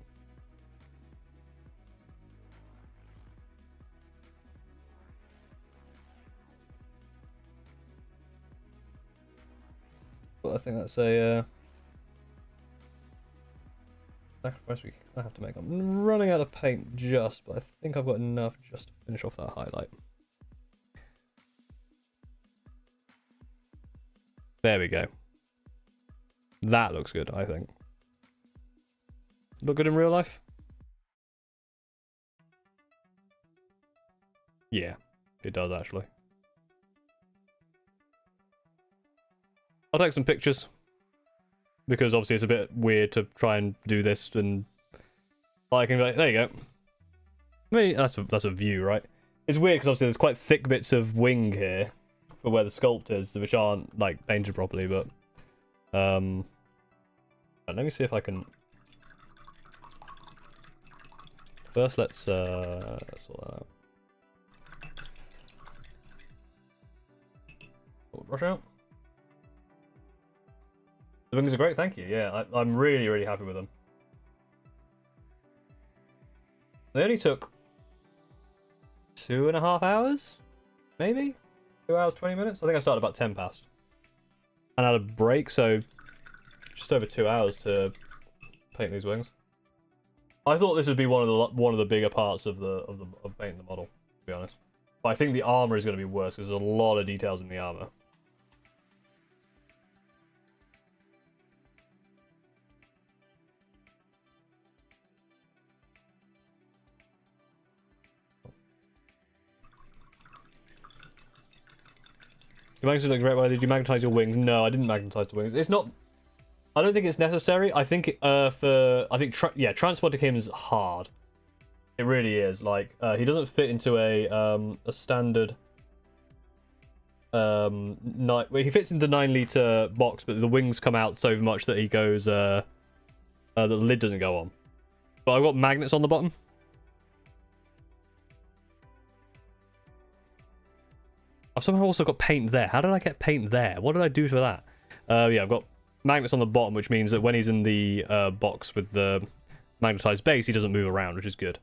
But I think that's a Sacrifice I have to make. I'm running out of paint just, but I think I've got enough just to finish off that highlight. There we go. That looks good, I think. Look good in real life? Yeah, it does actually. I'll take some pictures. Because obviously it's a bit weird to try and do this and I can be like, there you go. I mean, that's a view, right? It's weird because obviously there's quite thick bits of wing here for where the sculpt is, which aren't like painted properly, but let me see if I can. First, let's sort that out. Brush out. The wings are great, thank you. Yeah, I'm really, really happy with them. They only took 2.5 hours, maybe? 2 hours, 20 minutes? I think I started about 10 past. And had a break, so just over 2 hours to paint these wings. I thought this would be one of the bigger parts of painting the model, to be honest. But I think the armor is going to be worse because there's a lot of details in the armor. Your magnets look great. Why did you magnetize your wings? No, I didn't magnetize the wings. It's not. I don't think it's necessary. I think transporting him is hard. It really is. Like he doesn't fit into a standard. Well, he fits into the 9-liter box, but the wings come out so much that he goes. The lid doesn't go on. But I've got magnets on the bottom. I've somehow also got paint there. How did I get paint there? What did I do for that? Yeah, I've got magnets on the bottom, which means that when he's in the box with the magnetized base, he doesn't move around, which is good.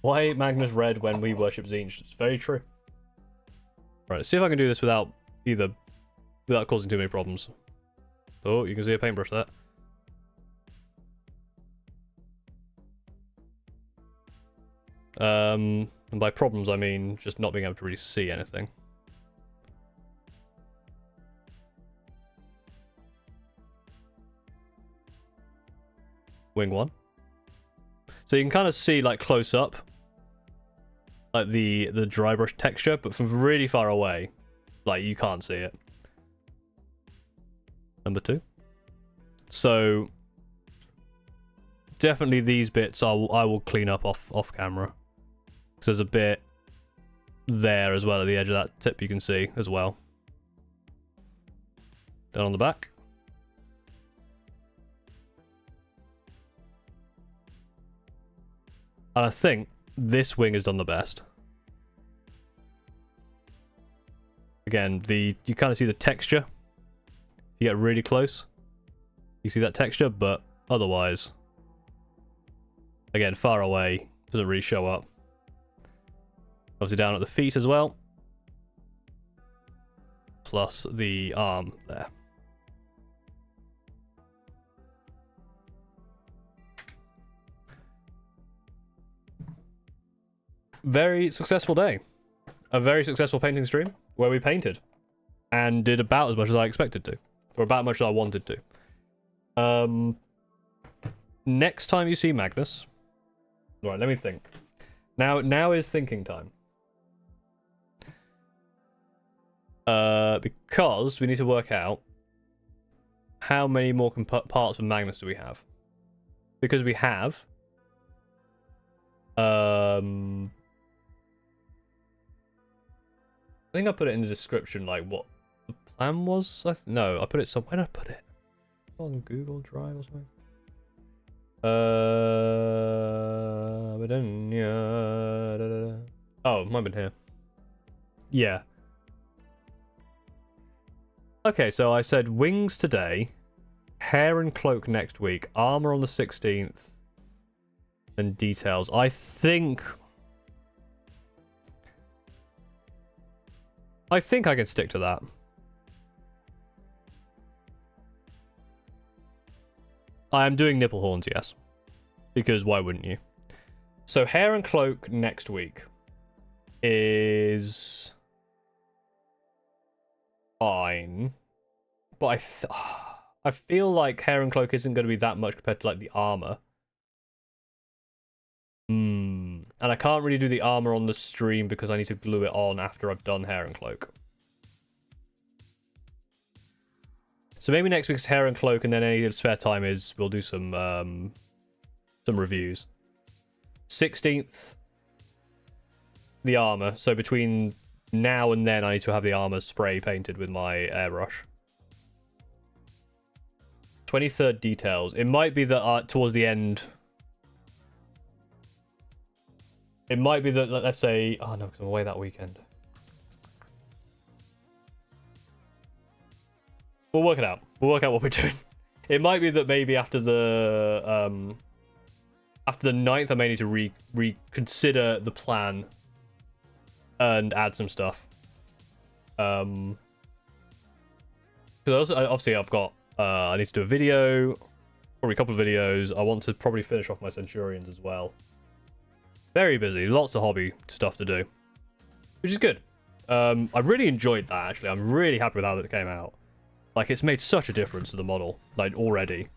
Why Magnus Red when we worship Tzeentch? It's very true. Right, let's see if I can do this without causing too many problems. Oh, you can see a paintbrush there. And by problems, I mean just not being able to really see anything. Wing 1. So you can kind of see, like, close up, like, the dry brush texture, but from really far away, like, you can't see it. Number 2. So definitely these bits I will clean up off camera. Because there's a bit there as well at the edge of that tip you can see as well. Down on the back. And I think this wing is done the best. Again, you kind of see the texture. You get really close, you see that texture, but otherwise, again, far away, doesn't really show up. Obviously down at the feet as well, plus the arm there. Very successful day. A very successful painting stream where we painted and did about as much as I expected to. Or about as much as I wanted to. Next time you see Magnus... Right, let me think. Now is thinking time. Because we need to work out how many more parts of Magnus do we have. Because we have... I think I put it in the description, like, what the plan was? No, I put it somewhere. Where did I put it? On Google Drive or something? Oh, it might have been here. Yeah. Okay, so I said wings today, hair and cloak next week, armor on the 16th, and details. I think I think I can stick to that. I am doing nipple horns, yes. Because why wouldn't you? So Hair and Cloak next week is fine. But I feel like Hair and Cloak isn't going to be that much compared to like the armor. And I can't really do the armor on the stream because I need to glue it on after I've done Hair and Cloak. So maybe next week's Hair and Cloak, and then any spare time is we'll do some reviews. 16th, the armor. So between now and then, I need to have the armor spray painted with my airbrush. 23rd, details. It might be that towards the end. It might be that, let's say, oh no, because I'm away that weekend. We'll work it out. We'll work out what we're doing. It might be that maybe after the 9th, I may need to reconsider the plan and add some stuff. Because obviously I've got I need to do a video, probably a couple of videos. I want to probably finish off my Centurions as well. Very busy, lots of hobby stuff to do, which is good. I really enjoyed that, actually. I'm really happy with how it came out. Like, it's made such a difference to the model, like, already.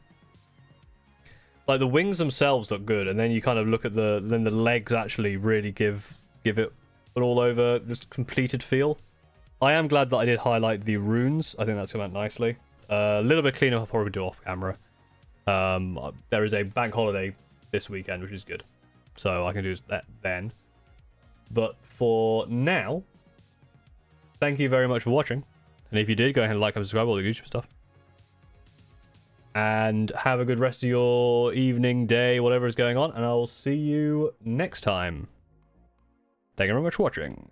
Like, the wings themselves look good, and then you kind of look at then the legs actually really give it an all-over, just completed feel. I am glad that I did highlight the runes. I think that's come out nicely. A little bit cleanup I'll probably do off camera. There is a bank holiday this weekend, which is good. So I can do that then. But for now, thank you very much for watching. And if you did, go ahead and like and subscribe, all the YouTube stuff. And have a good rest of your evening, day, whatever is going on. And I'll see you next time. Thank you very much for watching.